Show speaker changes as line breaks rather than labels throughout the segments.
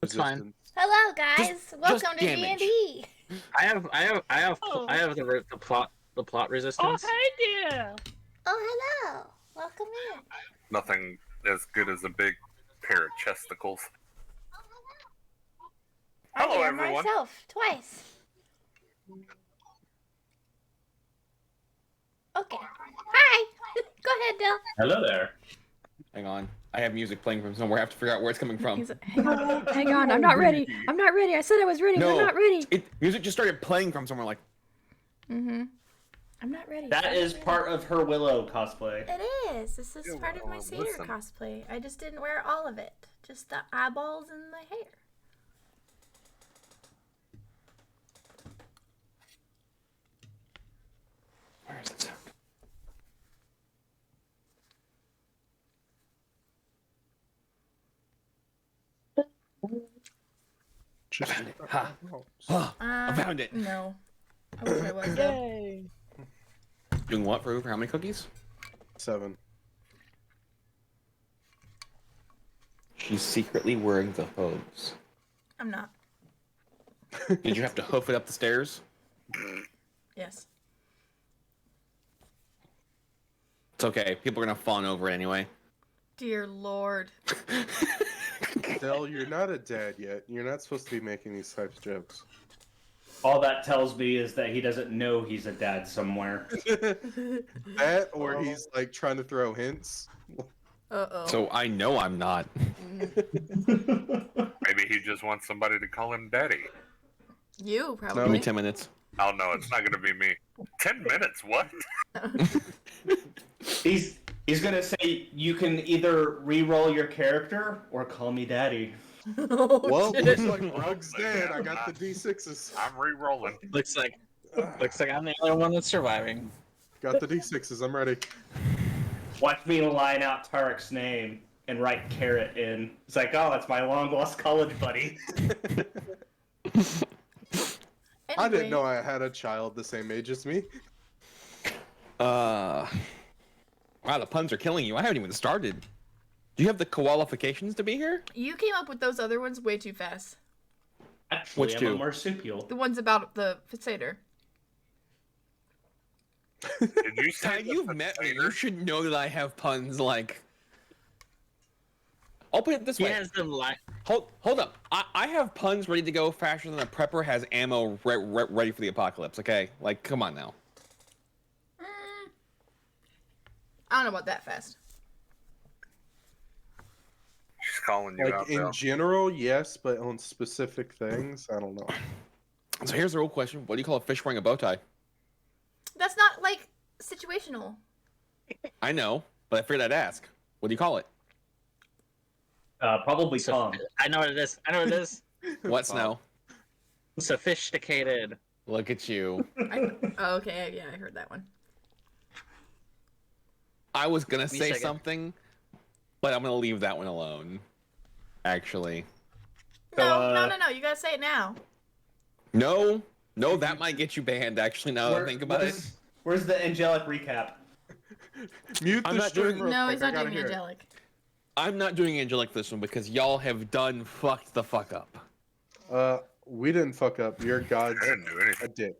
It's fine.
resistance.
Hello, guys. Welcome to
damage.
D&D.
I have the plot
Oh,
resistance.
hey there!
Oh, hello. Welcome in.
Nothing as good as a big pair of chesticles.
I
Hello,
am
everyone.
myself twice. Okay. Hi. Go ahead, Dill.
Hello there.
Hang on. I have music playing from somewhere. I have to figure out where it's coming from.
Hang on, hang on. I'm not ready. I'm not ready. I said I was ready.
No,
I'm not ready.
Music just started playing from somewhere. Like,
I'm not ready.
That is part of her Willow cosplay.
It is. This is part of my satyr
listen.
cosplay. I just didn't wear all of it. Just the eyeballs and the hair.
where is it? I found it. Ha! I found it.
No. I wish I was.
Yay!
Doing what for how many cookies?
7.
She's secretly wearing the hooves.
I'm not.
Did you have to hoof it up the stairs?
Yes.
It's okay. People are gonna fawn over it anyway.
Dear Lord.
Del, you're not a dad yet. You're not supposed to be making these types of jokes.
All that tells me is that he doesn't know he's a dad somewhere.
That, or he's like trying to throw hints.
Uh-oh.
So I know I'm not.
Maybe he just wants somebody to call him daddy.
You,
Give me
probably.
10 minutes.
Oh no, it's not gonna be me. 10 minutes, what?
He's gonna say you can either re-roll your character or call me daddy.
Oh,
Well,
shit.
looks like Rug's dead. I got the D6s.
I'm re-rolling.
Looks like
I'm the only one that's surviving.
Got the D6s. I'm ready.
Watch me line out Tarek's name and write Carrot in. It's like, oh, that's my long lost college buddy.
I didn't
Anyway,
know I had a child the same age as me.
wow, the puns are killing you. I haven't even started. Do you have the qualifications to be here?
you came up with those other ones way too fast.
Actually,
Which
I'm
two?
a marsupial.
The ones about the satyr.
Did you say
Ty, you've met me. You should know that I have puns like. I'll put it this
He
way.
has them like.
Hold up. I have puns ready to go faster than a prepper has ammo ready for the apocalypse. Okay, like come on now.
I don't know about that fast.
She's calling you
Like
out
in
now.
general, yes, but on specific things, I don't know.
So here's the real question: what do you call a fish wearing a bow tie?
That's not, like, situational.
I know, but I figured I'd ask. What do you call it?
Probably Tom.
I know what it is. I know what it is.
What, Snow?
Sophisticated.
Look at you.
Oh, okay. Yeah, I heard that one.
I was gonna
Give me a
say
second.
something, but I'm gonna leave that one alone. Actually,
No, no. You gotta say it now.
no, that might get you banned. Actually, now that I think about it.
Where's the angelic recap?
Mute
I'm
the
not
stream
doing-
real
No,
quick.
he's
I
not
gotta
doing
hear it.
angelic.
I'm not doing angelic for this one because y'all have done fucked the fuck up.
We didn't fuck up. Your god's
I didn't do anything.
a dick.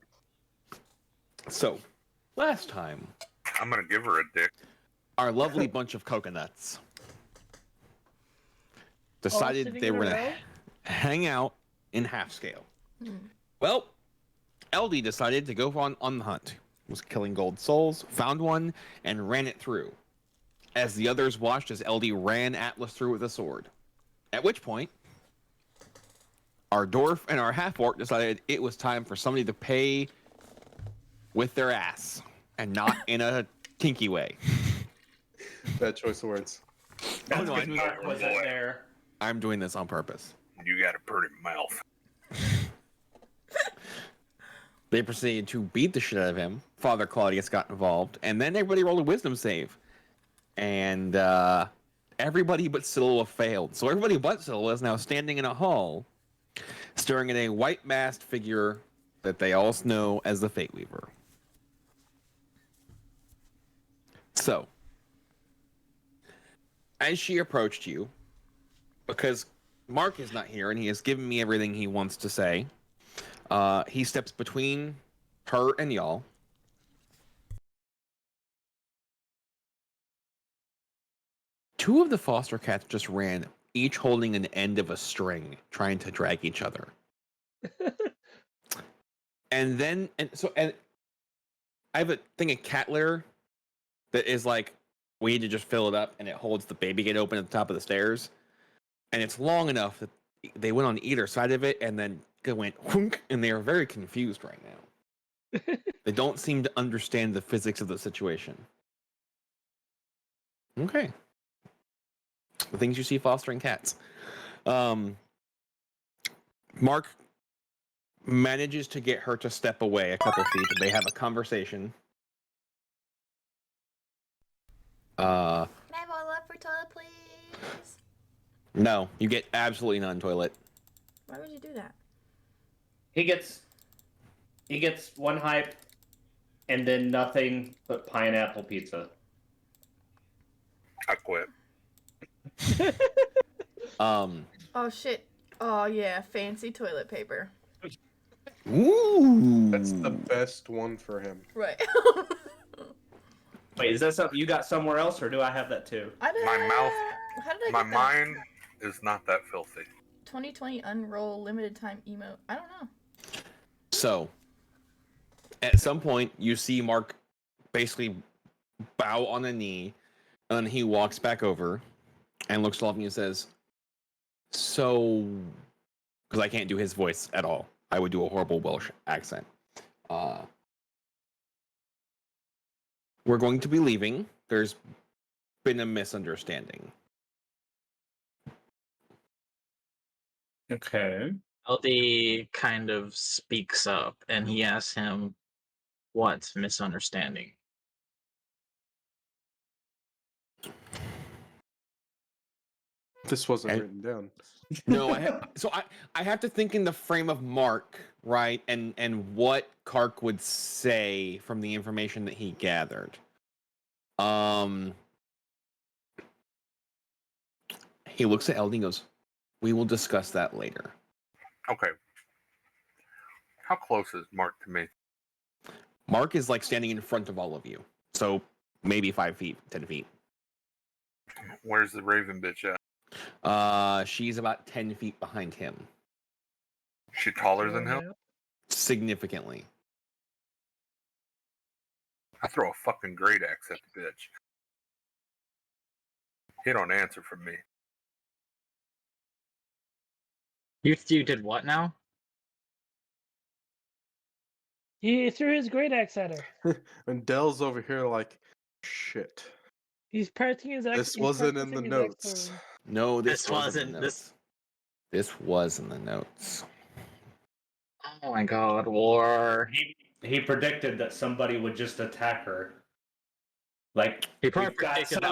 So, last time,
I'm gonna give her a dick.
our lovely bunch of coconuts decided
sitting
they
in
were
a
gonna
row?
hang out in half scale. Well, LD decided to go on the hunt. Was killing gold souls, found one, and ran it through. As the others watched as LD ran Atlas through with a sword. At which point, our dwarf and our half-orc decided it was time for somebody to pay with their ass, and not in a kinky way.
Bad choice of words.
That's
no, I
because
knew
Mark
that.
wasn't there.
I'm doing this on purpose.
You got a pretty mouth.
They proceeded to beat the shit out of him. Father Claudius got involved, and then everybody rolled a wisdom save. And everybody but Silwa failed. So everybody but Silwa is now standing in a hall, staring at a white-masked figure that they all know as the Fate Weaver. So, as she approached you, because Mark is not here, and he has given me everything he wants to say. He steps between her and y'all. Two of the foster cats just ran, each holding an end of a string, trying to drag each other. And I have a thing of cat litter that is like, we need to just fill it up, and it holds the baby gate open at the top of the stairs. And it's long enough that they went on either side of it, and then it went whunk, and they are very confused right now. They don't seem to understand the physics of the situation. Okay. The things you see fostering cats. Mark manages to get her to step away a couple feet, and they have a conversation.
Can I have a love for toilet, please?
No, you get absolutely none, toilet.
Why would you do that?
He gets one hype, and then nothing but pineapple pizza.
I quit.
Oh shit. Oh yeah, fancy toilet paper.
Ooh.
That's the best one for him.
Right.
Wait, is that something you got somewhere else, or do I have that too?
I don't
My mouth,
How did I
my
get that?
mind is not that filthy.
2020 unroll limited time emote. I don't know.
So, at some point, you see Mark basically bow on a knee, and then he walks back over and looks at all of you and says, "So," because I can't do his voice at all. I would do a horrible Welsh accent. We're going to be leaving. There's been a misunderstanding.
Okay.
LD kind of speaks up and he asks him, "What misunderstanding?"
This wasn't
And-
written down.
No, I have to think in the frame of Mark, right, and what Kark would say from the information that he gathered. He looks at LD and goes, "We will discuss that later."
Okay. How close is Mark to me?
Mark is like standing in front of all of you, so maybe 5 feet, 10 feet.
Where's the Raven bitch at?
She's about 10 feet behind him,
She taller than him?
significantly.
I throw a fucking great axe at the bitch. He don't answer from me.
You did what now?
He threw his great axe at her.
And Dell's over here like, shit.
He's practicing his axe.
This wasn't in the notes.
Story.
No,
This
wasn't
wasn't-
the
this-
notes. This was in the notes.
Oh my god, war.
He predicted that somebody would just attack her. Like
He probably
we've got
predicted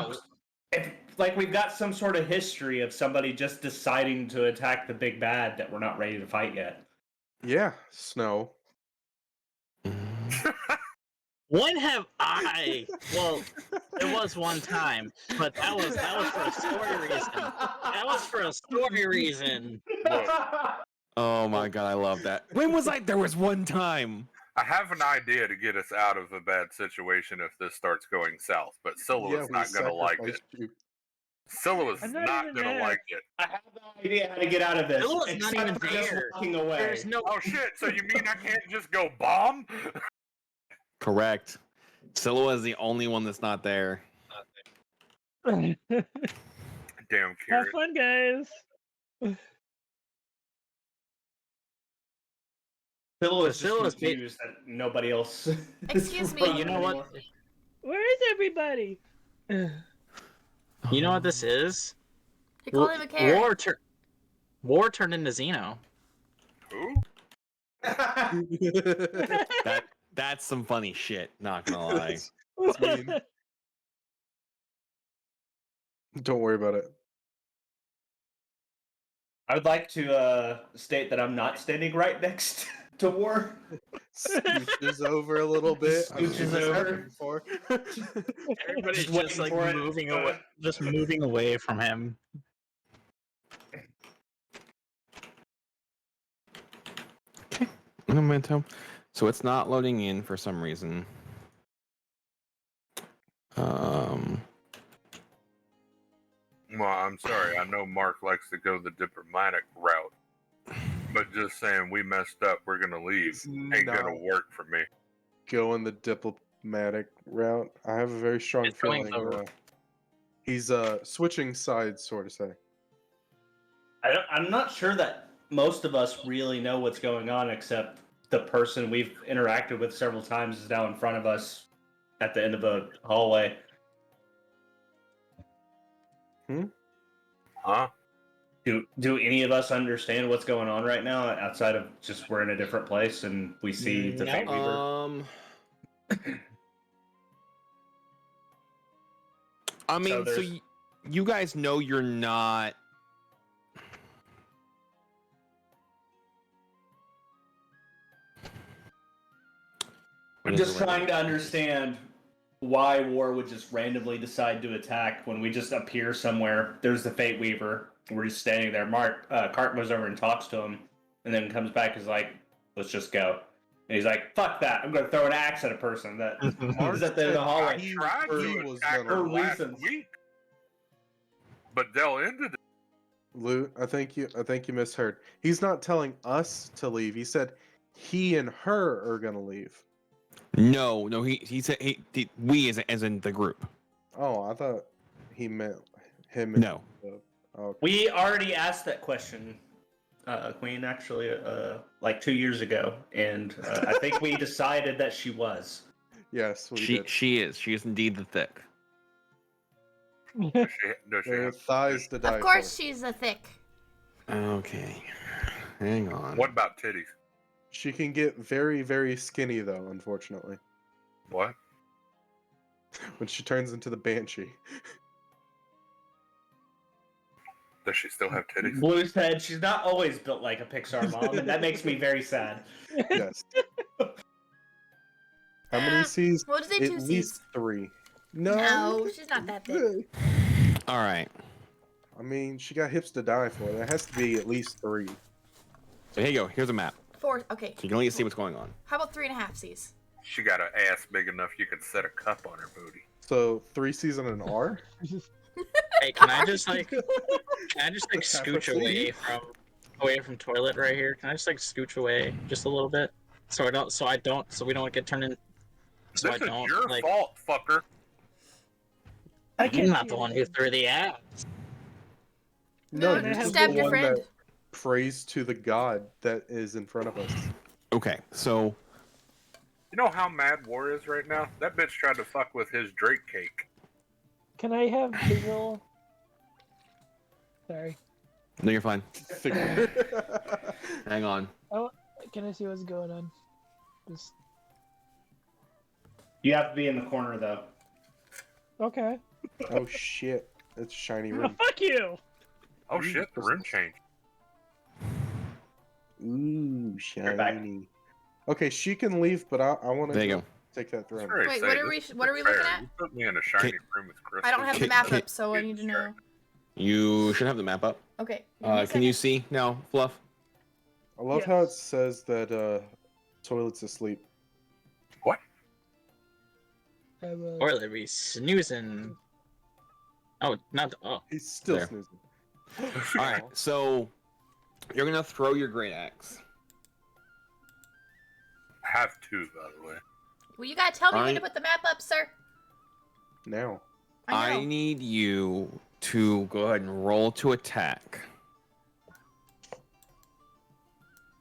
that.
like we've got some sort of history of somebody just deciding to attack the big bad that we're not ready to fight yet.
Yeah, Snow.
When have I? Well, it was one time, but that was for a story reason. That was for a story reason.
Oh my god, I love that. When was I? There was one time.
I have an idea to get us out of a bad situation if this starts going south, but Scylla is
we
not going to like it.
sacrificed you.
Scylla is
I'm
not
not even
going to
there.
like it.
I have no idea how to get out of this.
Scylla's not
except
even
for just
there.
walking away.
There's no.
Oh shit, so you mean I can't just go bomb?
Correct. Scylla is the only one that's not there.
Damn
Have
Carrot.
fun, guys.
Phil is
Phil is
just confused that nobody else.
Excuse me.
running
You know what?
anymore.
Where is everybody?
You know what this is?
He called him a carrot.
War turned into Xeno.
Who?
That's some funny shit, not gonna lie.
That's mean. Don't worry about it.
I would like to state that I'm not standing right next to War.
Scooches over a little bit. I've seen
Scooches
this
over.
happen before.
Everybody's
Just
just
waiting
like
for it.
moving away, just moving away from him.
Memento. So it's not loading in for some reason.
Well, I'm sorry. I know Mark likes to go the diplomatic route, but just saying we messed up, we're gonna leave,
It's
ain't gonna
not
work for me.
going the diplomatic route. I have a very strong
It's going
feeling
the-
he's switching sides, sort of say.
I'm not sure that most of us really know what's going on, except the person we've interacted with several times is now in front of us at the end of the hallway.
Huh?
Do any of us understand what's going on right now outside of just we're in a different place and we see the
No.
Fate Weaver?
I mean, so,
there's-
you guys know you're not.
I'm just trying to understand why war would just randomly decide to attack when we just appear somewhere. There's the Fate Weaver. We're just standing there. Cart goes over and talks to him, and then comes back and is like, "Let's just go." And he's like, "Fuck that! I'm going to throw an axe at a person that is at the end of the
I
hallway."
tried
he
to
was
attack her
gonna-
last
reasons.
week, but Dell ended it.
Lou, I think you misheard. He's not telling us to leave. He said he and her are gonna leave.
No, he said we as in the group.
Oh, I thought he meant him. And
No.
okay.
We already asked that question, Queen, actually, like 2 years ago, and I think we decided that she was.
Yes, we
She
did.
she is indeed the thick.
Does she
There are
have
thighs to die
Of course,
for.
she's a thick.
Okay, hang on.
What about titties?
She can get very, very skinny though, unfortunately,
What?
when she turns into the banshee.
Does she still have titties?
Blue said she's not always built like a Pixar mom, and that makes me very sad.
Yes. How many C's?
What did they
At
two
least
C's?
3.
No, she's not that thick.
All right.
I mean, she got hips to die for. That has to be at least 3.
So here you go. Here's a map.
4. Okay.
So you can only see what's going on.
How about 3.5 C's?
She got an ass big enough you could set a cup on her booty.
So 3 C's and an R.
Hey, can I just like
Half a
scooch
C?
away from toilet right here? Can I just like scooch away just a little bit so we don't get turned in. So
This
I
is
don't
your
like.
fault, fucker.
I'm not the one who threw the axe.
No,
No,
you're
you
just
stabbed
the
your
one
friend.
that prays to the god that is in front of us.
Okay, so
You know how mad War is right now? That bitch tried to fuck with his Drake cake.
Can I have visual? Sorry.
no, you're fine. Hang on.
Can I see what's going on? Just
You have to be in the corner, though.
okay.
Oh shit! It's a shiny
Oh,
room.
fuck you.
Oh shit, the room changed.
Ooh,
back.
shiny. Okay, she can leave, but I want
There you
to
go.
take that throne.
Sorry to
Wait,
say,
what are
this
we-
is
what are we looking
fair.
at?
You put me in a shiny
Okay.
room with crystals.
I don't have the
Okay,
map
okay.
up, so I need to know.
You should have the map up.
Okay. give me a
Can you
second.
see now, Fluff?
I love how it
Yes.
says that toilet's asleep.
What?
I will.
Toilet be snoozing. Oh, not oh.
He's still
There.
snoozing.
All right, so you're gonna throw your great axe.
I have two, by the way.
Well, you gotta tell me when to
I-
put the map up, sir.
Now.
I know.
I need you to go ahead and roll to attack.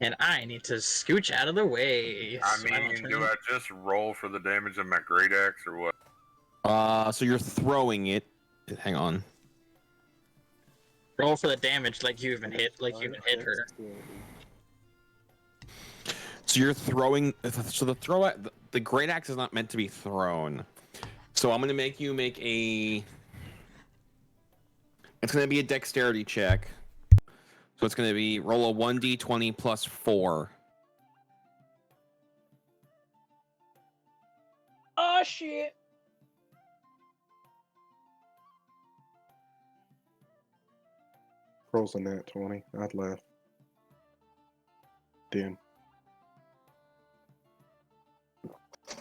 And I need to scooch out of the way.
I
so don't
mean,
turn
do I just roll for the damage of my great axe or what?
So you're throwing it. Hang on.
roll for the damage like you even hit her.
So you're throwing. So the great axe is not meant to be thrown. So I'm gonna make you make a. It's gonna be a dexterity check. So it's gonna be roll a 1d20 plus 4.
Oh shit.
Rolls a nat 20. I'd laugh. Damn.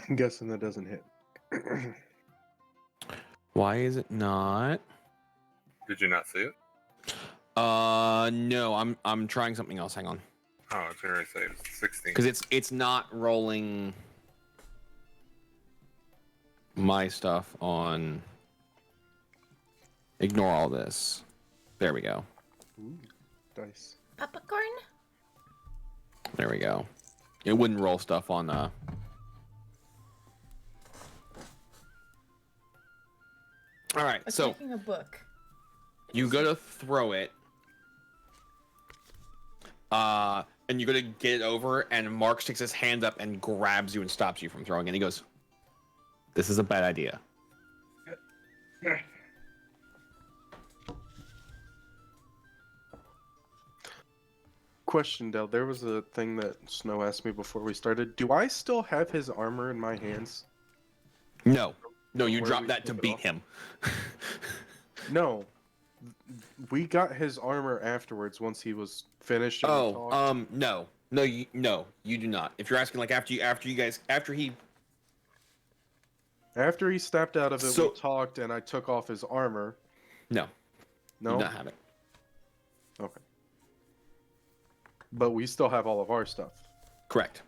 I'm guessing that doesn't hit.
Why is it not?
Did you not see it?
No. I'm trying something else. Hang on.
Oh, I was going to say it's 16.
Because it's not rolling my stuff on. Ignore all this. There we go.
Ooh, dice.
Popcorn?
There we go. It wouldn't roll stuff on All right,
Like
so
taking a book.
you go to throw it. And you go to get it over, and Mark sticks his hand up and grabs you and stops you from throwing it. He goes, "This is a bad idea."
Question, Del. There was a thing that Snow asked me before we started. Do I still have his armor in my hands?
No, you
Where
dropped
we
that to
took it
beat
off?
him.
No. We got his armor afterwards once he was finished. And we
Oh,
talked.
no, you do not. If you're asking, like after he.
After he stepped out of it,
So-
we talked, and I took off his armor.
No, you
No.
do not have it.
Okay. But we still have all of our stuff.
Correct.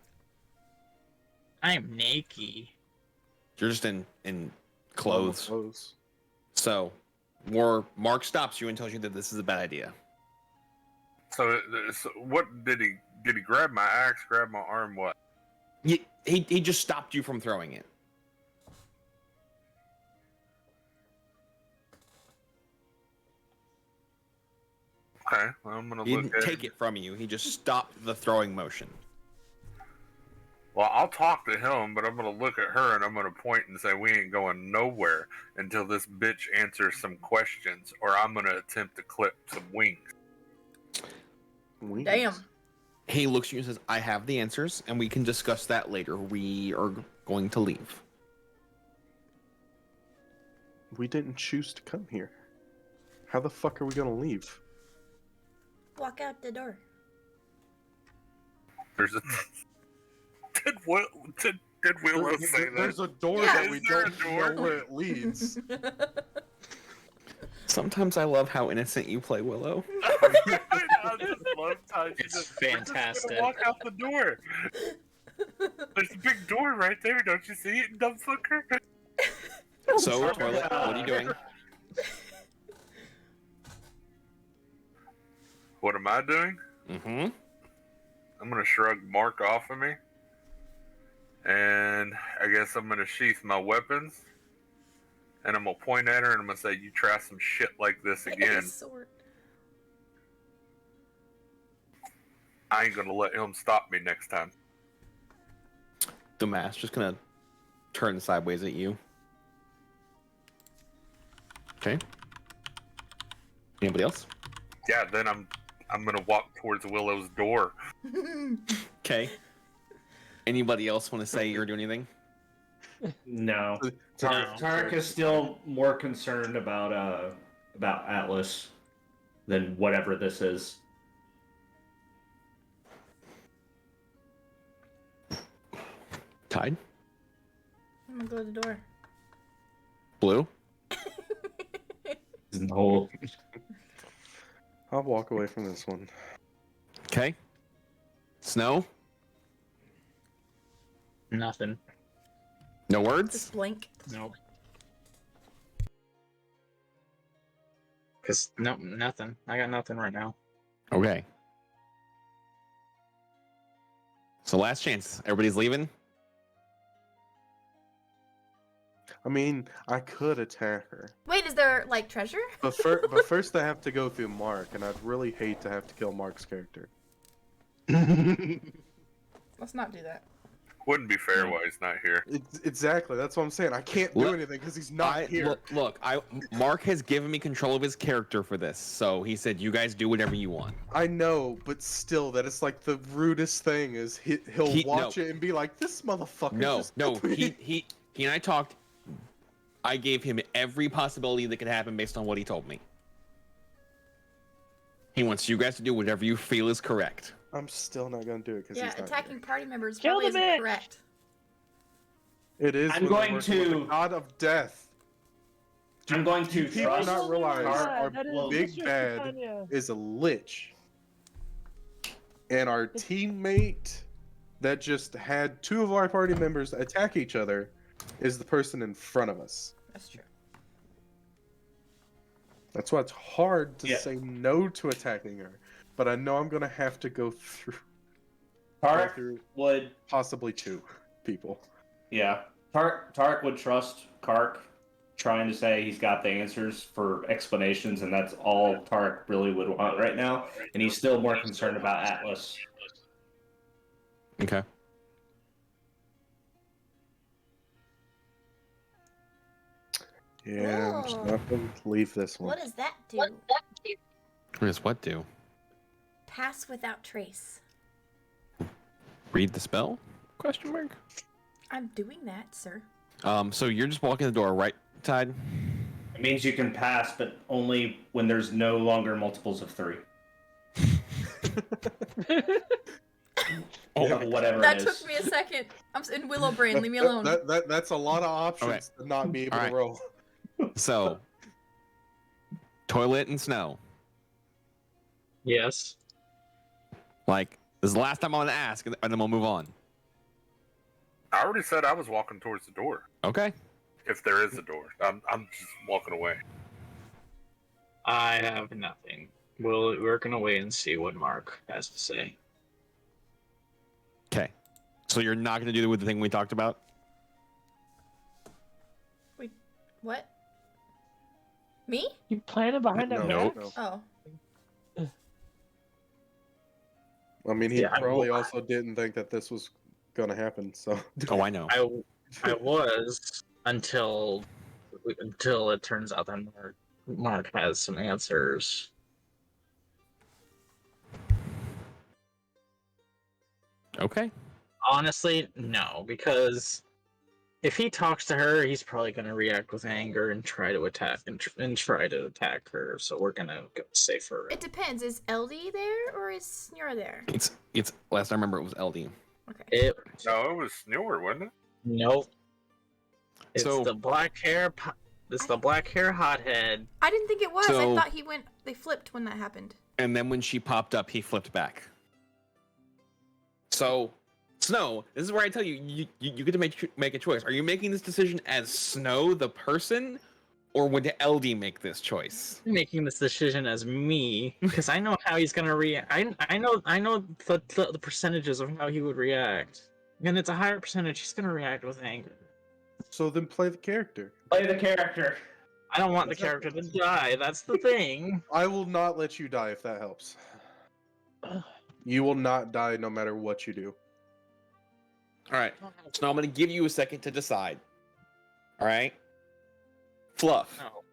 I'm naked.
You're just in
All
clothes.
the clothes.
So, Mark stops you and tells you that this is a bad idea.
So what did he grab my axe, grab my arm, what?
He just stopped you from throwing it.
Okay, well, I'm going
He
to look
didn't
at
take it from you. He just stopped the throwing motion.
Well, I'll talk to him, but I'm going to look at her and I'm going to point and say we ain't going nowhere until this bitch answers some questions, or I'm going to attempt to clip some wings.
Wings.
Damn.
He looks at you and says, "I have the answers, and we can discuss that later. We are going to leave."
We didn't choose to come here. How the fuck are we gonna leave?
Walk out the door.
There's a... Did Willow say that?
There's a door
Yeah.
that we
Is there a
don't
door?
know where it leads.
Sometimes I love how innocent you play, Willow.
I just love how she
It's
just, we're just
fantastic.
gonna walk out the door. There's a big door right there. Don't you see it, dumb fucker?
So, Toilet, what are you doing?
What am I doing?
Mm-hmm.
I'm gonna shrug Mark off of me, and I guess I'm gonna sheath my weapons, and I'm gonna point at her and I'm gonna say, "You try some shit like this again,
Sword.
I ain't gonna let him stop me next time."
Dumbass, just gonna turn sideways at you. Okay. Anybody else?
Yeah, then I'm gonna walk towards Willow's door.
Okay. Anybody else want to say or do anything?
No.
No.
Tarek is still more concerned about Atlas than whatever this is.
Tide?
I'm gonna go to the door.
Blue?
No.
I'll walk away from this one.
Okay. Snow?
Nothing.
No words?
Just blink.
Nope. Cause no, nothing. I got nothing right now.
Okay. So last chance. Everybody's leaving?
I mean, I could attack her,
Wait, is there like treasure?
but first I have to go through Mark, and I'd really hate to have to kill Mark's character.
Let's not do that.
Wouldn't be fair while he's not here.
Exactly, that's what I'm saying. I can't do
Look,
anything because he's not here.
Look, Mark has given me control of his character for this, so he said, "You guys do whatever you want."
I know, but still, that is like the rudest thing. Is he'll watch
no.
it and be like, "This motherfucker."
No,
just
no,
killed me."
he and I talked. I gave him every possibility that could happen based on what he told me. He wants you guys to do whatever you feel is correct.
I'm still not gonna do it because
Yeah,
he's not
attacking party members
Kill
probably
the
isn't
bitch.
correct.
It is.
I'm
when they're
going
working with
to-
the god of death.
I'm going to
People
trust
not realize
Tar-
our
that is
well,
big
Mistress
bad
Titania.
is a lich, and our teammate that just had two of our party members attack each other is the person in front of us.
That's true.
That's why it's hard to
Yeah.
say no to attacking her. But I know I'm gonna have to go through
Tarek would,
possibly two people.
yeah. Tarek would trust Kark, trying to say he's got the answers for explanations, and that's all Tarek really would want right now. And he's still more concerned about Atlas.
Okay.
Yeah, I'm just
Whoa.
not gonna leave this one.
What does that do?
What does what do?
Pass without trace.
Read the spell? Question mark.
I'm doing that, sir.
So you're just walking the door, right side?
It means you can pass, but only when there's no longer multiples of 3.
Oh,
Or whatever
That
it
took
is.
me a second. I'm in Willow Brain. Leave me alone.
That's a lot of options
Okay.
to not be able
All
to
right.
roll.
So, toilet and snow.
Yes.
Like, this is the last time I'm gonna ask, and then we'll move on.
I already said I was walking towards the door.
Okay.
If there is a door, I'm just walking away.
I have nothing. We're gonna wait and see what Mark has to say.
Okay. So you're not gonna do the thing we talked about?
What? Me?
You planning behind our
No,
backs?
no.
Oh.
I mean, he
Yeah, I
probably
will-
also didn't think that this was gonna happen. So
Oh, I know.
I was until it turns out that Mark has some answers.
Okay.
Honestly, no, because if he talks to her, he's probably going to react with anger and try to attack and try to attack her. So we're gonna go safer.
It depends. Is LD there or is Snura there?
It's last I remember it was LD.
Okay.
It
No, it was newer, wasn't it?
nope. It's
So-
the black hair. It's the black hair hothead.
I didn't think it was.
So-
I thought they flipped when that happened.
And then when she popped up, he flipped back. So, Snow, this is where I tell you, you get to make a choice. Are you making this decision as Snow, the person, or would LD make this choice?
I'm making this decision as me because I know how he's gonna react. I know the percentages of how he would react, and it's a higher percentage. He's gonna react with anger.
so then play the character.
Play the character.
I don't want the character to die. That's the thing.
I will not let you die if that helps. You will not die no matter what you do.
All right. So now I'm going to give you a second to decide. All right? Fluff,
No.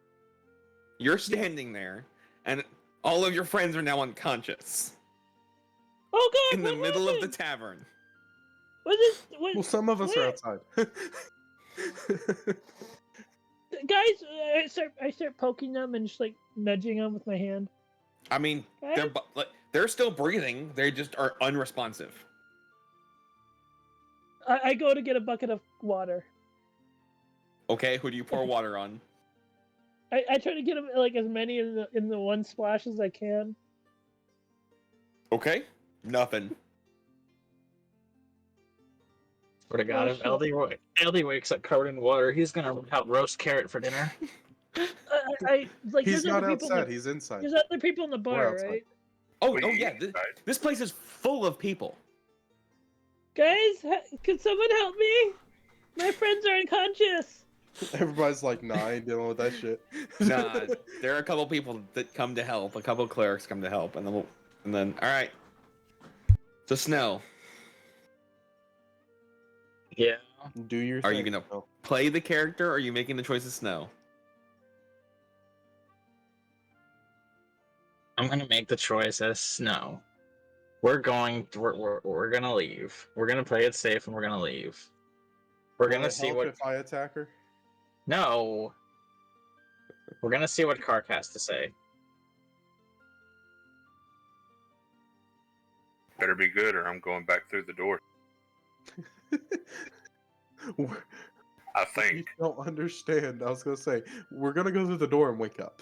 you're standing there, and all of your friends are now unconscious
Oh god!
in the
what
middle of the
happened?
tavern.
What is? What,
Well, some of us are
Wait.
outside.
guys, I start poking them and just like nudging them with my hand.
I mean,
Guys?
they're still breathing. They just are unresponsive.
I go to get a bucket of water.
Okay, who do you pour water on?
I try to get them like as many in the one splash as I can.
Okay, nothing.
Swear to God, if LD wakes up covered in water, he's gonna have roast carrot for dinner.
I like.
He's
there's
not
other people in
outside.
the-
He's inside.
There's other people in the bar,
outside.
right?
Oh,
Wait,
oh yeah,
inside?
this place is full of people.
Guys, can someone help me? My friends are unconscious.
Everybody's like, nah, I ain't dealing with that shit.
Nah, there are a couple people that come to help. A couple clerics come to help, and then all right. So Snow,
Yeah.
Do your
Are
thing.
you gonna-
Oh.
play the character, or are you making the choice of Snow?
I'm gonna make the choice as Snow. We're gonna leave. We're gonna play it safe and we're gonna leave. We're
Will
gonna
it
see
help
what
if I attack her.
No. We're gonna see what Kark has to say.
Better be good, or I'm going back through the door. I
You
think.
don't understand. I was gonna say we're gonna go through the door and wake up.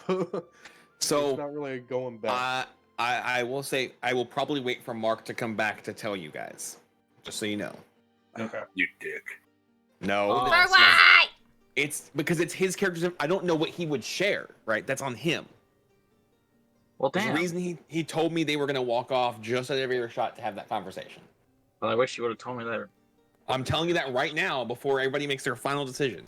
So
it's not really going back.
I will say I will probably wait for Mark to come back to tell you guys, just so you know.
Okay.
You dick.
No,
Oh.
that's
For
not-
what?
it's because it's his character's. I don't know what he would share. Right, that's on him.
Well,
There's
damn.
a reason he told me they were gonna walk off just at every other shot to have that conversation.
Well, I wish you would have told me that.
I'm telling you that right now before everybody makes their final decision.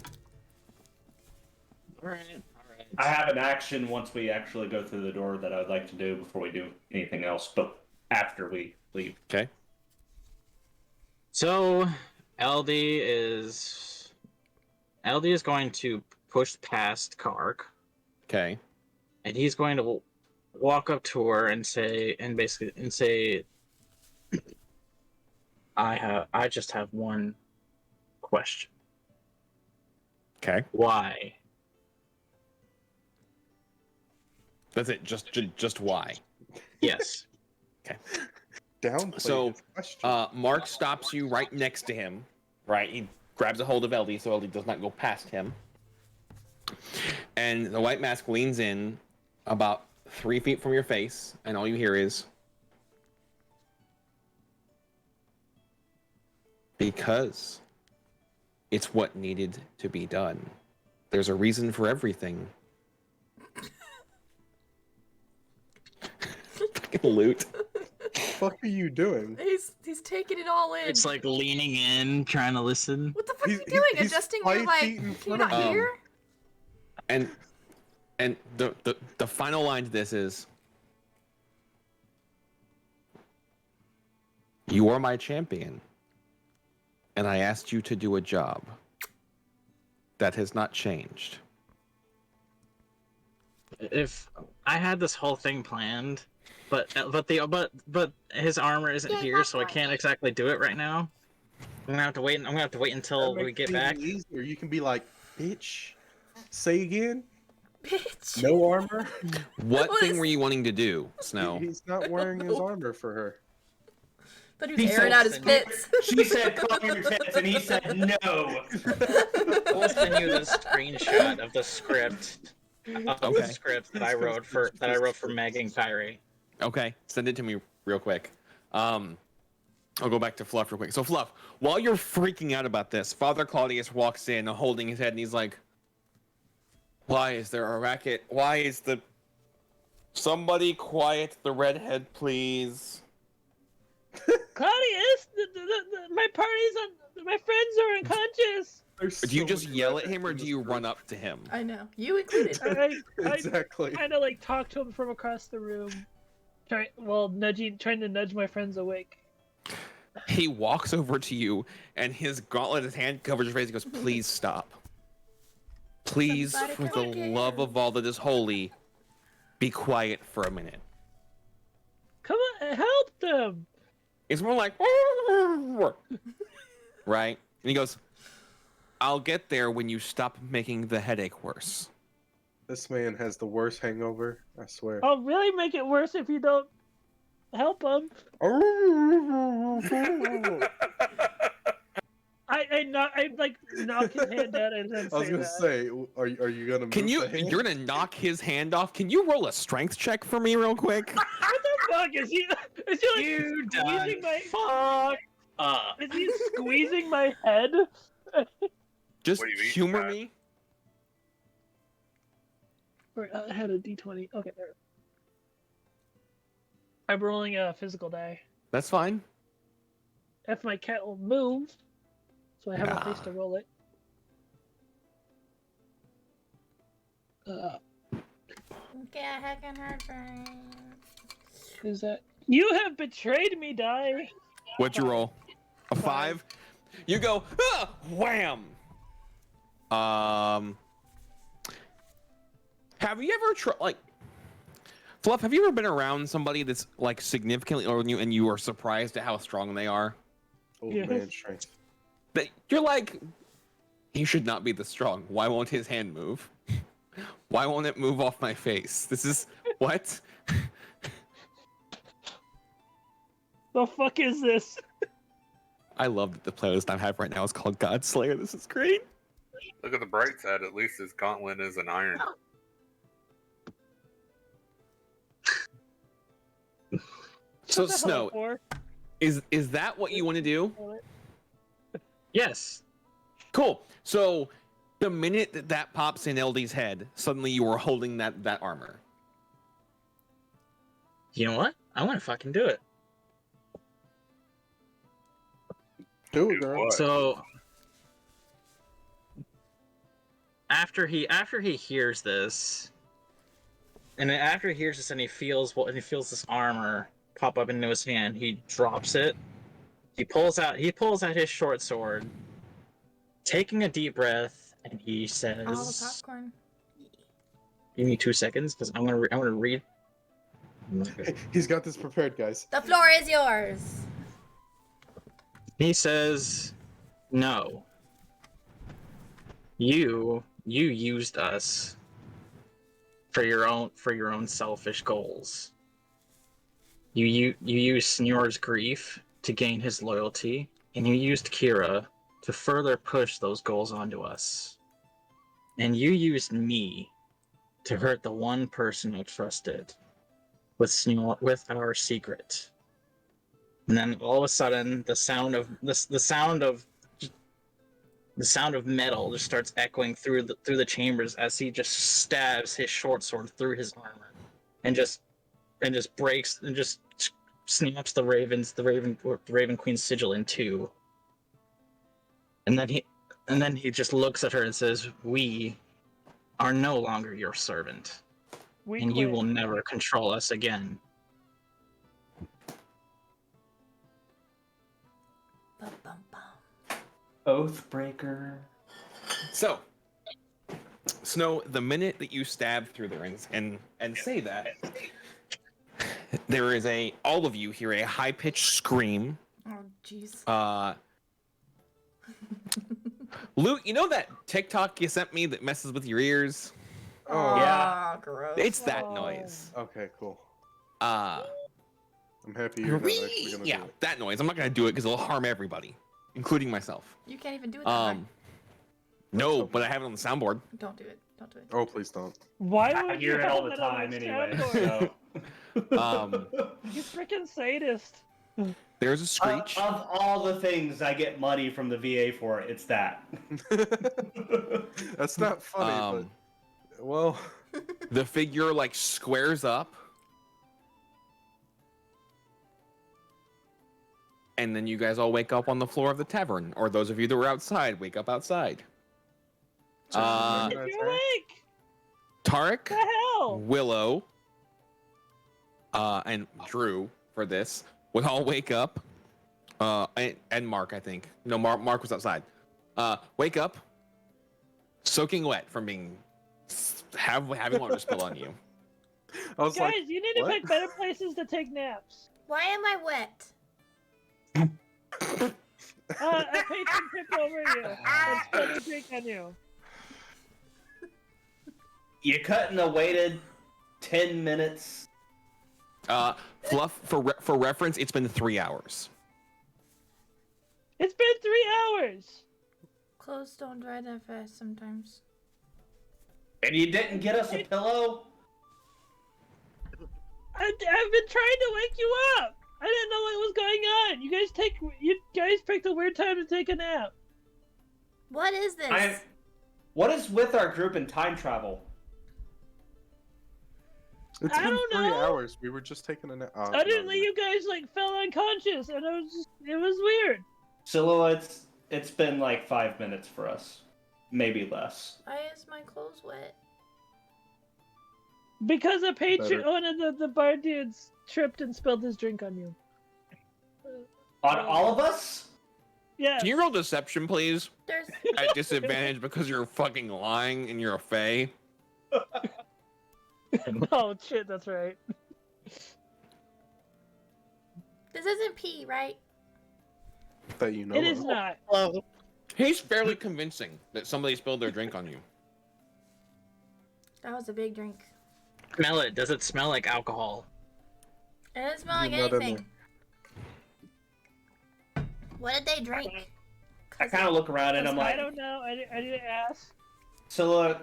All right. All right.
I have an action once we actually go through the door that I'd like to do before we do anything else, but after we leave.
Okay.
So, LD is going to push past Kark,
Okay.
and he's going to walk up to her and say, I just have one question.
Okay.
Why?
That's it. Just why?
Yes.
Downplay
So,
his question.
Mark stops you right next to him. Right. He grabs a hold of LD so LD does not go past him. And the white mask leans in about 3 feet from your face, and all you hear is, because it's what needed to be done. There's a reason for everything. Fucking loot.
What the fuck are you doing?
He's taking it all in.
It's like leaning in, trying to listen.
What the fuck are you
He's-
doing?
he's
Adjusting
5
your like.
feet in
Can you
front
not
of
him.
hear?
And the final line to this is, you are my champion, and I asked you to do a job. That has not changed.
If I had this whole thing planned, but his armor isn't
Yeah,
here,
that's
so I
right.
can't exactly do it right now. I'm gonna have to wait. I'm gonna have to wait until
That
we
makes
get
it
back.
even easier. You can be like, bitch. Say again.
Bitch.
No armor.
What
What
thing
is-
were you wanting to do, Snow?
He's not wearing his armor for her.
Thought he was
He
airing
said-
out his pits.
She said, "Calm your tits," and he said, "No."
We'll send you the screenshot of the script.
Okay.
The script that I wrote for Meg and Kyrie.
Okay, send it to me real quick. I'll go back to Fluff real quick. So Fluff, while you're freaking out about this, Father Claudius walks in holding his head and he's like, why is there a racket? Why is the... Somebody quiet the redhead, please.
Claudius, my party's on. My friends are unconscious.
There's
Do you
so
just
many
yell at
rabbits
him or
in
do
this
you
group.
run up to him?
I know. You included.
I
Exactly.
kind of like talk to him from across the room, trying to nudge my friends awake.
He walks over to you and his gauntlet, his hand covers your face. He goes, please stop. Please,
Somebody
for
come
the
get
love
him."
of all that is holy, be quiet for a minute.
Come on, help them!
It's more like, right? And he goes, I'll get there when you stop making the headache worse.
This man has the worst hangover. I swear.
I'll really make it worse if you don't help them. I like knock his hand down and then
I was
say
gonna
that.
say, are you gonna?
Can
move
you,
the hand?
you're gonna knock his hand off? Can you roll a strength check for me real quick?
What the fuck is he? Is he like
You
squeezing my?
fuck
Is he squeezing my head?
Just
What do you eat,
humor
Pat?
me.
Wait, I had a D20. Okay, there. I'm rolling a physical die.
That's fine.
If my cat will move, so I have a place
Nah.
to roll it.
Get hacking her brain.
Is that you have betrayed me, die?
What'd you roll? A 5? You go, ah, wham! Have you ever like, Fluff, have you ever been around somebody that's like significantly older than you and you are surprised at how strong they are?
Old
Yes.
man strength.
That you're like, he should not be this strong. Why won't his hand move? Why won't it move off my face? This is what?
The fuck is this?
I love that the playlist I have right now is called God Slayer. This is great.
Look at the bright side. At least his gauntlet is an iron.
So
What the hell,
Snow,
for?
is that what you want to do?
Yes.
Cool. So the minute that pops in LD's head, suddenly you are holding that armor.
You know what? I want to fucking do it.
Do it, girl.
What?
So after he hears this, and then after he hears this, and he feels this armor pop up into his hand, he drops it. He pulls out his short sword, taking a deep breath, and he
All the
says,
popcorn.
"Give me 2 seconds, because I'm gonna read."
He's got this prepared, guys.
The floor is yours.
He says, "No. You used us for your own selfish goals. You used Senior's grief to gain his loyalty, and you used Kira to further push those goals onto us. And you used me to hurt the one person I trusted with our secret." And then all of a sudden, the sound of metal just starts echoing through the chambers as he just stabs his short sword through his armor, and just breaks and just snaps the Raven Queen's sigil in two. And then he just looks at her and says, "We are no longer your servant, and you will never control us again."
Bum, bum, bum.
Oathbreaker.
So, Snow, the minute that you stab through there and say that, there is all of you hear a high-pitched scream.
Oh, jeez.
Luke, you know that TikTok you sent me that messes with your ears?
Oh,
Yeah.
Gross.
It's that noise.
Okay, cool. I'm happy you're not actually gonna
Yeah,
do it.
that noise. I'm not gonna do it because it'll harm everybody, including myself.
You can't even do it that high.
No, but I have it on the soundboard.
Don't do it. Don't do it.
Oh, please don't.
Why
I
would
hear
you
it all
have
the
that on
time
the
anyway.
soundboard?
So.
You freaking sadist.
There's a screech.
Of all the things I get money from the VA for, it's that.
That's not funny, but well,
The figure like squares up, and then you guys all wake up on the floor of the tavern, or those of you that were outside wake up outside.
Uh,
If you're awake!
Tarek,
The hell?
Willow, and Drew for this would all wake up. And Mark, I think. No, Mark was outside. Wake up, soaking wet from being having water spill on you.
I was
Guys,
like,
you need to
what?
pick better places to take naps.
Why am I wet?
A patron tripped over you and spilled a drink on you.
You couldn't have waited 10 minutes.
Fluff, for reference, it's been 3 hours.
It's been 3 hours!
Clothes don't dry that fast sometimes.
And you didn't get us a pillow?
I've been trying to wake you up! I didn't know what was going on! You guys picked a weird time to take a nap.
What is this?
What is with our group in time travel?
It's
I
been
don't
3
know.
hours. We were just taking a nap.
Suddenly you guys fell unconscious and it was weird.
Silhouettes, it's been like 5 minutes for us. Maybe less.
Why is my clothes wet?
Because a patron,
Better.
one of the bar dudes tripped and spilled his drink on you.
On all of us?
Yeah.
Can you roll deception, please?
There's
At disadvantage because you're fucking lying and you're a fae.
Oh shit, that's right.
this isn't pee, right?
That you know.
It is
of.
not.
He's fairly convincing that somebody spilled their drink on you.
That was a big drink.
Smell it. Does it smell like alcohol?
It doesn't smell like
Not in
anything. What did they drink?
I kind of look around and I'm
I
like,
don't know. I didn't ask.
Scylla,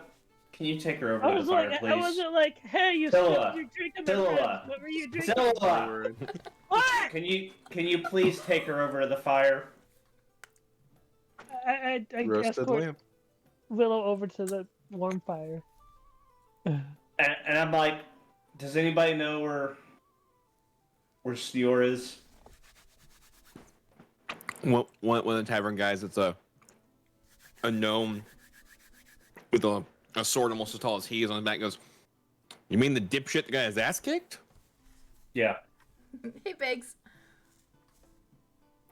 can you take her over
I
to
was
the fire,
like,
please?
I wasn't like, hey, you
Scylla,
spilled your drink on my
Scylla,
friends. What were you drinking?
Scylla,
What?
can you please take her over to the fire?
I
Roasted
escort
lamb.
Willow over to the warm fire.
And I'm like, does anybody know where Steor is?
One of the tavern guys, it's a gnome with a sword almost as tall as he is on his back. Goes, you mean the dipshit that got his ass kicked?
Yeah.
Hey, Biggs.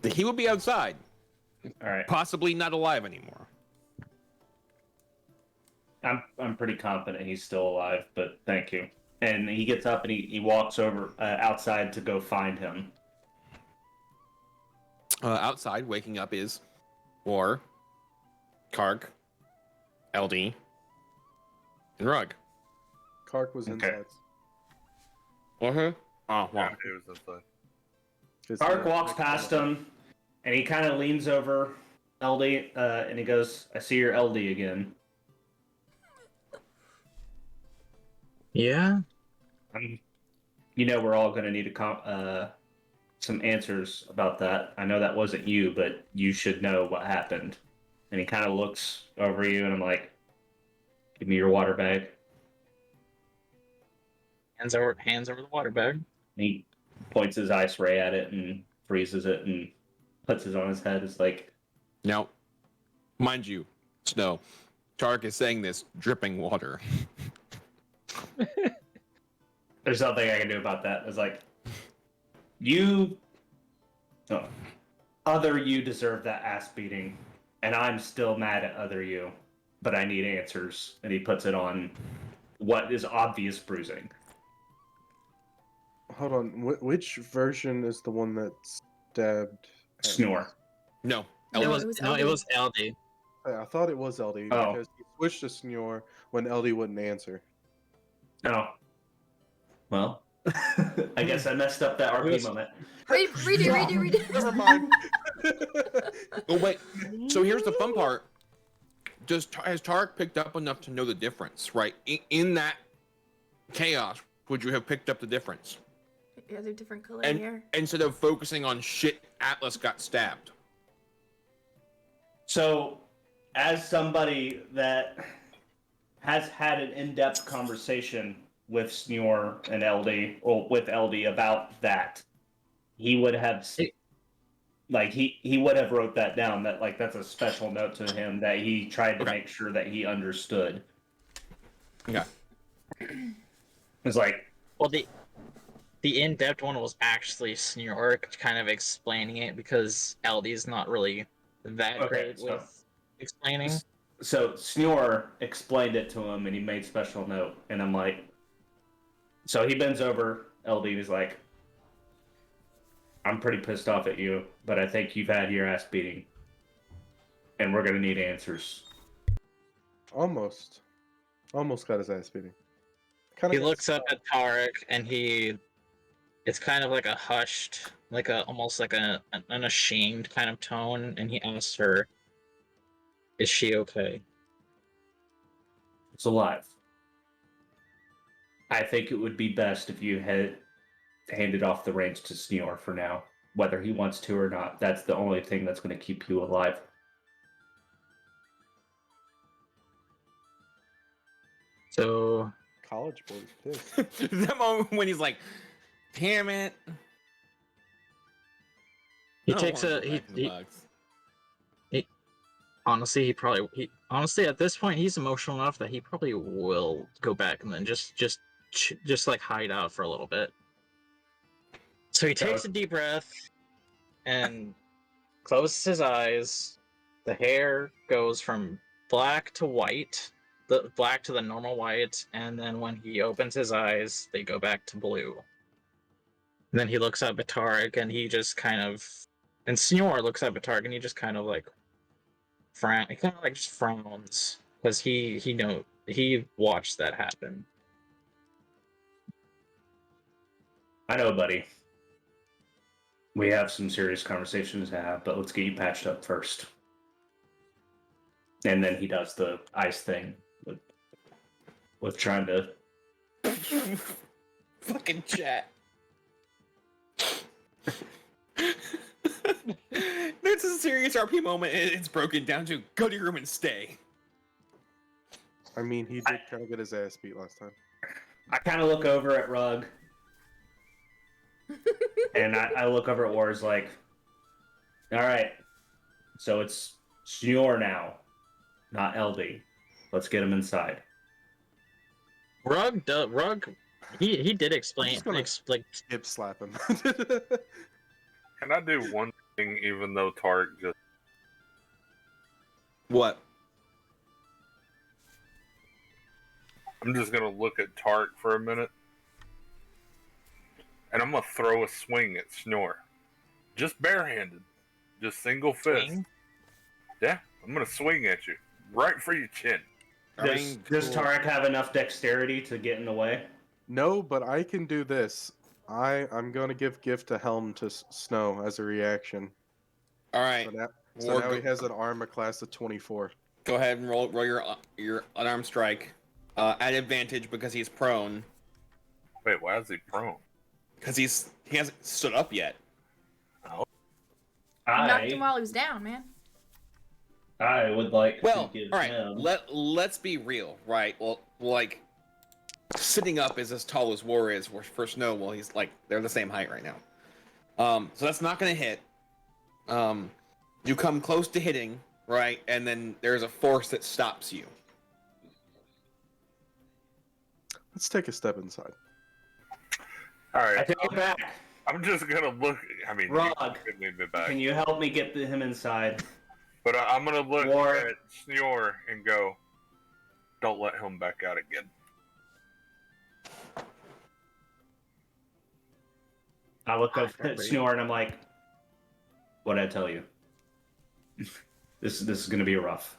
He would be outside,
All right.
possibly not alive anymore.
I'm pretty confident he's still alive, but thank you. And he gets up and he walks over outside to go find him.
Outside, waking up is War, Kark, LD, and Rug.
Kark was
Okay.
inside.
Oh, wow.
Yeah, it was inside.
Ark walks past him, and he kind of leans over LD, and he goes, "I see your LD again."
Yeah.
You know we're all going to need some answers about that. I know that wasn't you, but you should know what happened. And he kind of looks over you, and I'm like, "Give me your water bag."
Hands over the water bag.
And he points his ice ray at it and freezes it and puts it on his head. It's like,
Now, mind you, Snow, Tark is saying this dripping water.
there's nothing I can do about that. It's like, other you deserve that ass beating, and I'm still mad at other you, but I need answers. And he puts it on what is obvious bruising.
Hold on. Which version is the one that stabbed?
Snore.
No,
No,
It
LD.
was
it was
no, it
LD.
was LD.
I thought it was LD
Oh.
because he switched to Snore when LD wouldn't answer.
Oh. Well, I guess I messed up that RP moment.
Read it.
Never mind.
Oh wait. So here's the fun part. Has Tark picked up enough to know the difference? Right in that chaos, would you have picked up the difference?
He has a different color
And
hair.
instead of focusing on shit, Atlas got stabbed.
So, as somebody that has had an in-depth conversation with Snore and LD, or with LD about that, he would have, he would have wrote that down. That that's a special note to him that he tried to make sure that he understood.
Yeah.
It's like,
Well, the in-depth one was actually Snork kind of explaining it because LD's not really that
Okay,
great
so-
with explaining.
so Snore explained it to him, and he made special note, and I'm like, so he bends over LD, and he's like, I'm pretty pissed off at you, but I think you've had your ass beating, and we're gonna need answers.
Almost got his ass beating.
He looks up at Tarek and it's kind of like a hushed, almost like an ashamed kind of tone, and he asks her, "Is she okay?"
It's alive. I think it would be best if you had handed off the reins to Snore for now, whether he wants to or not. That's the only thing that's going to keep you alive.
So
college boy is pissed.
That moment when he's like, "Damn it!"
he
I don't
takes
wanna
a
go
he,
back to the
he
box.
honestly honestly at this point he's emotional enough that he probably will go back and then just like hide out for a little bit. So he takes a deep breath and closes his eyes. The hair goes from black to white, the black to the normal white, and then when he opens his eyes, they go back to blue. And then he looks up at Tarek and he just kind of, and Snore looks up at Tarek and he just kind of like he kind of like just frowns because he watched that happen.
I know, buddy. We have some serious conversations to have, but let's get you patched up first. And then he does the ice thing with trying to.
Fucking chat. There's a serious RP moment, and it's broken down to go to your room and stay.
I mean, he did kind of get his ass beat last time.
I kind of look over at Rug, and I look over at Wars like, all right, so it's Snore now, not LD. Let's get him inside.
Rug, he did explain.
just gonna-
Explain.
Hip slap him.
Can I do one thing even though Tark just...
What?
I'm just going to look at Tark for a minute. And I'm going to throw a swing at Snore. Just barehanded. Just single fist.
Swing?
Yeah, I'm going to swing at you. Right for your chin.
Does Tarek have enough dexterity to get in the way?
No, but I can do this. I'm going to give gift to Helm to Snow as a reaction.
All right.
So now he has an armor class of 24.
Go ahead and roll your unarmed strike. At advantage because he's prone.
Wait, why is he prone?
Because he hasn't stood up yet.
Knocked him while he was down, man.
I would like
Well,
to give
all right.
him.
Let's be real, right? Well, like sitting up is as tall as War is for Snow. Well, he's like they're the same height right now. So that's not gonna hit. You come close to hitting, right? And then there's a force that stops you.
Let's take a step inside.
All
I
right.
take it back.
I'm just going to look... I mean,
Rog,
you could leave it back.
Can you help me get him inside?
But I'm going to look
War.
at Snore and go, don't let him back out again.
I look up at Snore and I'm like, what'd I tell you? This is going to be rough.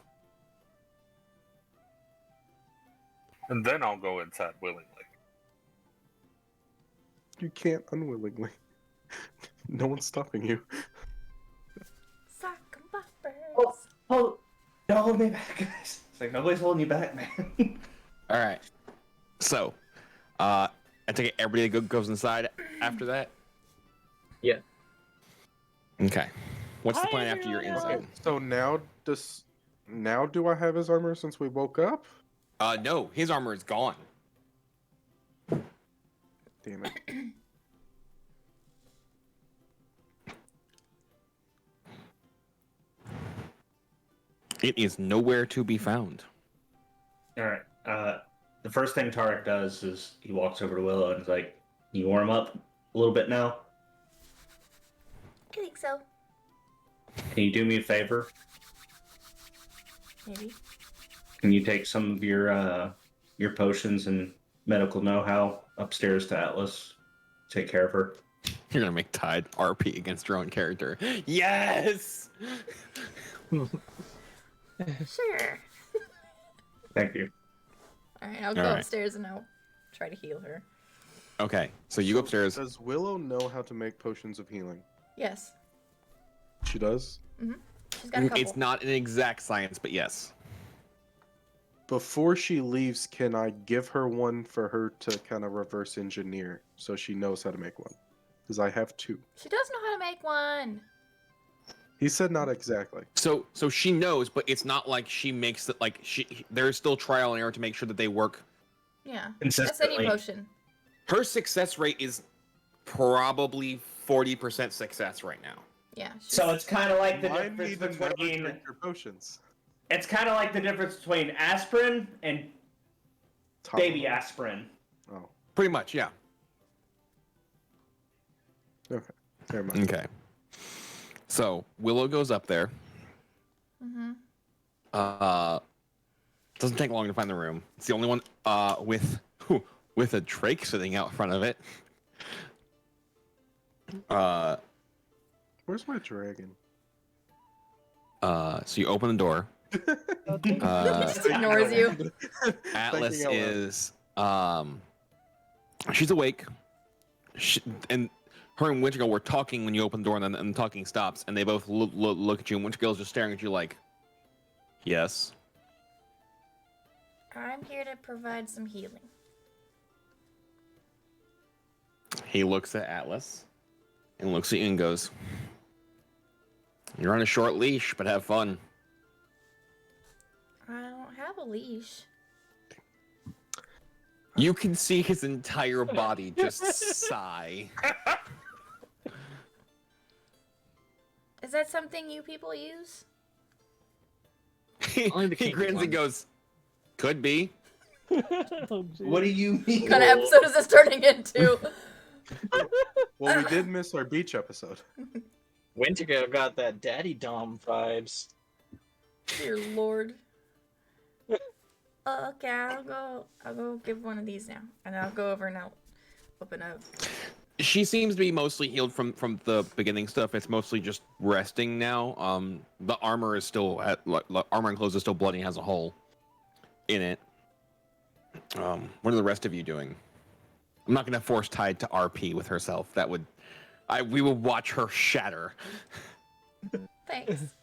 And then I'll go inside willingly.
You can't unwillingly. No one's stopping you.
Sock 'em boppers.
Oh, don't hold me back, guys. It's like nobody's holding you back, man.
All right. So, I take it everybody goes inside after that.
Yeah.
Okay. What's the
Hi,
plan after you're
everyone.
inside?
So now do I have his armor since we woke up?
No, his armor is gone.
Damn it.
It is nowhere to be found.
All right. The first thing Tarek does is he walks over to Willow and is like, "You warm up a little bit now?
I think so.
Can you do me a favor?
Maybe.
Can you take some of your potions and medical know-how upstairs to Atlas? Take care of her."
You're gonna make Tide RP against your own character. Yes.
Sure.
Thank you.
All right, I'll go
All right.
upstairs and I'll try to heal her.
Okay, so you go upstairs.
Does Willow know how to make potions of healing?
Yes.
She does?
She's got a couple.
It's not an exact science, but yes.
Before she leaves, can I give her one for her to kind of reverse engineer so she knows how to make one? Because I have two.
She does know how to make one.
He said not exactly.
So she knows, but it's not like she makes it like there's still trial and error to make sure that they work.
Yeah. That's any
Consistently.
potion.
Her success rate is probably 40% success right now.
Yeah.
So it's kind of like the
Mine
difference
need to never
between.
drink your potions.
It's kind of like the difference between aspirin and baby aspirin.
Oh,
Pretty much, yeah.
okay. Never mind.
Okay. So Willow goes up there.
Mm-hmm.
Doesn't take long to find the room. It's the only one with a Drake sitting out front of it.
Where's my dragon?
So you open the door.
Just ignores you.
Atlas
Thinking out loud.
is she's awake. And her and Wintergirl were talking when you open the door, and then the talking stops, and they both look at you, and Wintergirl's just staring at you like, Yes.
I'm here to provide some healing.
He looks at Atlas and looks at you and goes, "You're on a short leash, but have fun."
I don't have a leash.
You can see his entire body just sigh.
Is that something you people use?
Only the
He
kinky
grins and
ones.
goes, "Could be."
Oh, geez.
What do you mean?
What kind of episode is this turning into?
Well, we did miss our beach episode.
Wintergale got that daddy dom vibes.
Dear Lord. Okay, I'll go give one of these now, and I'll go over and I'll open up.
She seems to be mostly healed from the beginning stuff. It's mostly just resting now. The armor is still armor and clothes is still bloody and has a hole in it. What are the rest of you doing? I'm not gonna force Tide to RP with herself. That would, we will watch her shatter.
Thanks.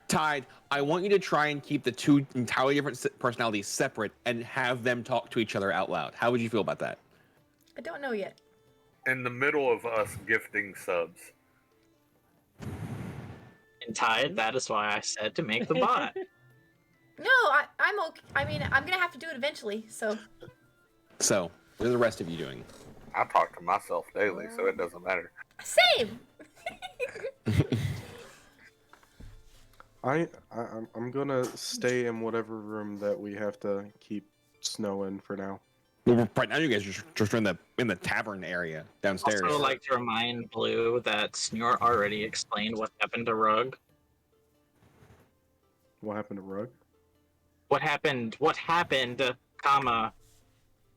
Tide, I want you to try and keep the two entirely different personalities separate and have them talk to each other out loud. How would you feel about that?
I don't know yet.
In the middle of us gifting subs.
And Tide, that is why I said to make the bot.
No, I'm okay. I mean, I'm gonna have to do it eventually, so.
So, what are the rest of you doing?
I talk to myself daily, so it doesn't matter.
Same!
I'm gonna stay in whatever room that we have to keep Snow in for now.
Well, right now you guys are just in the tavern area downstairs.
Also, like to remind Blue that Snore already explained what happened to Rug.
What happened to Rug?
What happened, comma,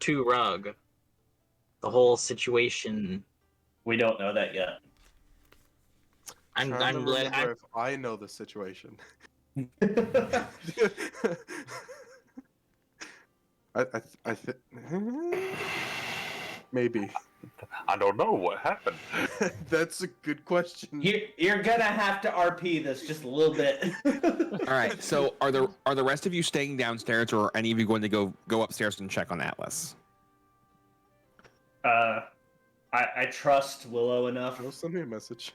to Rug. The whole situation.
We don't know that yet.
I'm if I know the situation. Maybe.
I don't know what happened.
That's a good question.
You're gonna have to RP this just a little bit.
All right. So are the rest of you staying downstairs, or are any of you going to go upstairs and check on Atlas?
I trust Willow enough.
She'll send me a message.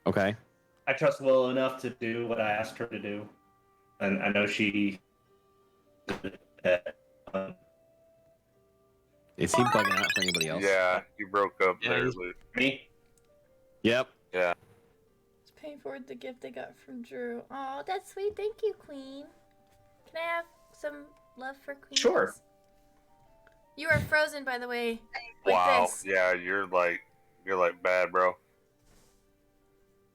Okay.
I trust Willow enough to do what I asked her to do, and I know she.
Is he bugging out for anybody else?
Yeah, you broke up
Yeah,
there,
he's-
Luke.
Me?
Yep.
Yeah.
Let's pay forward the gift I got from Drew. Oh, that's sweet. Thank you, Queen. Can I have some love for Queen?
Sure.
You are frozen, by the way. Like
Wow.
this.
Yeah, you're like bad, bro.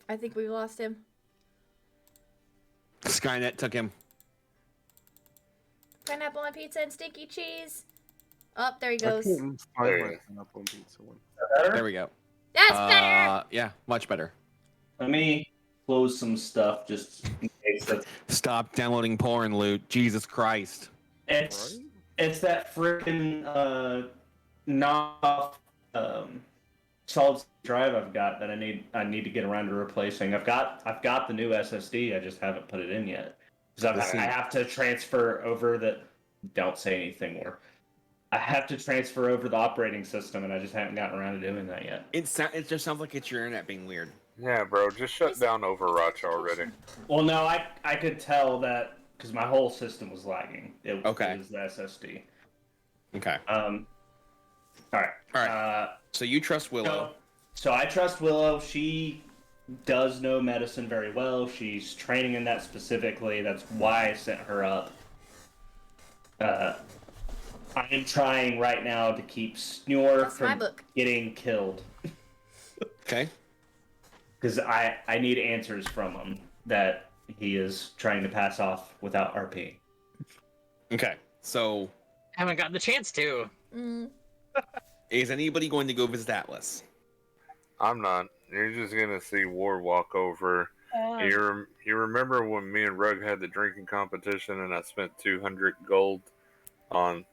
I think we lost him.
Skynet took him.
Pineapple on pizza and stinky cheese. Oh, there he
I
goes.
couldn't
There
find
you
my
go.
pineapple pizza one.
There we go.
That's better.
Yeah, much better.
Let me close some stuff just in case.
Stop downloading porn, Loot. Jesus Christ.
It's
Right?
it's that freaking knockoff solid state drive I've got that I need to get around to replacing. I've got the new SSD. I just haven't put it in yet because I have to transfer over the. Don't say anything more. I have to transfer over the operating system, and I just haven't gotten around to doing that yet.
It just sounds like it's your internet being weird.
Yeah, bro, just shut down Overwatch already.
Well, no, I could tell that because my whole system was lagging. It was the SSD.
Okay.
All right.
So you trust Willow.
So I trust Willow. She does know medicine very well. She's training in that specifically. That's why I sent her up. I am trying right now to keep Snore
That's my
from
book.
getting killed.
Okay.
Because I need answers from him that he is trying to pass off without RP.
Okay. So
Haven't gotten the chance to.
is anybody going to go visit Atlas?
I'm not. You're just gonna see War walk over. You remember when me and Rug had the drinking competition and I spent 200 gold on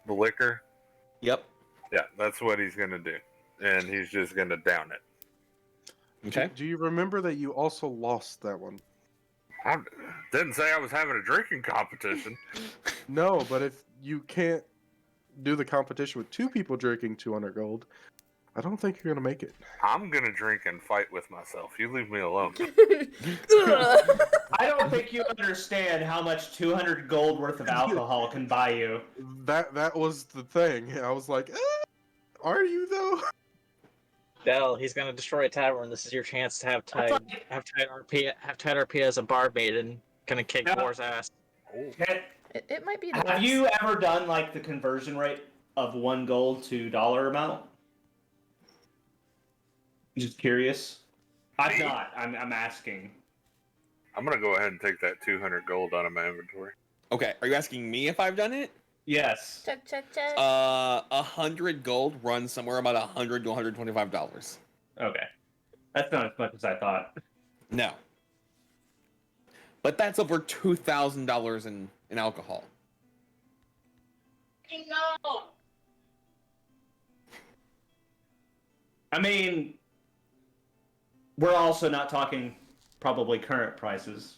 the liquor?
Yep.
Yeah, that's what he's gonna do, and he's just gonna down it.
Okay.
Do you remember that you also lost that one?
I didn't say I was having a drinking competition.
No, but if you can't do the competition with 2 people drinking 200 gold, I don't think you're gonna make it.
I'm gonna drink and fight with myself. You leave me alone.
I don't think you understand how much 200 gold worth of alcohol can buy you.
That was the thing. I was like, are you though?
Dell, he's gonna destroy a tavern. This is your chance to have Tide RP as a barmaid and gonna kick
Yeah.
War's ass.
It might be the
Have
worst.
you ever done like the conversion rate of 1 gold to dollar amount? Just curious. I'm not. I'm asking.
I'm gonna go ahead and take that 200 gold out of my inventory.
Okay, are you asking me if I've done it?
Yes.
Check, check, check.
100 gold runs somewhere about $100 to $125.
Okay. That's not as much as I thought.
No. But that's over $2,000 in alcohol.
No. I mean, we're also not talking probably current prices,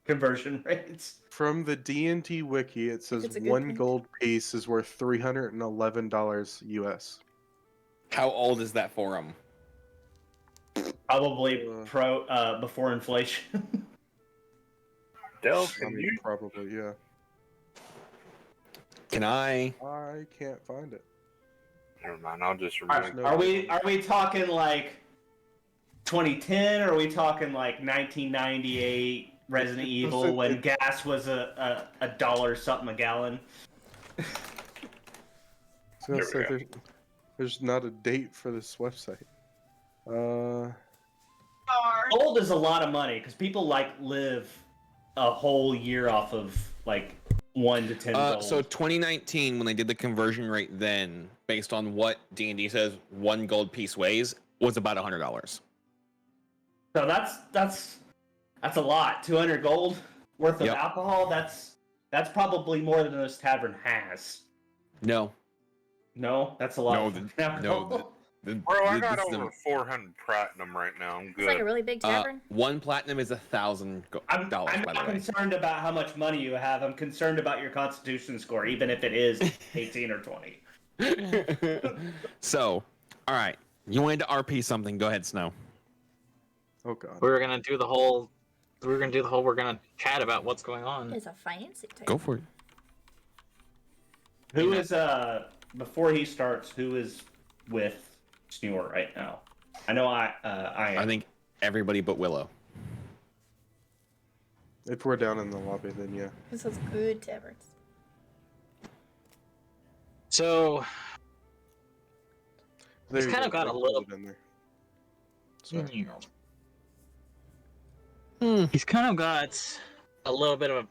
conversion rates.
From the D&D wiki, it says
It's a good
1
point.
gold piece is worth $311 US.
How old is that forum?
Probably before inflation.
Del,
I
can
mean,
you?
probably, yeah.
Can I?
I can't find it.
Never mind. I'll just remove.
no
Are
gold.
we talking like 2010, or are we talking like 1998 Resident Evil when gas was a dollar something a gallon?
I was gonna
There we
say there's not a date for this website.
Gold is a lot of money because people like live a whole year off of like 1 to 10 gold.
So 2019, when they did the conversion rate, then based on what D&D says 1 gold piece weighs, was about $100.
So that's a lot. 200 gold worth of
Yep.
alcohol. That's probably more than this tavern has.
No.
No, that's a lot.
No,
of
the-
alcohol.
Bro, I got
this is
over 400 platinum right now. I'm
It's like a
good.
really big tavern.
1 platinum is $1,000.
I'm
by
not
the way.
concerned about how much money you have. I'm concerned about your constitution score, even if it is 18 or 20.
So, all right. You wanted to RP something? Go ahead, Snow.
Oh god.
We're gonna chat about what's going on.
It's a fancy tavern.
Go for it.
Who is before he starts? Who is with Snore right now? I know I am.
I think everybody but Willow.
If we're down in the lobby, then yeah.
This is good taverns.
So
There
He's
you
kind of
go,
got a
I put
little-
it in there. Sorry.
he's kind of got a little bit of a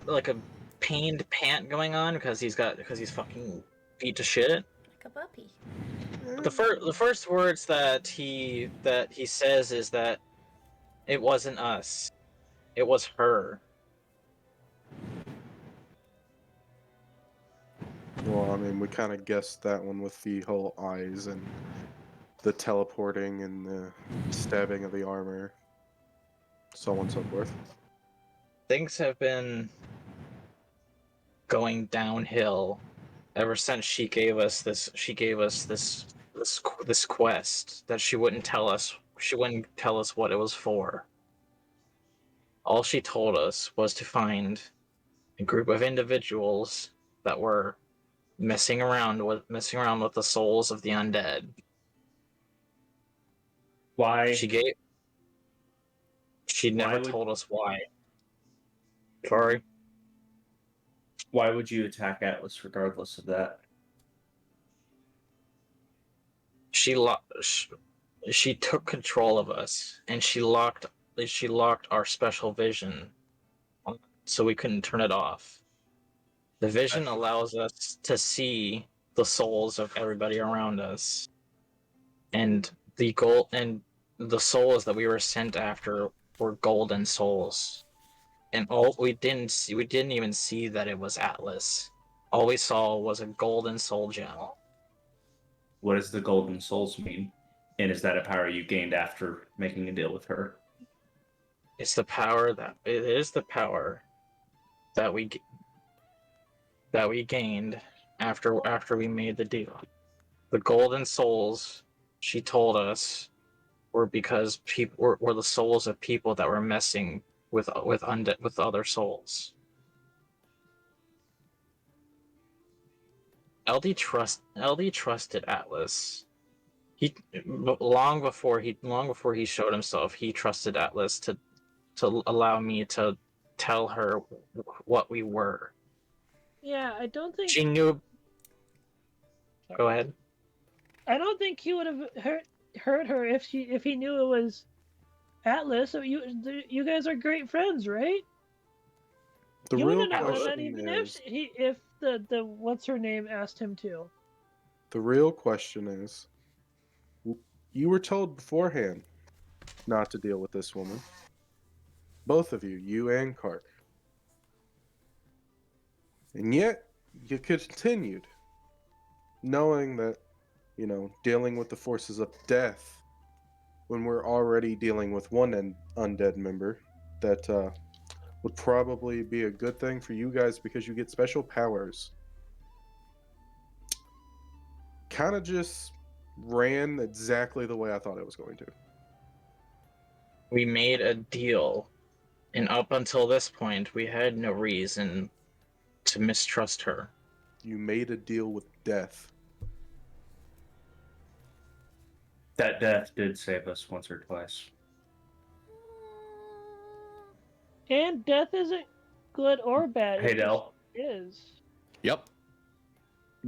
like a pained pant going on because he's fucking beat to shit.
Like a puppy.
But the first words that he says is that it wasn't us, it was her.
Well, I mean, we kind of guessed that one with the whole eyes and the teleporting and the stabbing of the armor, so on and so forth.
Things have been going downhill ever since she gave us this quest that she wouldn't tell us what it was for. All she told us was to find a group of individuals that were messing around with the souls of the undead.
Why?
She never told us why. Sorry.
Why would you attack Atlas regardless of that?
She took control of us, and she locked our special vision so we couldn't turn it off. The vision allows us to see the souls of everybody around us, and the souls that we were sent after were golden souls. And we didn't even see that it was Atlas. All we saw was a golden soul gem.
What does the Golden Souls mean? And is that a power you gained after making a deal with her?
It's the power that it is the power that we gained after we made the deal. The golden souls, she told us, were because people were the souls of people that were messing with undead with other souls. LD trusted Atlas. He long before he showed himself, he trusted Atlas to allow me to tell her what we were.
Yeah, I don't think.
She knew. Go ahead.
I don't think he would have hurt her if he knew it was Atlas. So you guys are great friends, right?
The
He
real
wouldn't have done that
question
even
is,
if the what's her name asked him to.
the real question is, you were told beforehand not to deal with this woman. Both of you and Kark. And yet, you continued, knowing that, dealing with the forces of death, when we're already dealing with one undead member, that would probably be a good thing for you guys because you get special powers. Kind of just ran exactly the way I thought it was going to.
We made a deal, and up until this point, we had no reason to mistrust her.
You made a deal with death.
That death did save us once or twice.
And death isn't good or bad.
Hey,
It just
Del.
is.
Yep.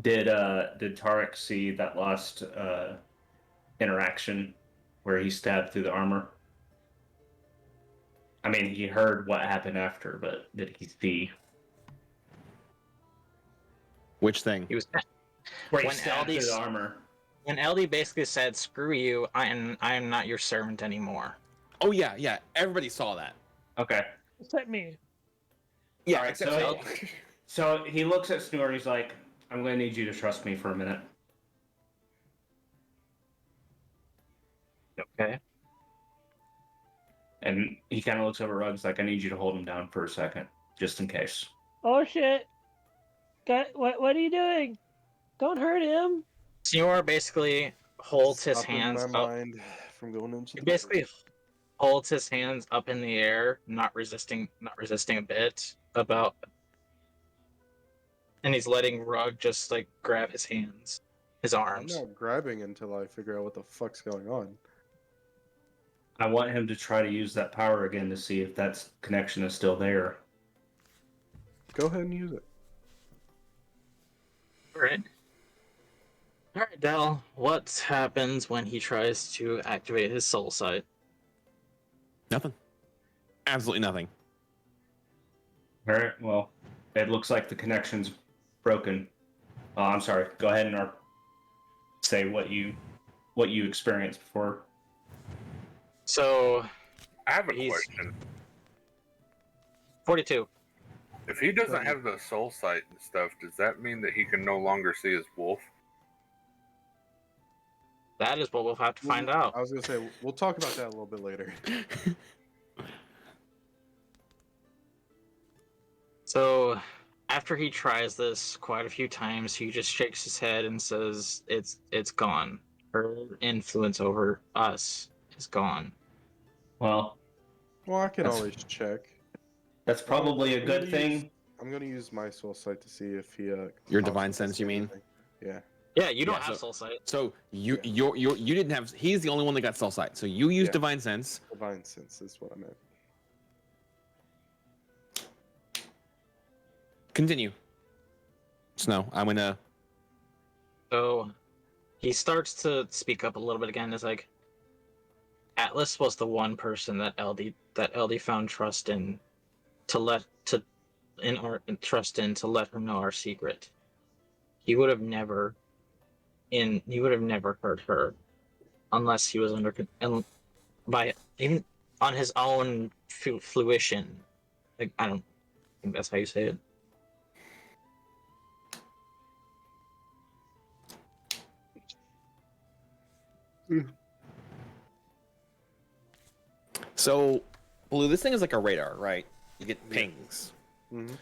Did Tarek see that last interaction where he stabbed through the armor? I mean, he heard what happened after, but did he see
Which thing?
He was
where he
When
stabbed through the
LD
armor?
when LD basically said, "Screw you, I am not your servant anymore."
Oh yeah. Everybody saw that.
Okay.
Except me.
Yeah,
All right,
except
so
Phil.
So he looks at Snore and he's like, "I'm going to need you to trust me for a minute."
Okay.
And he kind of looks over at Ruggs like, "I need you to hold him down for a second, just in case."
Oh shit! What are you doing? Don't hurt him.
Senor basically holds his
Stopping
hands
my
up.
mind from going into
He
the
basically holds his hands up in the air, not resisting a bit about, and he's letting Rug just like grab his hands, his
I'm
arms.
not grabbing until I figure out what the fuck's going on.
I want him to try to use that power again to see if that connection is still there.
Go ahead and use it.
All right. All right, Dal. What happens when he tries to activate his soul sight?
Nothing. Absolutely nothing.
All right. Well, it looks like the connection's broken. I'm sorry. Go ahead and say what you experienced before.
So
I have a
He's-
question.
42.
If he doesn't have the soul sight and stuff, does that mean that he can no longer see his wolf?
That is what we'll have to find out.
I was gonna say we'll talk about that a little bit later.
So, after he tries this quite a few times, he just shakes his head and says, "It's gone. Her influence over us is gone."
Well,
Well, I can
That's-
always check.
that's probably a
I'm
good
gonna
thing.
I'm gonna use my soul sight to see if he.
Your
possibly
divine sense, you
see
mean?
anything. Yeah.
Yeah, you don't
Yeah,
have
so-
soul sight.
So you
Yeah.
you didn't have. He's the only one that got soul sight. So you used
Yeah.
divine sense.
Divine sense is what I meant.
Continue. Snow, I'm gonna.
So, he starts to speak up a little bit again. It's like, Atlas was the one person that LD found trust in to let her know our secret. He would have never hurt her unless he was and by even on his own fruition. Like, I don't think that's how you say it.
So Blue, this thing is like a radar, right? You get pings.
Mm-hmm.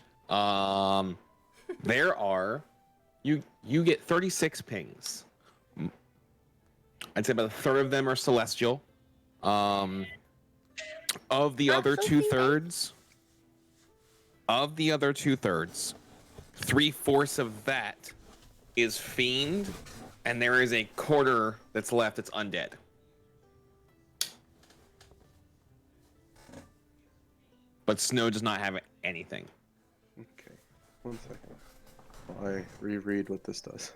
There are you get 36 pings. I'd say about a third of them are celestial. Of the
Not
other
so
two-thirds, 3/4 of that is fiend, and there is a quarter that's left that's undead. But Snow does not have anything.
Okay. 1 second. While I reread what this does.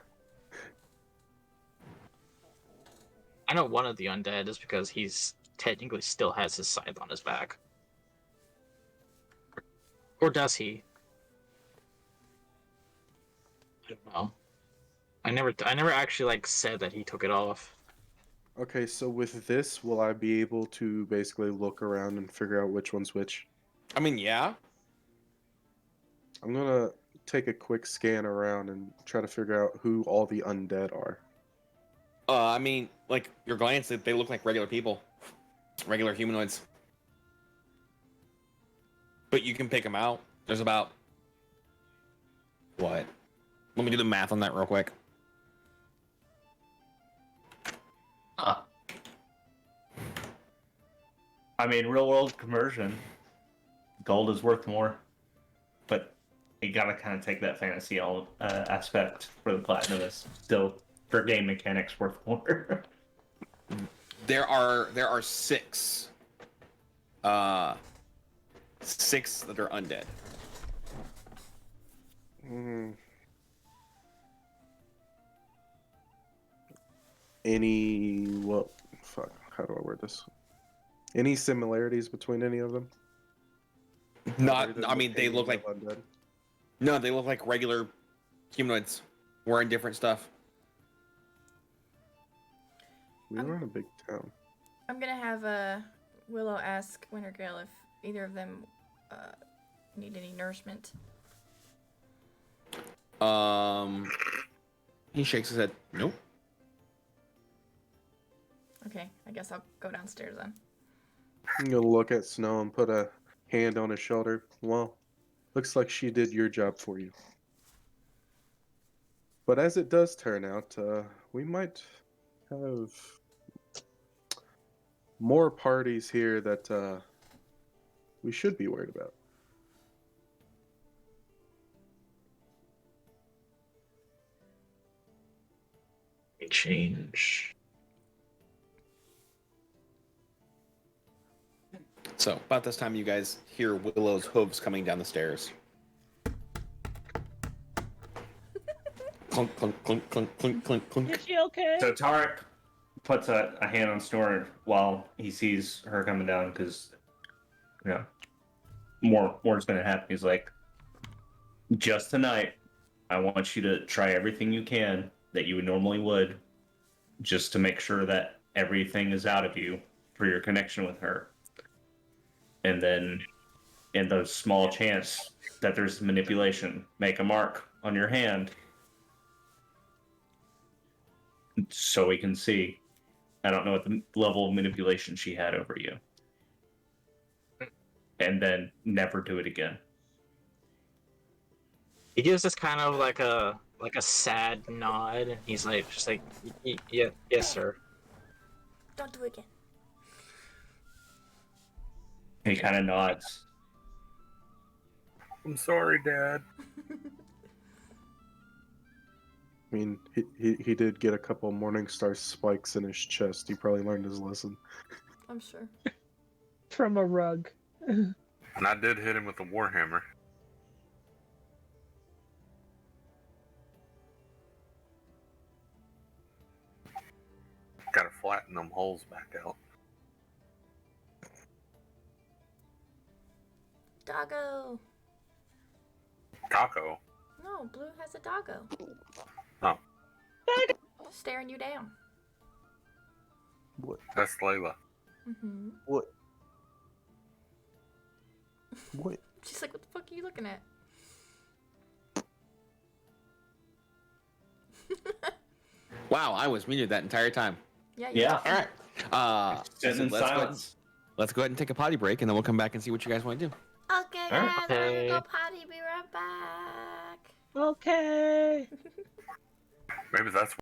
I know one of the undead is because he's technically still has his scythe on his back. Or does he? I don't know. I never actually like said that he took it off.
Okay, so with this, will I be able to basically look around and figure out which one's which?
I mean, yeah.
I'm gonna take a quick scan around and try to figure out who all the undead are.
I mean, like, your glance, they look like regular people. Regular humanoids. But you can pick them out. There's about... What? Let me do the math on that real quick.
I mean, real world conversion, gold is worth more, but you gotta kind of take that fantasy aspect for the platinum. Is still for game mechanics worth more.
There are 6. 6 that are undead.
How do I word this? Any similarities between any of them?
Not,
Other than
I
the
mean, they look
painting
like...
of undead?
No, they look like regular humanoids wearing different stuff.
We were in a big town.
I'm gonna have Willow ask Wintergale if either of them need any nourishment.
He shakes his head. Nope.
Okay, I guess I'll go downstairs then.
I'm gonna look at Snow and put a hand on his shoulder. Well, looks like she did your job for you. But as it does turn out, we might have more parties here that we should be worried about.
Change.
So, about this time, you guys hear Willow's hooves coming down the stairs. Clunk, clunk, clunk, clunk, clunk, clunk, clunk.
Is she okay?
So Tarek puts a hand on Snore while he sees her coming down because, you know, more's going to happen. He's like, just tonight, I want you to try everything you can that you would normally would, just to make sure that everything is out of you for your connection with her. And then, in the small chance that there's manipulation, make a mark on your hand so we can see. I don't know what the level of manipulation she had over you. And then never do it again.
He gives us kind of like a sad nod, and he's like, just like, yeah, yes, sir.
Don't do it again.
He kind of nods.
I'm sorry, Dad.
I mean, he did get a couple Morningstar spikes in his chest. He probably learned his lesson.
I'm sure.
From a rug.
And I did hit him with a warhammer. Gotta flatten them holes back out.
Doggo.
Taco.
No, Blue has a doggo.
Oh,
Staring you down.
What?
that's Layla.
Mm-hmm.
What? What?
She's like, what the fuck are you looking at?
Wow, I was muted that entire time.
Yeah. You
Yeah.
All right.
Sitting in
let's
silence.
let's go ahead and take a potty break, and then we'll come back and see what you guys want to do.
Okay, guys, I'm gonna
Okay.
go potty. Be right back.
Okay.
Maybe that's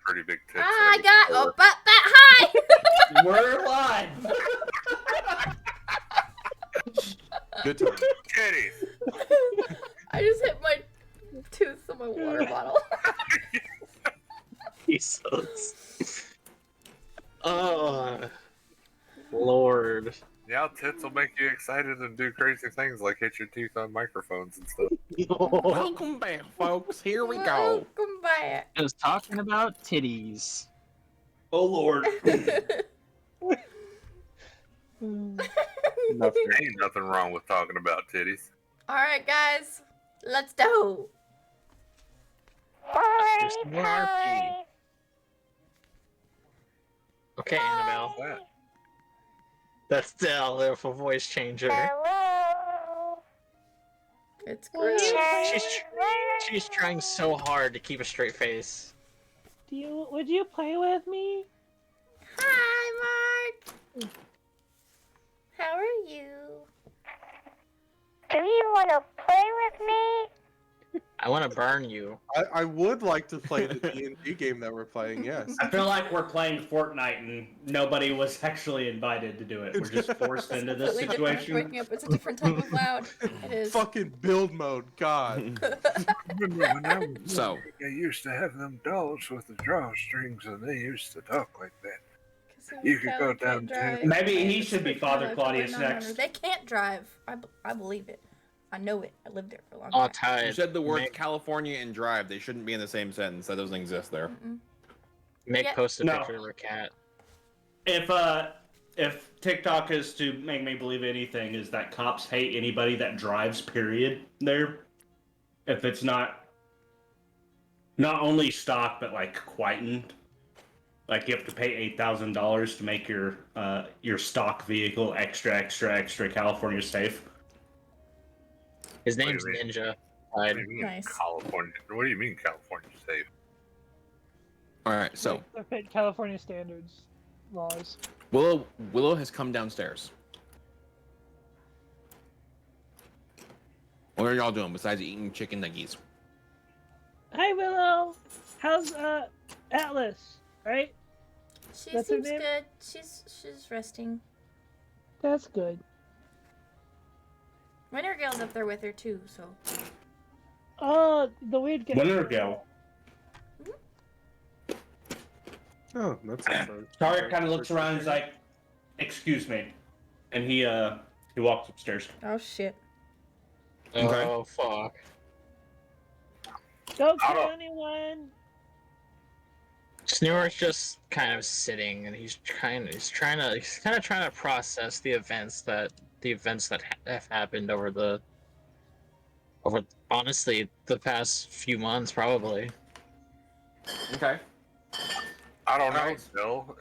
pretty big tits.
I got a butt that high.
We're alive.
Good time.
Titties.
I just hit my tooth on my water bottle.
Jesus. Oh, Lord.
Yeah, tits will make you excited and do crazy things like hit your teeth on microphones and stuff.
Welcome back, folks. Here we go.
Welcome back.
I was talking about titties.
Oh Lord.
Nothing.
Ain't nothing wrong with talking about titties.
All right, guys, let's go.
There's more RP. Okay, Annabelle.
What?
That's the little voice changer.
It's great.
She's trying so hard to keep a straight face.
Would you play with me?
Hi, Mark. How are you?
Do you want to play with me?
I want to burn you.
I would like to play the D&D game that we're playing, yes.
I feel like we're playing Fortnite and nobody was actually invited to do it. We're just forced into this
Completely different.
situation.
Waking up, it's a different type of loud. It is.
Fucking build mode, God.
Remember when I was
So,
I used to have them dolls with the drawstrings and they used to talk like that.
'Cause
You could go
Callie can't
down
drive.
Maybe
I
he
just
should be
freaking
Father
like,
Claudius
no, no, no,
next.
They can't drive. I believe it. I know it. I lived there for a long
All
time.
tied.
you said the words
Make,
California and drive. They shouldn't be in the same sentence. That doesn't exist there.
Mm-mm.
make
Yeah.
post a
No.
picture of a cat.
If TikTok is to make me believe anything, is that cops hate anybody that drives. Period. There, if it's not only stock but like quietened, like you have to pay $8,000 to make your stock vehicle extra California safe.
His
What do
name's
you mean?
Ninja.
What do you mean
Nice.
California? What do you mean California safe?
All right, so
Like, fit California standards, laws.
Willow has come downstairs. What are y'all doing besides eating chicken nuggies?
Hi, Willow. How's Atlas? Right?
She
That's her
seems
name?
good. She's resting.
That's good.
Wintergale's up there with her too, so.
Oh, the weird guy.
Winter go.
Oh, that's exciting.
Tarek kind of looks around and is like, "Excuse me," and he walks upstairs.
Oh shit.
Okay.
Oh, fuck.
Don't
I
kill
don't-
anyone.
Snewer's just kind of sitting, and he's kind of trying to process the events that have happened over honestly the past few months, probably.
Okay.
I don't know.
Alright.
Still,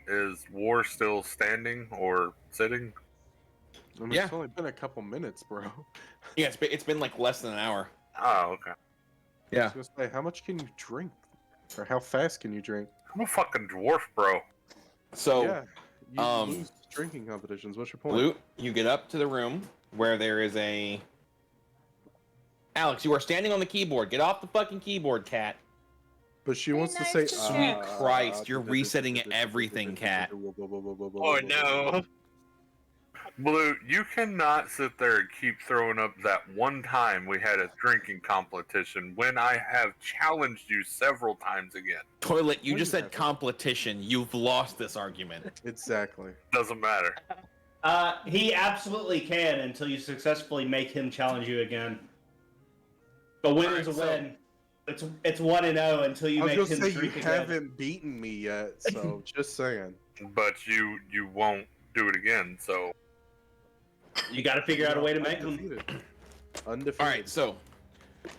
is war still standing or sitting?
I mean,
Yeah.
It's only been a couple minutes, bro.
Yeah, it's been like less than an hour.
Oh, okay.
I
Yeah.
was gonna say, how much can you drink? Or how fast can you drink?
I'm a fucking dwarf, bro.
So,
yeah, you
um,
lose drinking competitions. What's your point?
Blue, you get up to the room where there is a. Alex, you are standing on the keyboard. Get off the fucking keyboard, cat.
But she
Be
wants to
nice
say,
to
Sweet
Cat.
Christ, you're resetting everything, cat.
Oh no.
Blue, you cannot sit there and keep throwing up that one time we had a drinking competition when I have challenged you several times again.
Toilet, you
No,
just
you
said
haven't.
competition. You've lost this argument.
Exactly.
Doesn't matter.
He absolutely can until you successfully make him challenge you again. A win is a
Alright,
win. It's 1-0 until you
I was
make
gonna
him
say you
drink again.
haven't beaten me yet, so just saying.
But you won't do it again, so
You got to figure out a way to make him.
Undefeated. Undefeated.
All right, so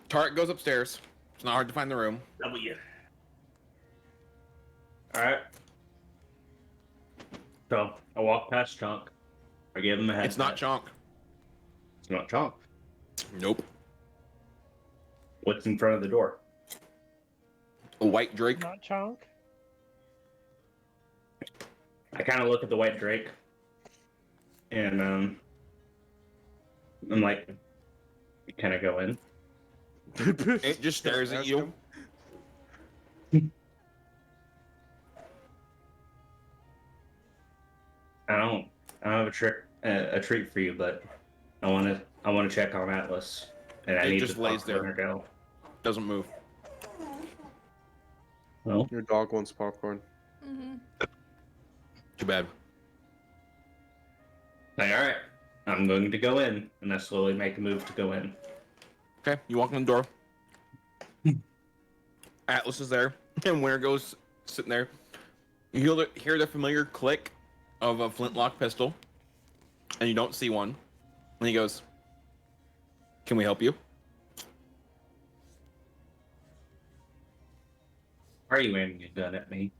Tarek goes upstairs. It's not hard to find the room.
W. Alright. So, I walk past Chunk. I give him a head.
It's not Chonk.
It's not Chunk.
Nope.
What's in front of the door?
A white Drake.
Not chunk.
I kind of look at the white Drake. And, I'm like, can I go in?
It just stares at you.
I don't have a treat for you, but I want to check on Atlas, and I
It
need
just
to
lays
talk to
there.
Energo.
Doesn't move.
Well,
Your dog wants popcorn.
Mm-hmm.
Too bad.
like, all right, I'm going to go in, and I slowly make a move to go in.
Okay, you walk in the door. Atlas is there, and Wintergo's sitting there. You hear the familiar click of a flintlock pistol, and you don't see one. And he goes, "Can we help you?"
Why are you aiming a gun at me?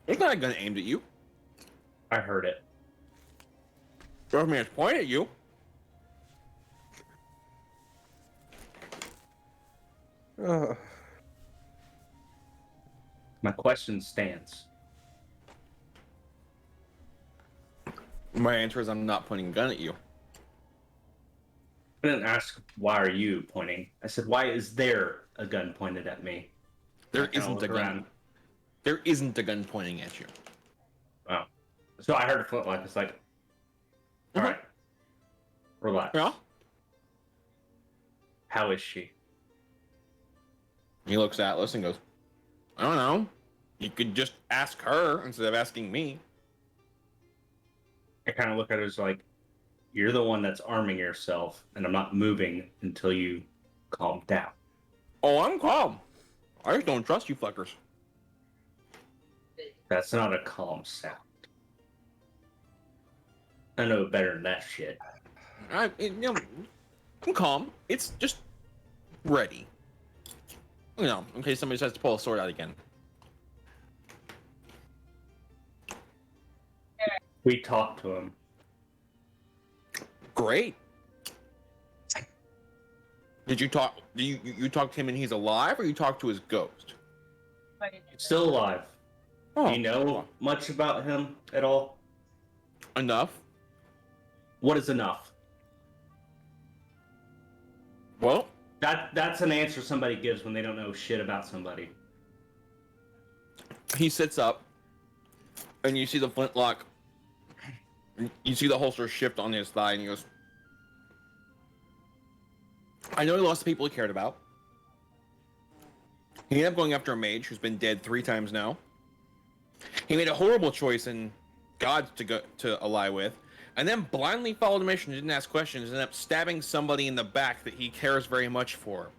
There's not a gun aimed at you.
I heard it.
Doesn't mean it's pointed at you.
My question stands.
My answer is I'm not pointing a gun at you.
I didn't ask why are you pointing. I said why is there a gun pointed at me?
There
I kinda
isn't a
look
gun.
around.
There isn't a gun pointing at you.
Wow. So I heard a flintlock. It's like, all right, relax.
Yeah.
How is she?
He looks at Atlas and goes, "I don't know. You could just ask her instead of asking me."
I kind of look at her as like, you're the one that's arming yourself, and I'm not moving until you calm down.
Oh, I'm calm. I just don't trust you fuckers.
That's not a calm sound. I know better than that shit.
I'm calm. It's just ready. You know, in case somebody tries to pull a sword out again.
We talked to him.
Great. Did you talk? Do you talk to him and he's alive, or you talk to his ghost?
Still alive.
Oh,
Do you know much about him at all?
enough.
What is enough?
Well,
That's an answer somebody gives when they don't know shit about somebody.
he sits up, and you see the flintlock. You see the holster shift on his thigh, and he goes, "I know he lost the people he cared about. He ended up going after a mage who's been dead 3 times now. He made a horrible choice in gods to ally with, and then blindly followed a mission, didn't ask questions, and ended up stabbing somebody in the back that he cares very much for."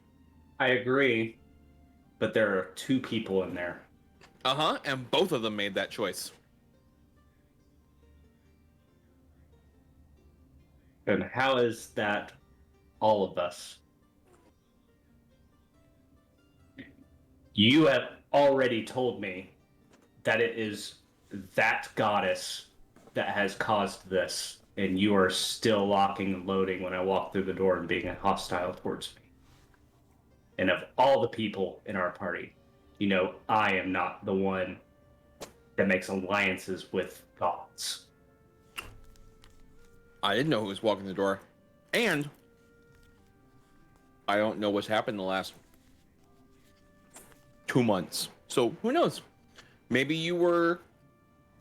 I agree, but there are 2 people in there.
And both of them made that choice.
And how is that all of us? You have already told me that it is that goddess that has caused this, and you are still locking and loading when I walk through the door and being hostile towards me. And of all the people in our party, you know I am not the one that makes alliances with gods.
I didn't know who was walking the door, and I don't know what's happened in the last 2 months. So who knows? Maybe you were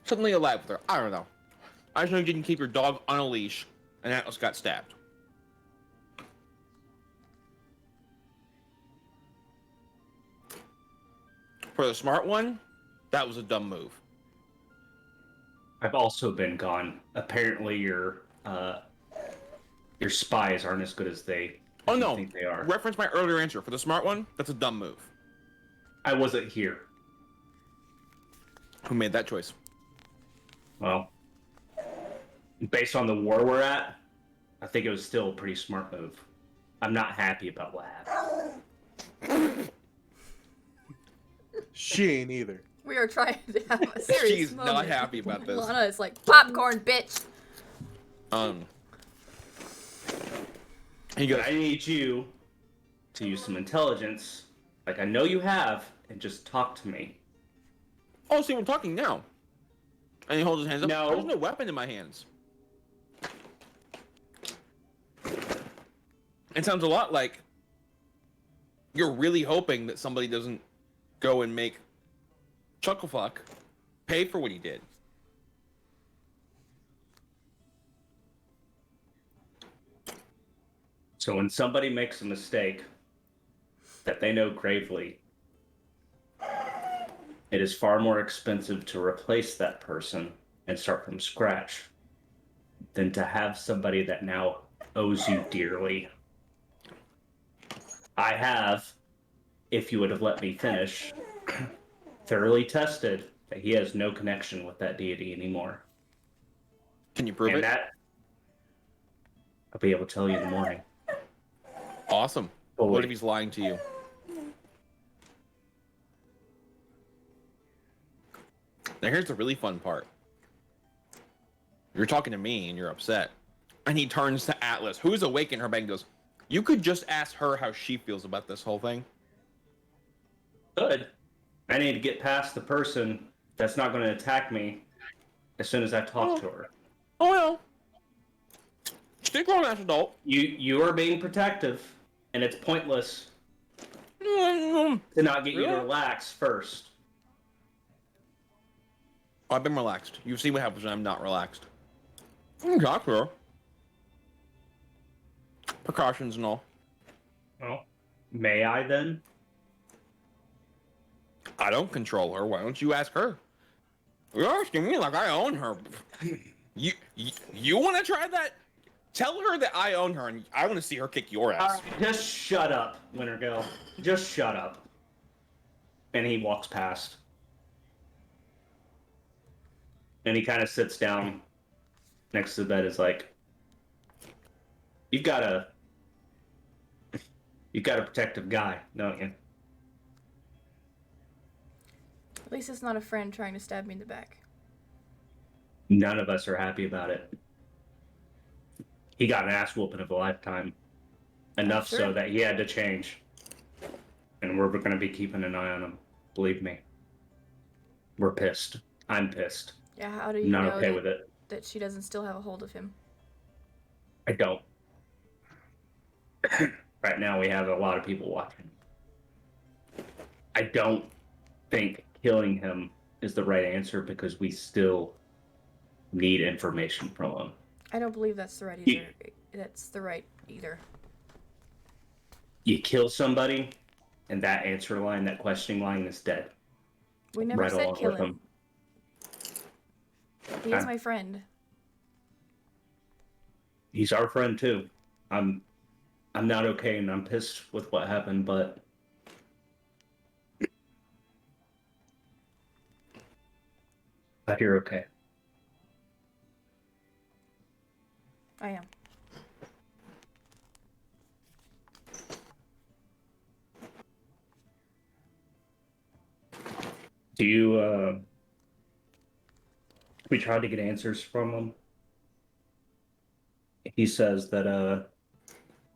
suddenly alive with her. I don't know. I just know you didn't keep your dog on a leash, and Atlas got stabbed. For the smart one, that was a dumb move.
I've also been gone. Apparently, your spies aren't as good as they
Oh no!
think they are.
Reference my earlier answer. For the smart one, that's a dumb move.
I wasn't here.
Who made that choice?
Well, based on the war we're at, I think it was still a pretty smart move. I'm not happy about what happened.
She ain't either.
We are trying to have a serious
She's
moment.
not happy about this.
Lana is like, popcorn, bitch.
He goes,
I need you to use some intelligence, like I know you have, and just talk to me.
"Oh, see, we're talking now." And he holds his hands up.
No.
There's no weapon in my hands. It sounds a lot like you're really hoping that somebody doesn't go and make Chucklefuck Pay for what he did.
So when somebody makes a mistake that they know gravely, it is far more expensive to replace that person and start from scratch than to have somebody that now owes you dearly. I have, if you would have let me finish, thoroughly tested that he has no connection with that deity anymore.
Can you prove
And
it?
that I'll be able to tell you in the morning.
Awesome.
Fully.
What if he's lying to you? Now here's the really fun part. You're talking to me and you're upset. And he turns to Atlas, who's awake in her bed, and goes, you could just ask her how she feels about this whole thing.
Good. I need to get past the person that's not going to attack me as soon as I talk to her.
Oh, well. Stick on that adult.
You are being protective, and it's pointless to not get you to relax first.
I've been relaxed. You've seen what happens when I'm not relaxed. Talk to her. Precautions and all.
Well, may I then?
I don't control her. Why don't you ask her? You're asking me like I own her. You want to try that? Tell her that I own her, and I want to see her kick your ass.
All right, just shut up, Wintergill. Just shut up. And he walks past. And he kind of sits down next to the bed. Is like, you've got a protective guy, don't you?
At least it's not a friend trying to stab me in the back.
None of us are happy about it. He got an ass whooping of a lifetime. Enough
Sure.
so that he had to change. And we're going to be keeping an eye on him. Believe me. We're pissed. I'm pissed.
Yeah, how do you
Not
know
okay
that,
with it.
that she doesn't still have a hold of him?
I don't. Right now we have a lot of people watching. I don't think killing him is the right answer because we still need information from him.
I don't believe that's the right either. That's the right either.
You kill somebody, and that answer line, that questioning line is dead.
We never
Right
said
along
kill
with
him. He is my friend.
He's our friend too. I'm not okay, and I'm pissed with what happened, but you're okay.
I am.
Do you, we tried to get answers from him. He says that,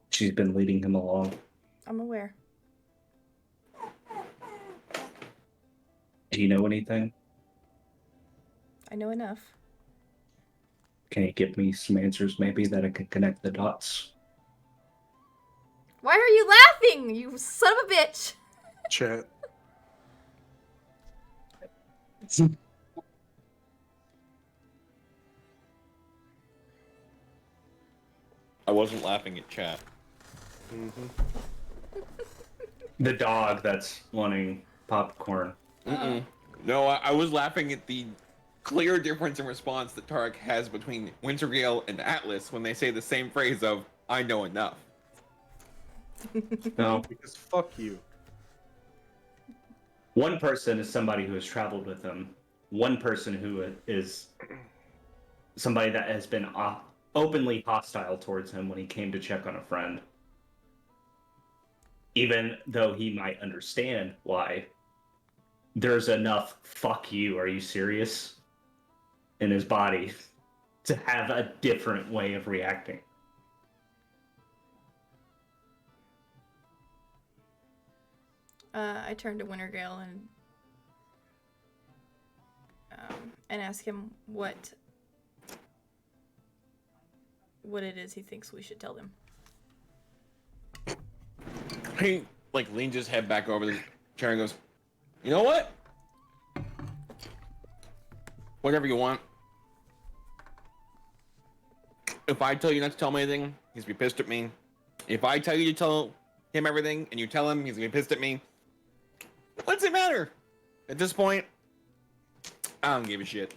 she's been leading him along.
I'm aware.
Do you know anything?
I know enough.
Can you give me some answers maybe that I can connect the dots?
Why are you laughing, you son of a bitch?
Chat.
I wasn't laughing at chat.
The dog that's wanting popcorn.
Mm-mm. No, I was laughing at the clear difference in response that Tarek has between Wintergale and Atlas when they say the same phrase of, I know enough.
No.
Because fuck you.
One person is somebody who has traveled with him. One person who is somebody that has been openly hostile towards him when he came to check on a friend. Even though he might understand why, there's enough fuck you, are you serious? In his body to have a different way of reacting.
I turn to Wintergale and ask him what it is he thinks we should tell them.
He leans his head back over the chair and goes, you know what? whatever you want. If I tell you not to tell him anything, he's gonna be pissed at me. If I tell you to tell him everything and you tell him, he's gonna be pissed at me. What's it matter? At this point, I don't give a shit.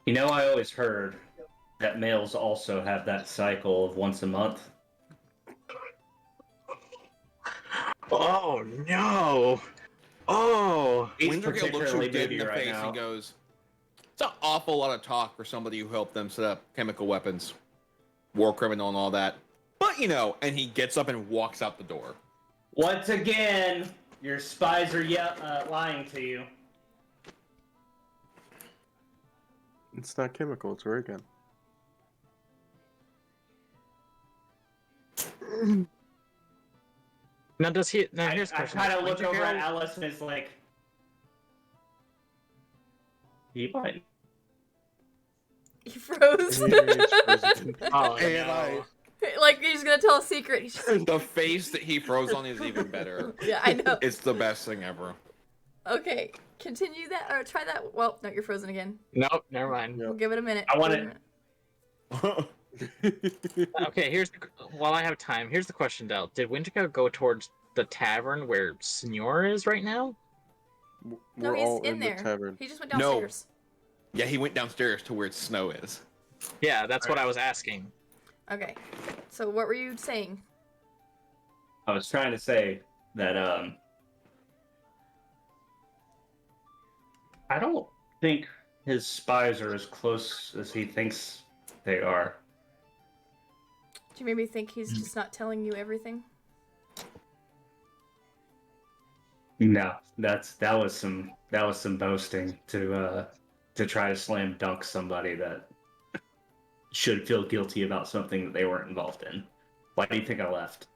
You know, I always heard that males also have that cycle of once a month.
Oh no! Oh,
He's
Wintergale looks you
particularly
dead in the
moody right
face
now.
and goes, "It's an awful lot of talk for somebody who helped them set up chemical weapons, war criminal, and all that." But you know, and he gets up and walks out the door.
Once again, your spies are lying to you.
It's not chemical, it's Reagan.
now does he? Now
I
here's a question.
kind of look over at
Wintergale-
Alice and it's like, he might.
He froze.
Oh
And
no!
Like he's gonna tell a secret. He's just...
The face that he froze on is even better.
Yeah, I know.
It's the best thing ever.
Okay, continue that or try that. Well, no, you're frozen again.
Nope, never mind.
We'll give it a minute.
I want
Give it a minute.
Okay, while I have time, here's the question, Del. Did Wintergale go towards the tavern where Senor is right now?
No,
We're
he's
all
in
the
there.
tavern.
He just went
No.
downstairs.
Yeah, he went downstairs to where snow is.
Yeah, that's what I was asking.
Okay. So what were you saying?
I was trying to say that I don't think his spies are as close as he thinks they are.
Do you maybe think he's just not telling you everything?
No, that was some boasting to try to slam dunk somebody that should feel guilty about something that they weren't involved in. Why do you think I left?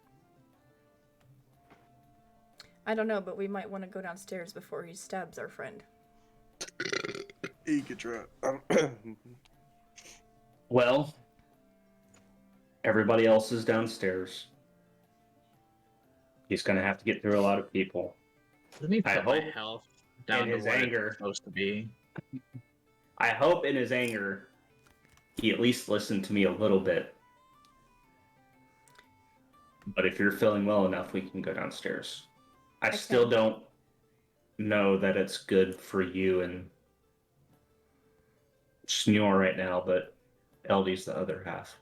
I don't know, but we might want to go downstairs before he stabs our friend.
You could try.
Well, everybody else is downstairs. He's gonna have to get through a lot of people.
Let me
I
put my
hope
health down
in
to
his
where
anger-
it's supposed to be.
I hope in his anger, he at least listened to me a little bit. But if you're feeling well enough, we can go downstairs. I still
can.
don't know that it's good for you and Snore right now, but LD's the other half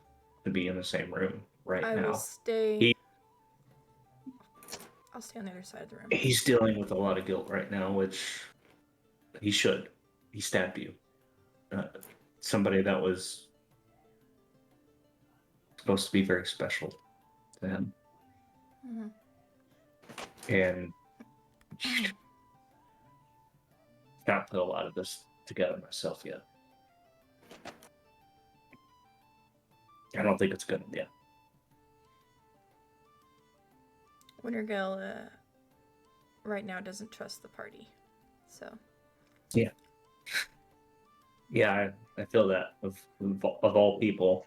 to be in the same room right
I
now.
will stay.
He-
I'll stay on the other side of the room.
He's dealing with a lot of guilt right now, which he should. He stabbed you. Somebody that was supposed to be very special to him.
Mhm.
And not put a lot of this together myself yet. I don't think it's good yet.
Wintergale, right now doesn't trust the party, so.
Yeah, I feel that of all people.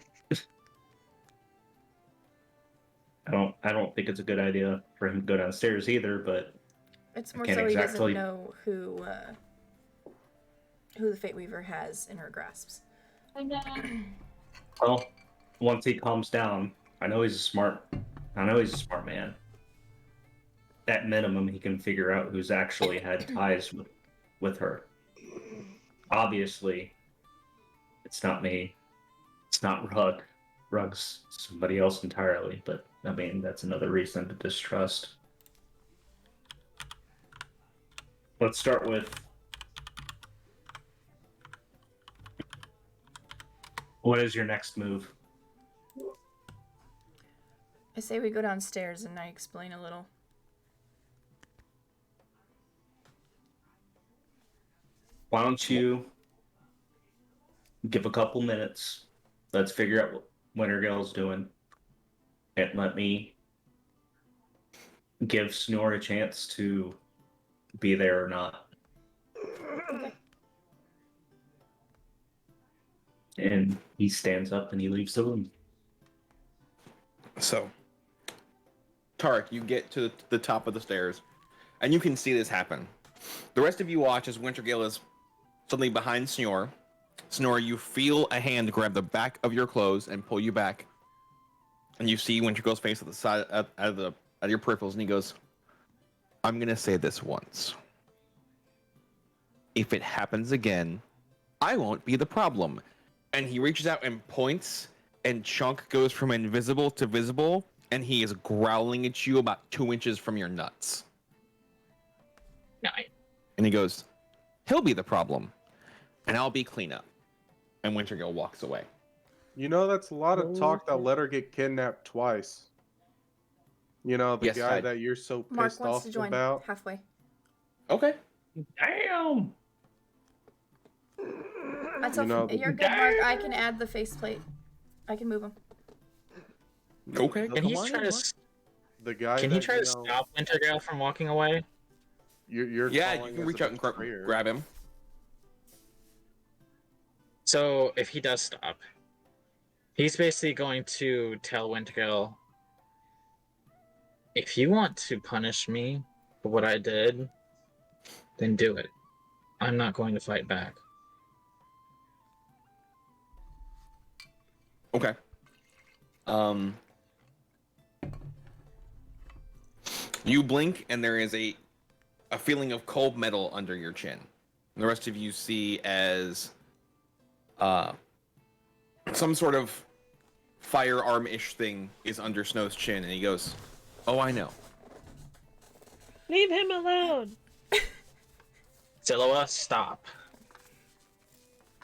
I don't think it's a good idea for him to go downstairs either, but
It's more
can't
so he
exactly-
doesn't know who the Fate Weaver has in her grasps.
well, once he calms down, I know he's a smart man. At minimum, he can figure out who's actually had ties with her. Obviously, it's not me. It's not Rug. Rug's somebody else entirely, but I mean, that's another reason to distrust. Let's start with what is your next move?
I say we go downstairs and I explain a little.
Why don't you give a couple minutes? Let's figure out what Wintergale's doing. And let me give Snore a chance to be there or not. And he stands up and he leaves the room.
So, Tarek, you get to the top of the stairs, and you can see this happen. The rest of you watch as Wintergale is suddenly behind Snore. Snore, you feel a hand grab the back of your clothes and pull you back, and you see Wintergale's face at the side out of your peripherals, and he goes, "I'm gonna say this once. If it happens again, I won't be the problem." And he reaches out and points, and Chunk goes from invisible to visible, and he is growling at you about 2 inches from your nuts.
Nice.
And he goes, "He'll be the problem, and I'll be cleanup." And Wintergale walks away.
You know, that's a lot of talk that let her get kidnapped twice. You know, the
Yes,
guy
I-
that you're so
Mark
pissed
wants
off
to join
about.
halfway.
Okay.
Damn.
That's
You know,
you're good, Mark. I can add the faceplate. I can move him.
Okay.
Can he try to?
The guy.
Can he
that,
try
you
to
know,
stop Wintergale from walking away?
You're
Yeah, you
calling
can
as
reach
a
out and
betrayer.
grab him.
So if he does stop, he's basically going to tell Wintergale, if you want to punish me for what I did, then do it. I'm not going to fight back.
Okay. You blink, and there is a feeling of cold metal under your chin. And the rest of you see as some sort of firearm-ish thing is under Snow's chin, and he goes, "Oh, I know."
Leave him alone.
Zilloa, stop.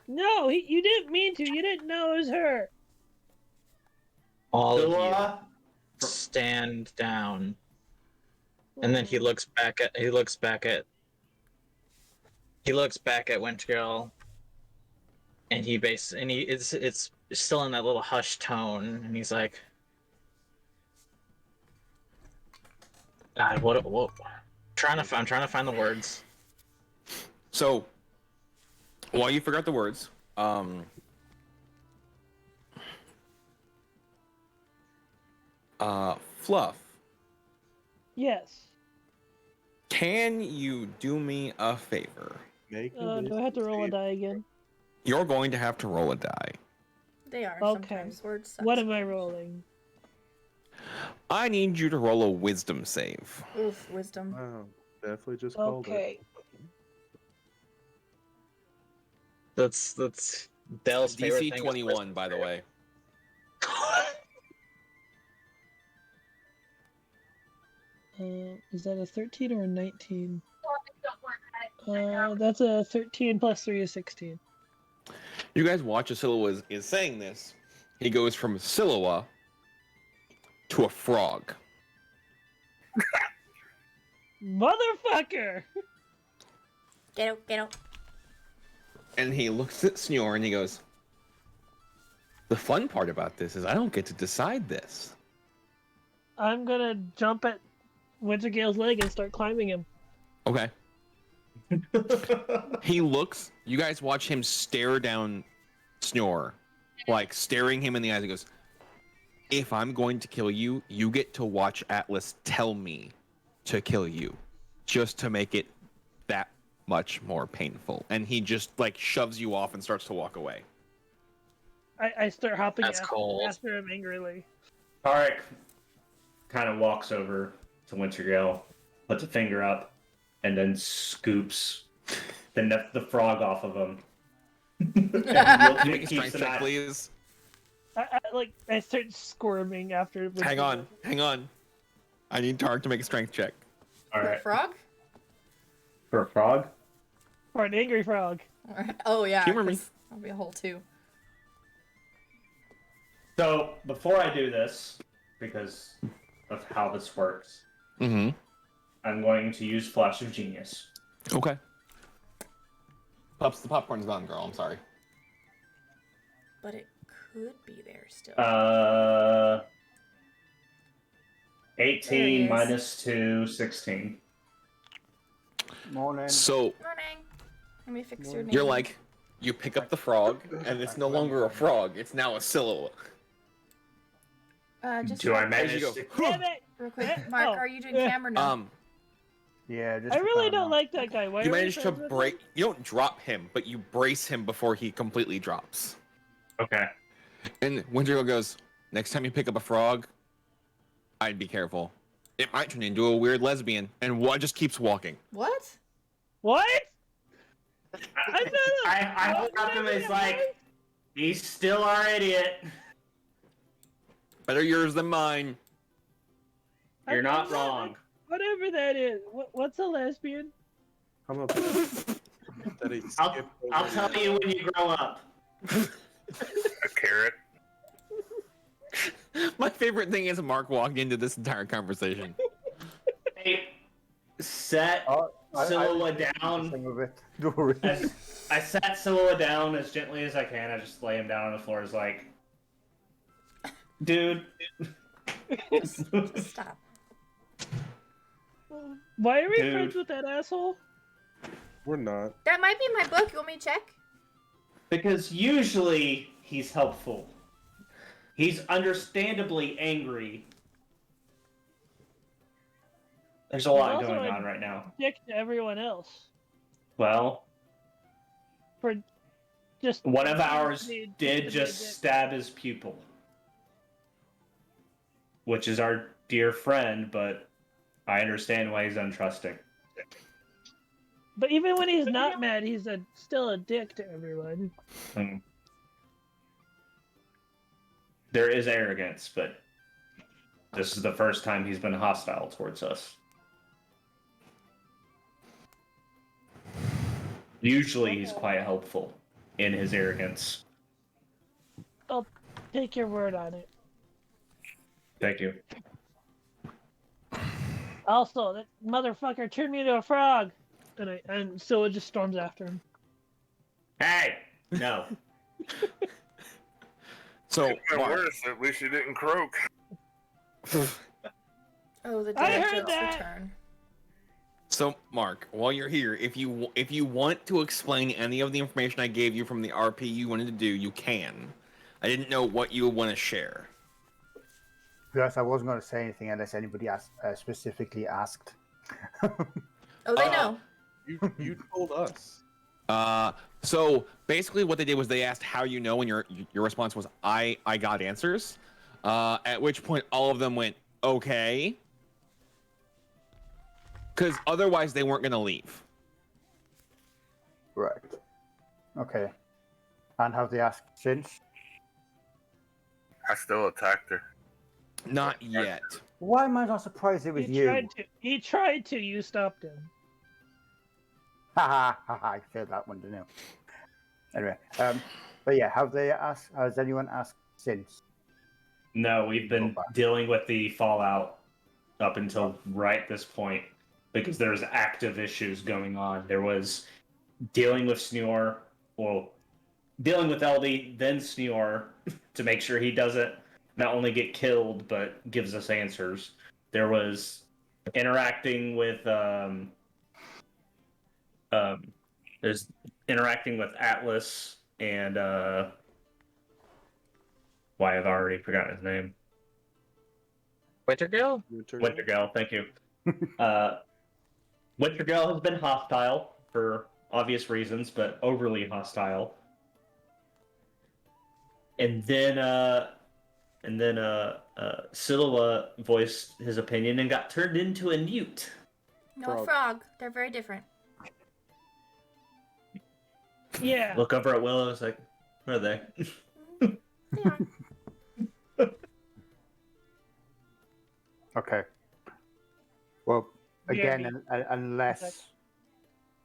No, you didn't mean to. You didn't know it was her.
All of
Zilla?
you stand down. And then he looks back at Wintergale, and it's still in that little hushed tone, and he's like, God, what I'm trying to find the words.
So, while you figure out the words, Fluff,
Yes.
can you do me a favor?
Do I have to roll a die again?
You're going to have to roll a die.
They are
Okay.
sometimes words. Suck.
What am I rolling?
I need you to roll a wisdom save.
Oof, wisdom.
Wow, definitely just called
Okay.
That's Dell's favorite
DC
thing.
21, by the way.
Is that a 13 or a 19? That's a 13 plus 3 is 16.
You guys watch as Silhouette is saying this. He goes from Silhouette to a frog.
Motherfucker!
Get out, get out.
And he looks at Snore and he goes, "The fun part about this is I don't get to decide this."
I'm gonna jump at Wintergale's leg and start climbing him.
Okay. He looks, you guys watch him stare down Snore, like staring him in the eyes. He goes, "If I'm going to kill you, you get to watch Atlas tell me to kill you, just to make it that much more painful." And he just like shoves you off and starts to walk away.
I start hopping
That's cold.
after him angrily.
Tarek kind of walks over to Wintergale, puts a finger up, and then scoops the frog off of him.
Can you make a strength check, please?
I start squirming after.
Hang on. I need Tarek to make a strength check.
All
For a
right.
frog?
For a frog?
For an angry frog.
Oh yeah.
Humor me.
'cause That'll be a whole 2.
So before I do this, because of how this works,
Mm-hmm.
I'm going to use Flash of Genius.
Okay. Pops, the popcorn's gone, girl. I'm sorry.
But it could be there still.
18
is.
minus 2, 16.
Morning.
So
Morning. Let me fix your name.
you're like, you pick up the frog, and it's no longer a frog. It's now a silhouette.
Just
Do I
remember-
manage
you go,
to...
Damn it!
Real quick, Mark,
Oh.
are you doing Cam or no?
Yeah, just
I
to
really
calm
don't
down.
like that guy. Why
You
are we
manage to
friends with
break.
him?
You don't drop him, but you brace him before he completely drops.
Okay.
And Wintergirl goes, "Next time you pick up a frog, I'd be careful. It might turn into a weird lesbian." And one just keeps walking.
What?
What?
I hold up to him. It's like, he's still our idiot.
Better yours than mine.
You're not wrong.
Whatever that is. What's a lesbian?
I'm a that he
I'll
skipped
I'll
over
tell you when you grow up.
A carrot.
My favorite thing is Mark walked into this entire conversation.
Hey, set
I
Silhouette
was
down.
messing with it. Don't worry.
I sat Silhouette down as gently as I can. I just lay him down on the floor. It's like, dude.
Just stop.
Why are we
Dude.
friends with that asshole?
We're not.
That might be my book. You want me to check?
Because usually he's helpful. He's understandably angry. There's a lot
also
going
a-
on right now.
Dick to everyone else.
Well,
For just
one of ours
to be
did
a
just
dick.
stab his pupil. Which is our dear friend, but I understand why he's untrusting.
But even when he's not mad, he's still a dick to everyone.
There is arrogance, but this is the first time he's been hostile towards us. Usually he's quite helpful in his arrogance.
I'll take your word on it.
Thank you.
Also, that motherfucker turned me into a frog, and so it just storms after him.
Hey! No.
So,
It went
Mark,
worse. At least you didn't croak.
Oh, the
I
dad
heard
jokes
that.
return.
So, Mark, while you're here, if you want to explain any of the information I gave you from the RP you wanted to do, you can. I didn't know what you would want to share.
Plus, I wasn't going to say anything unless anybody specifically asked.
Oh, they know.
You told us.
So basically, what they did was they asked how you know, and your response was I got answers. At which point, all of them went okay, because otherwise they weren't gonna leave.
Right. Okay. And have they asked since?
I still attacked her.
Not yet.
Why am I not surprised it was
He
you?
tried to. He tried to. You stopped him.
Ha ha ha ha! I failed that one, didn't I? Anyway, but yeah, have they asked? Has anyone asked since?
No, we've been dealing with the fallout up until right this point because there's active issues going on. There was dealing with Sneor, well, dealing with Eldy, then Sneor to make sure he doesn't not only get killed but gives us answers. There was interacting with there's interacting with Atlas and why I've already forgotten his name.
Wintergale?
Wintergale, thank you. Wintergale has been hostile for obvious reasons, but overly hostile. And then Silhouette voiced his opinion and got turned into a newt.
No, a frog. They're very different.
Yeah.
Look over at Willow, it's like, where are they?
They are.
Okay. Well,
Yeah,
again, unless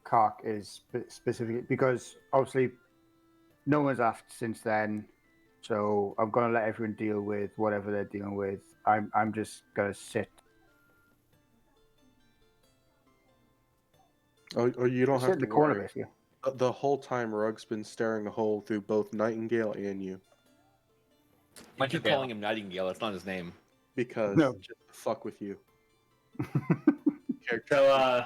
Kark is specific, because obviously no one's asked since then, so I'm gonna let everyone deal with whatever they're dealing with. I'm just gonna sit.
Oh, you don't
Sit
have
in
to
the corner,
worry.
basically.
The whole time, Rug's been staring a hole through both Nightingale and you.
I keep calling him Nightingale. That's not his name.
Because
No.
just to fuck with you.
So,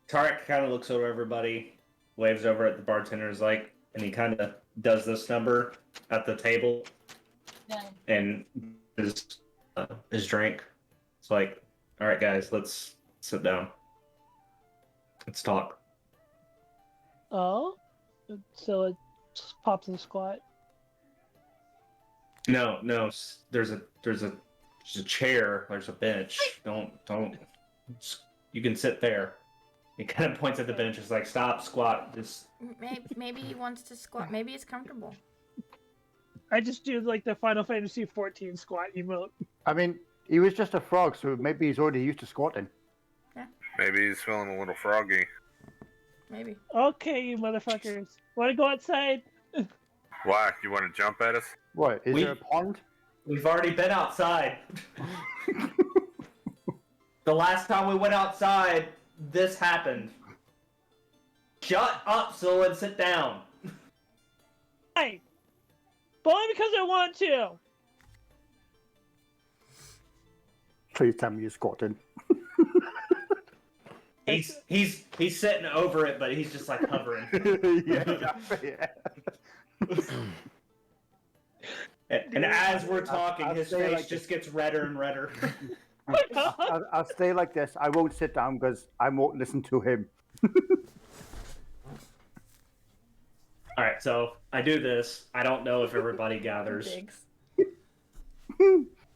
Tarek kind of looks over everybody, waves over at the bartenders, like, and he kind of does this number at the table, and his drink. It's like, all right, guys, let's sit down. Let's talk.
Oh, so it pops and squat.
No, there's a chair. There's a bench. Don't. You can sit there. He kind of points at the bench. It's like, stop, squat. Just.
Maybe he wants to squat. Maybe it's comfortable.
I just do like the Final Fantasy 14 squat emote.
I mean, he was just a frog, so maybe he's already used to squatting.
Maybe he's feeling a little froggy.
Maybe.
Okay, you motherfuckers. Want to go outside?
Why? You want to jump at us?
What? Is there a pond?
We've already been outside. The last time we went outside, this happened. Shut up, Sil, and sit down.
Hey, but only because I want to.
Please tell me you're squatting.
He's sitting over it, but he's just like hovering.
Yeah.
And as we're talking,
I'll
his
say
face
like
just gets redder and redder.
I'll stay like this. I won't sit down because I won't listen to him.
All right, so I do this. I don't know if everybody gathers.
Pigs.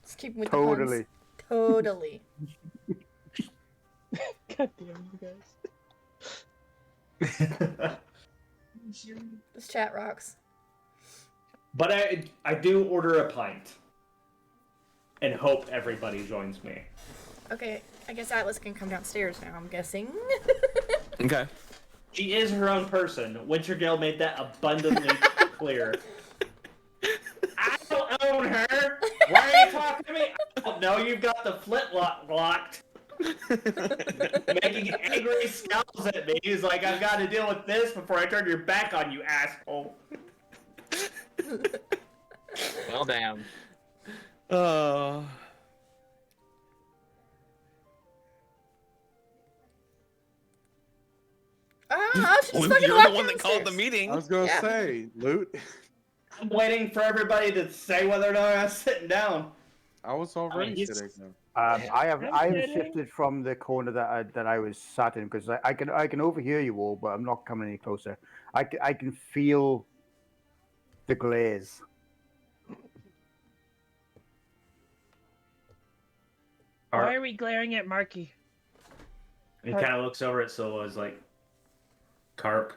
Just keep with
Totally.
the puns. Totally.
God damn you guys.
This chat rocks.
But I do order a pint. And hope everybody joins me.
Okay, I guess Atlas can come downstairs now, I'm guessing.
Okay.
She is her own person. Wintergale made that abundantly clear. I don't own her! Why are you talking to me? I don't know, you've got the flintlock locked. Making angry scowls at me. He's like, I've got to deal with this before I turn your back on you, asshole.
Well, damn.
She's
Luke,
fucking
you're
walked
the one that called the
downstairs.
meeting.
I was gonna
Yeah.
say, Loot.
I'm waiting for everybody to say whether or not I'm sitting down.
I was already
he's-
sitting there.
I have
kidding.
shifted from the corner that I was sat in because I can overhear you all, but I'm not coming any closer. I can feel the glaze.
Why are we glaring at Marky?
He kind of looks over at Silva and is like, Carp,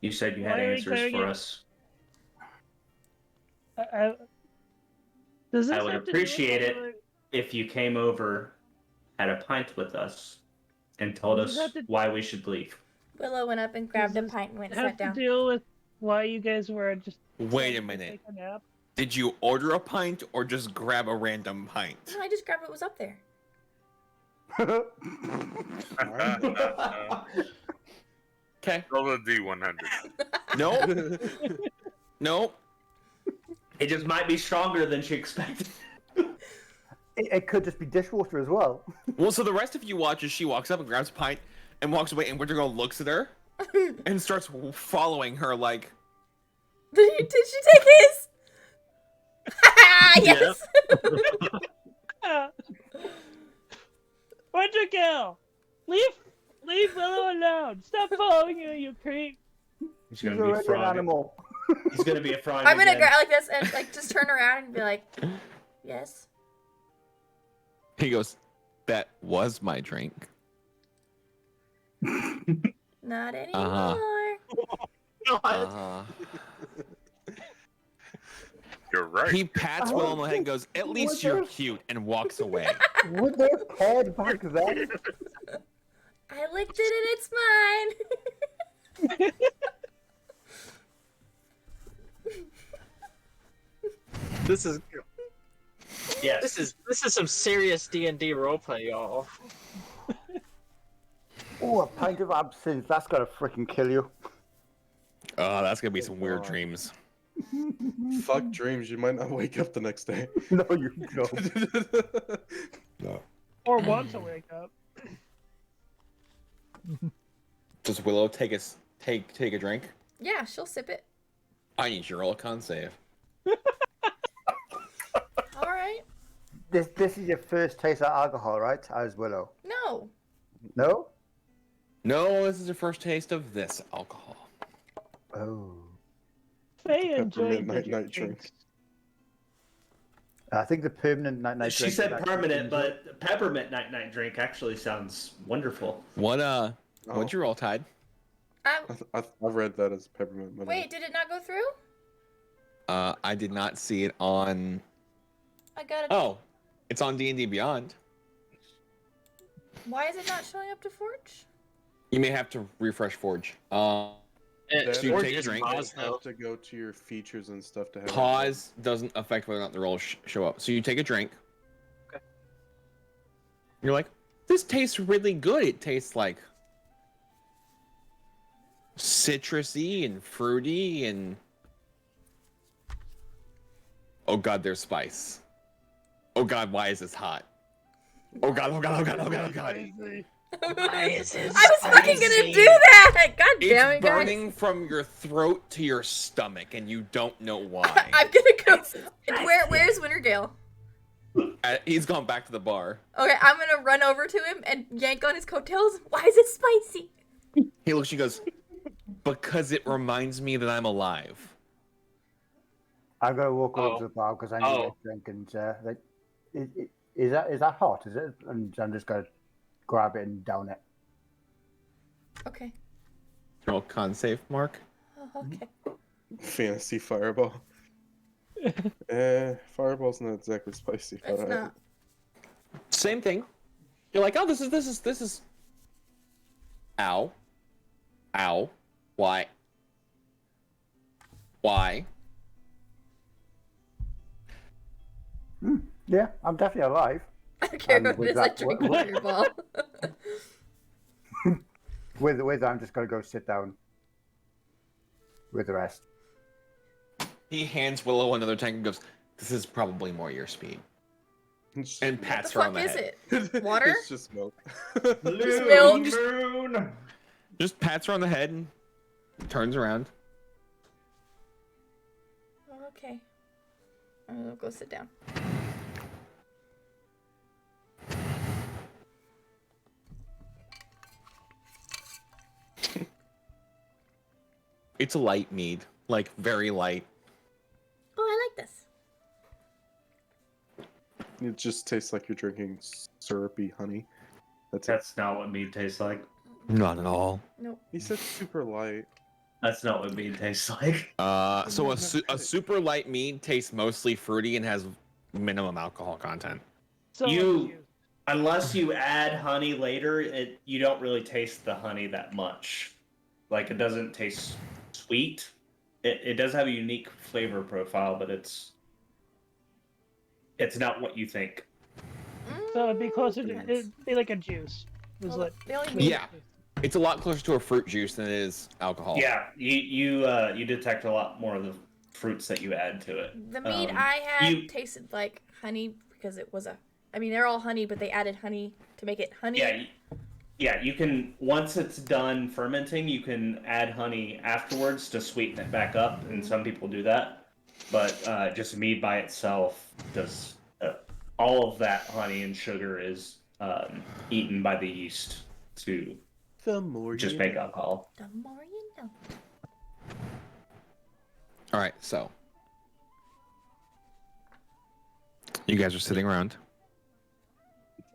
you said you had
Why are we
answers
glaring
for
at-
us.
Does this
I would
have to do with
appreciate it
whether-
if you came over, had a pint with us, and told
Does
us
that have to-
why we should leave.
Willow went up and grabbed a
Does this
pint and went and
have
sat
to
down.
deal with why you guys were just
Wait a
deciding to
minute.
take a nap?
Did you order a pint or just grab a random pint?
No, I just grabbed what was up there.
Okay.
Roll a D100.
Nope. Nope.
It just might be stronger than she expected.
It could just be dishwater as well.
Well, so the rest of you watch as she walks up and grabs a pint and walks away, and Winter Girl looks at her and starts following her like,
Did she take his? Yes.
Winterkill! Leave Willow alone! Stop following you, you creep!
He's
She's
gonna be a
already an
frog.
animal.
He's gonna be a frog.
I'm gonna
again.
grab like this and like just turn around and be like, yes.
he goes, that was my drink.
Not anymore.
Uh-huh.
You're right.
He pats Will on the head and goes, at least you're cute, and walks away.
Would they have cared back then?
I licked it and it's mine.
This is
Yes.
this is some serious D&D roleplay, y'all.
Oh, a pint of absinthe. That's gotta freaking kill you.
Oh, that's gonna be some weird dreams.
Fuck dreams. You might not wake up the next day.
No, you don't.
Or want to wake up.
Does Willow take a drink?
Yeah, she'll sip it.
I need your roll a con save.
All right.
this is your first taste of alcohol, right? As Willow.
No.
No.
No, this is your first taste of this alcohol.
Oh.
Faye enjoyed
Peppermint
the
night
drinks.
drink.
I think the permanent night
She
drink
said
is actually
permanent,
ginger.
but peppermint night drink actually sounds wonderful.
What
Oh.
what'd you roll, Tide?
I read that as peppermint. my
Wait, did it not go through?
I did not see it on.
I got it.
Oh, it's on D&D Beyond.
Why is it not showing up to Forge?
You may have to refresh Forge.
That
So you
Forge
take a
is
drink.
pause,
You
though.
have to go to your features and stuff to have
Pause doesn't affect whether or not the rolls show up. So you take a drink.
Okay.
You're like, this tastes really good. It tastes like citrusy and fruity and oh god, there's spice. Oh god, why is this hot? Oh god, oh god, oh god, oh god, oh god.
Why is it
I was fucking gonna
spicy?
do that! God damn
It's
it, guys.
burning from your throat to your stomach and you don't know why.
I'm gonna go. Where's Wintergale?
He's gone back to the bar.
Okay, I'm gonna run over to him and yank on his coattails. Why is it spicy?
He looks, she goes, because it reminds me that I'm alive.
I'm gonna walk over
Oh.
to the bar because I need a drink and like, is that hot? Is it? And I'm just gonna grab it and down it.
Okay.
Roll con save, Mark.
Oh, okay.
Fantasy fireball. Fireball's not exactly spicy.
It's
but
not.
Same thing. You're like, oh, this is. Ow. Ow. Why? Why?
Yeah, I'm definitely alive.
I don't care
And
what it
with
is, I
that-
drink
what-
Fireball.
With I'm just gonna go sit down with the rest.
He hands Willow another tank and goes, this is probably more your speed.
It's
And
What the
pats her on
fuck
the
is
head.
it? Water?
It's just milk.
milk.
Moon.
Just pats her on the head and turns around.
Okay. I'm gonna go sit down.
It's a light mead. Like, very light.
Oh, I like this.
It just tastes like you're drinking syrupy honey. That's it.
That's not what mead tastes like.
Not at all.
Nope.
He said super light.
That's not what mead tastes like.
So a super light mead tastes mostly fruity and has minimum alcohol content.
So
Unless you add honey later, you don't really taste the honey that much. Like, it doesn't taste sweet. It does have a unique flavor profile, but it's not what you think.
so it'd be closer to
Depends.
it'd be like a juice. Is
Well,
what?
they only mean
Yeah. It's a lot closer to a fruit juice than it is alcohol.
Yeah, you detect a lot more of the fruits that you add to it.
the mead
Um,
I had
you-
tasted like honey because it was I mean, they're all honey, but they added honey to make it honey.
Yeah, you can, once it's done fermenting, you can add honey afterwards to sweeten it back up, and some people do that. But just mead by itself does all of that honey and sugar is eaten by the yeast to
The more
just
you
make
know.
alcohol.
The more you know.
All right, so you guys are sitting around.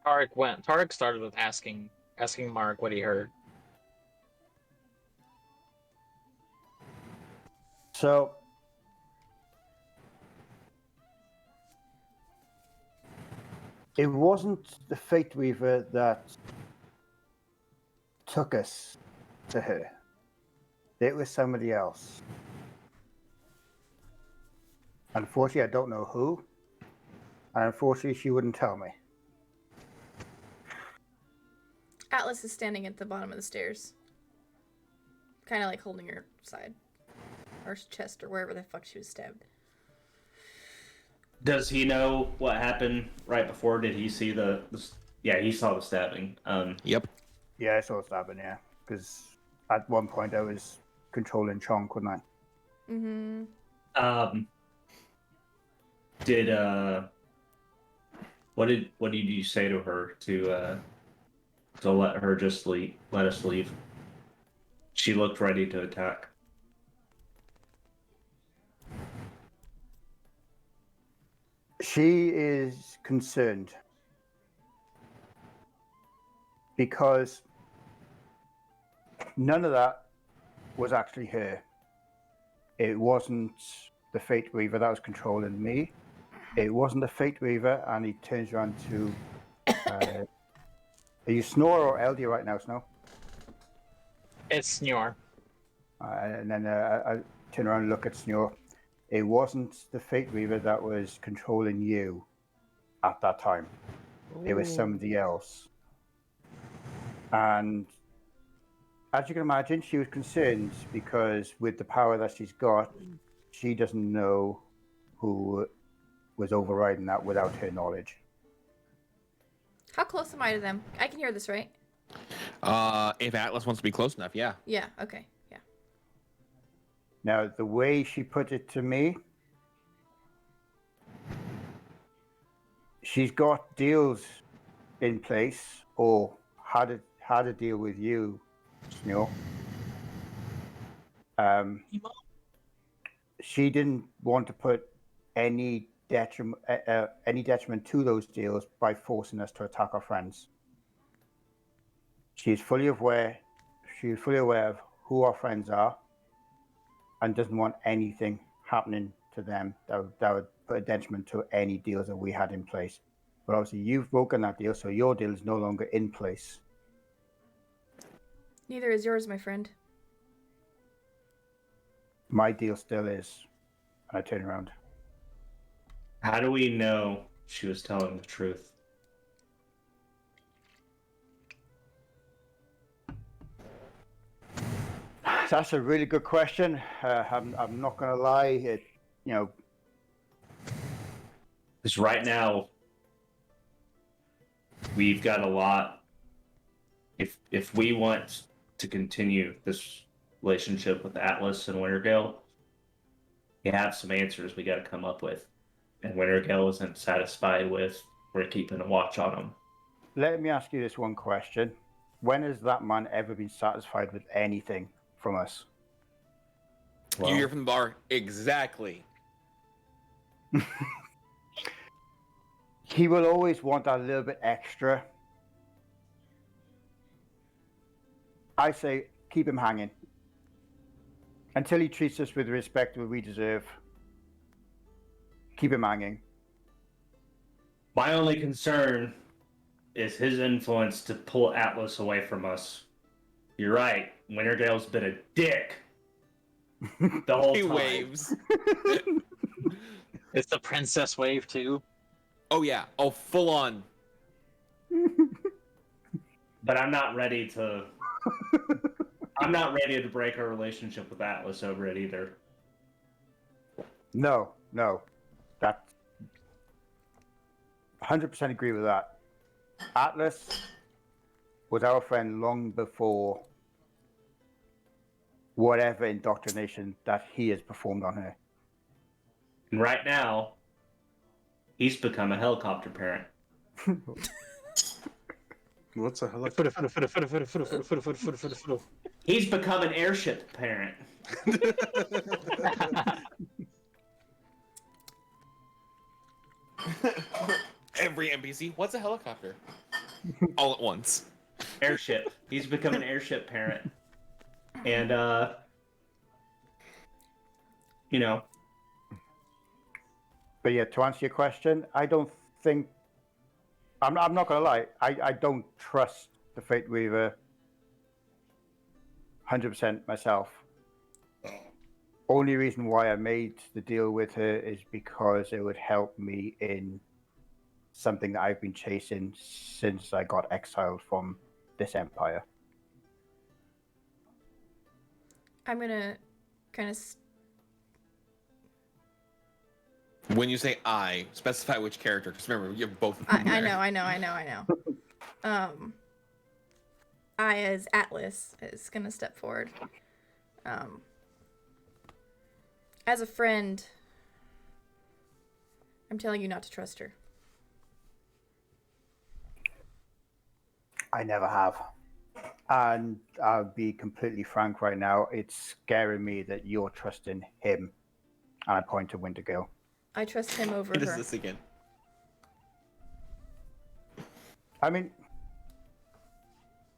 Tarek started with asking Mark what he heard.
So it wasn't the Fate Weaver that took us to her. It was somebody else. Unfortunately, I don't know who. And unfortunately, she wouldn't tell me.
Atlas is standing at the bottom of the stairs. Kind of like holding her side. Or chest, or wherever the fuck she was stabbed.
Does he know what happened right before? Did he see the yeah, he saw the stabbing.
Yep.
Yeah, I saw stabbing, yeah. Because at one point I was controlling Chong, couldn't I?
Mm-hmm.
Did What did you say to her to let her just let us leave? She looked ready to attack.
She is concerned because none of that was actually her. It wasn't the Fate Weaver that was controlling me. It wasn't the Fate Weaver, and he turns around to. Are you Snore or LD right now, Snow?
It's Snore.
And then I turn around and look at Snore. It wasn't the Fate Weaver that was controlling you at that time. It was somebody else. And as you can imagine, she was concerned because with the power that she's got, she doesn't know who was overriding that without her knowledge.
How close am I to them? I can hear this, right?
If Atlas wants to be close enough, yeah.
Yeah, okay. Yeah.
Now, the way she put it to me, she's got deals in place, or had a deal with you, Snore. She didn't want to put any detriment to those deals by forcing us to attack our friends. She's fully aware of who our friends are, and doesn't want anything happening to them that would put a detriment to any deals that we had in place. But obviously, you've broken that deal, so your deal is no longer in place.
Neither is yours, my friend.
My deal still is. And I turn around.
How do we know she was telling the truth?
That's a really good question. I'm not going to lie.
Because right now, we've got a lot. If we want to continue this relationship with Atlas and Wintergale, we have some answers we got to come up with. And Wintergale isn't satisfied with. We're keeping a watch on him.
Let me ask you this one question. When has that man ever been satisfied with anything from us?
You hear from the bar, exactly.
He will always want that little bit extra. I say keep him hanging until he treats us with the respect that we deserve. Keep him hanging.
My only concern is his influence to pull Atlas away from us. You're right. Wintergale's been a dick the whole
He
time.
waves.
It's the princess wave too.
Oh yeah. Oh, full on.
But I'm not ready to. I'm not ready to break our relationship with Atlas over it either.
No. That 100% agree with that. Atlas was our friend long before whatever indoctrination that he has performed on her.
And right now, he's become a helicopter parent.
What's a helicopter?
He's become an airship parent.
Every NPC, what's a helicopter? All at once.
Airship. He's become an airship parent. And,
But yeah, to answer your question, I don't think. I'm not going to lie. I don't trust the Fate Weaver 100% myself. Only reason why I made the deal with her is because it would help me in something that I've been chasing since I got exiled from this empire.
I'm gonna kind of.
When you say I, specify which character, because remember, you have both of them
I
there.
know. I, as Atlas, is gonna step forward. As a friend, I'm telling you not to trust her.
I never have. And I'll be completely frank right now. It's scaring me that you're trusting him. And I point to Wintergale.
I trust him over
What is
her.
this again?
I mean,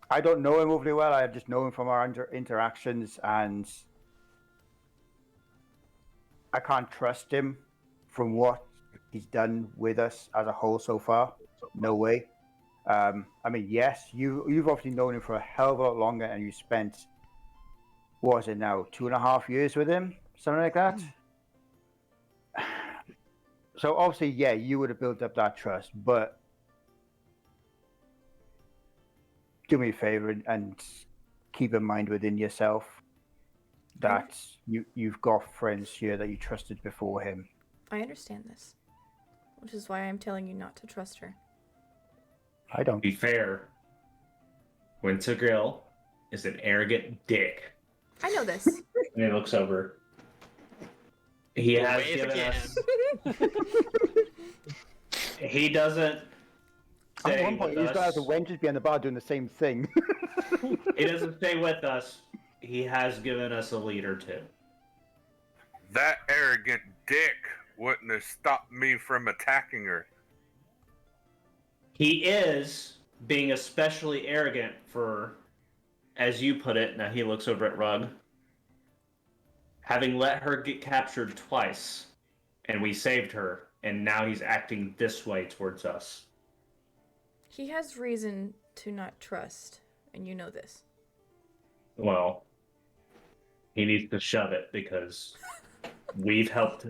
I don't know him overly well. I just know him from our interactions, and I can't trust him from what he's done with us as a whole so far. No way. I mean, yes, you've obviously known him for a hell of a lot longer, and you spent, what was it now, 2.5 years with him, something like that. So obviously, yeah, you would have built up that trust, but do me a favor and keep in mind within yourself that you've got friends here that you trusted before him.
I understand this, which is why I'm telling you not to trust her.
I don't.
Be fair. Wintergrill is an arrogant dick.
I know this.
And he looks over. He has
Wave
given
again.
us. He doesn't.
At
Stay
one point,
with
he's got
us.
the wenches behind the bar doing the same thing.
He doesn't stay with us. He has given us a leader too.
That arrogant dick wouldn't have stopped me from attacking her.
He is being especially arrogant for, as you put it, now he looks over at Rug, having let her get captured twice, and we saved her, and now he's acting this way towards us.
He has reason to not trust, and you know this.
Well, he needs to shove it because we've helped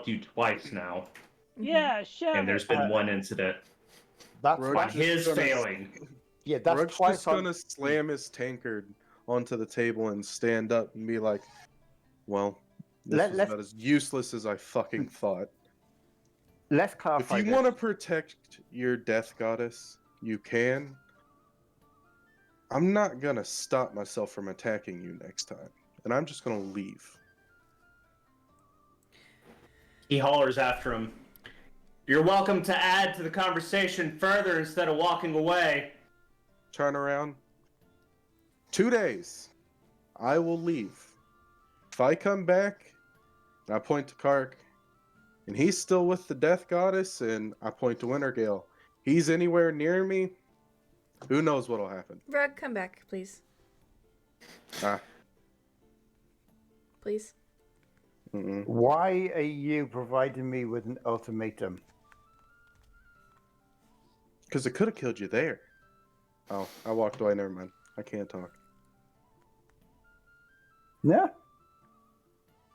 you twice now,
Yeah, shove
and there's been one incident
That's
Roach
by
just
his
gonna-
failing.
Yeah, that's
Roach
twice
just
on.
gonna slam his tankard onto the table and stand up and be like, "Well, this was
Let's-
about as useless as I fucking thought.
Let's
If
clarify.
you
this.
want to protect your death goddess, you can. I'm not gonna stop myself from attacking you next time, and I'm just gonna leave."
He hollers after him. You're welcome to add to the conversation further instead of walking away.
Turn around. 2 days. I will leave. If I come back, I point to Kark, and he's still with the Death Goddess, and I point to Wintergale. He's anywhere near me, who knows what'll happen.
Rug, come back, please.
Ah.
Please.
Mm-mm.
Why are you providing me with an ultimatum?
Because it could have killed you there. Oh, I walked away. Never mind. I can't talk.
No,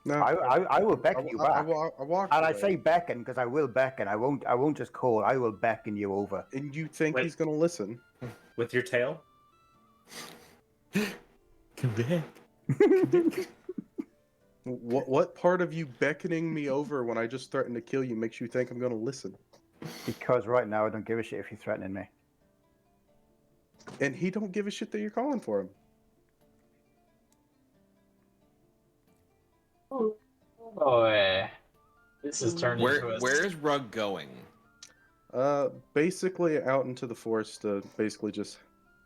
No,
I will beckon you back.
I walked
And I
away.
say beckon because I will beckon. I won't just call. I will beckon you over.
And you think
Wait.
he's gonna listen?
With your tail?
Come back.
What part of you beckoning me over when I just threatened to kill you makes you think I'm gonna listen?
Because right now I don't give a shit if you're threatening me.
And he don't give a shit that you're calling for him.
Boy, this has turned into a.
Where's Rug going?
Basically out into the forest to basically just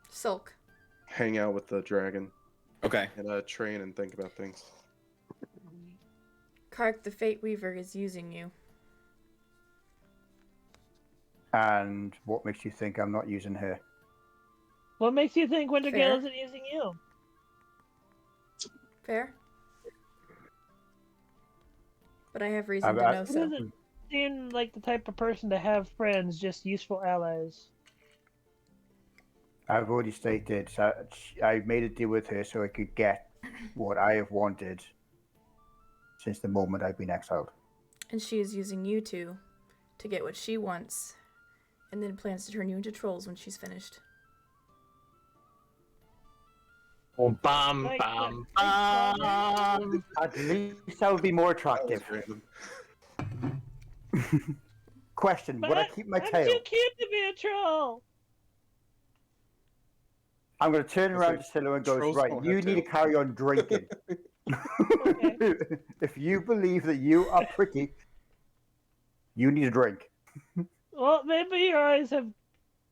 Sulk.
hang out with the dragon
Okay.
and train and think about things.
Kark, the Fate Weaver, is using you.
And what makes you think I'm not using her?
What makes you think Wintergale
Fair.
isn't using you?
Fair? But I have reason
I-
to know
He
so.
doesn't seem like the type of person to have friends, just useful allies.
I've already stated I made a deal with her so I could get what I have wanted since the moment I've been exiled.
And she is using you two to get what she wants, and then plans to turn you into trolls when she's finished.
Bum,
Like,
bum,
like,
bum.
At least I would be more attractive. Question: would I keep my
I'm
tail?
too cute to be a troll.
I'm going to turn
That's
around
like,
to Silo and goes,
trolls
right,
don't
you
have
need to
tails."
carry on drinking. If you believe that you are pretty, you need a drink.
Well, maybe your eyes have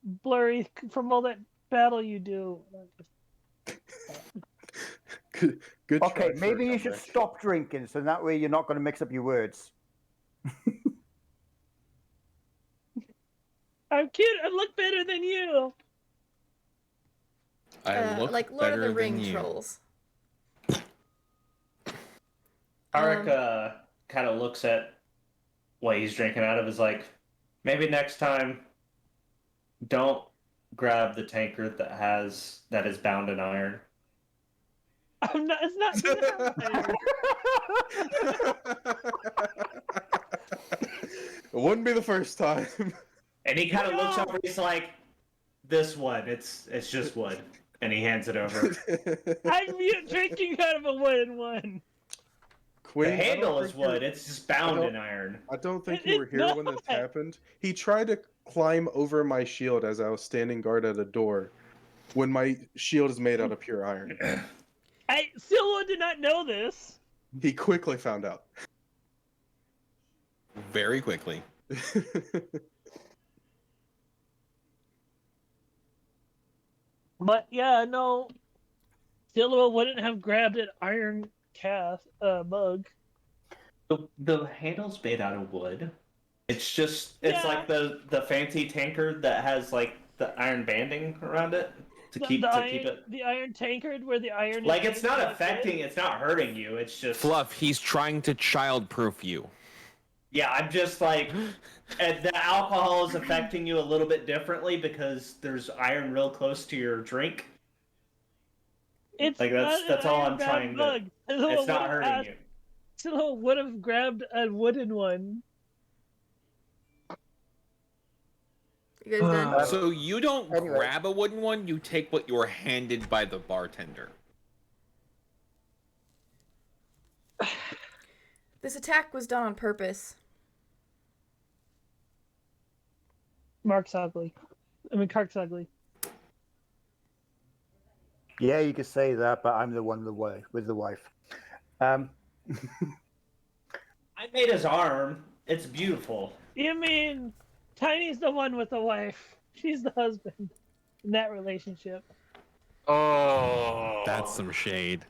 blurry from all that battle you do.
Good
Okay,
try,
maybe
sir,
you should
comeback.
stop drinking, so that way you're not going to mix up your words.
I'm cute. I look better than you.
I look
like Lord
better
of the
than
Ring
you.
trolls.
Tarek kind of looks at what he's drinking out of. Is like, maybe next time, don't grab the tankard that is bound in iron.
I'm not. It's not.
It wouldn't be the first time.
And he kind of looks over. He's like, "This one, it's just wood," and he hands it over.
I'm drinking out of a wooden one.
Queen,
The handle
I don't
is
think you-
wood. It's just bound in iron.
I don't think
It
you were
is
here when this
not.
happened. He tried to climb over my shield as I was standing guard at a door when my shield is made out of pure iron.
I still did not know this.
He quickly found out.
Very quickly.
But yeah, no. Silva wouldn't have grabbed an iron mug.
The handle's made out of wood. It's like the fancy tankard that has like the iron banding around it to keep it.
The iron tankard where the iron.
Like
is
it's not affecting. It's not hurting you. It's just
Fluff, he's trying to childproof you.
Yeah, I'm just like, and the alcohol is affecting you a little bit differently because there's iron real close to your drink.
It's
Like that's all I'm trying to.
mug.
It's not hurting you.
Silva would have grabbed a wooden one.
You guys done?
So you don't
Anyway.
grab a wooden one, you take what you're handed by the bartender.
This attack was done on purpose.
Kark's ugly.
Yeah, you could say that, but I'm the one with the wife.
I made his arm. It's beautiful.
You mean Tiny's the one with the wife? She's the husband in that relationship.
Oh.
That's some shade.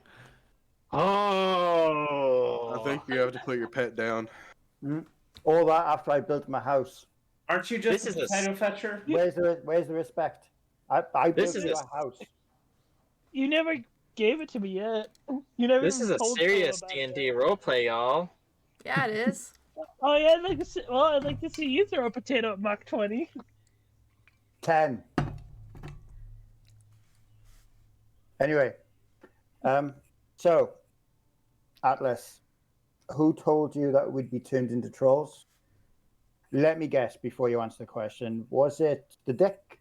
Oh.
I think you have to put your pet down.
All that after I built my house.
Aren't you just
This
a
is a
potato fetcher?
Where's the respect? I
This
built
is
my house.
You never gave it to me yet. You never.
This is a
told
serious
Phil about
D&D
it.
roleplay, y'all.
Yeah, it is.
Oh yeah, I'd like to see you throw a potato at Mach 20.
10. Anyway, so Atlas, who told you that we'd be turned into trolls? Let me guess before you answer the question. Was it the dick?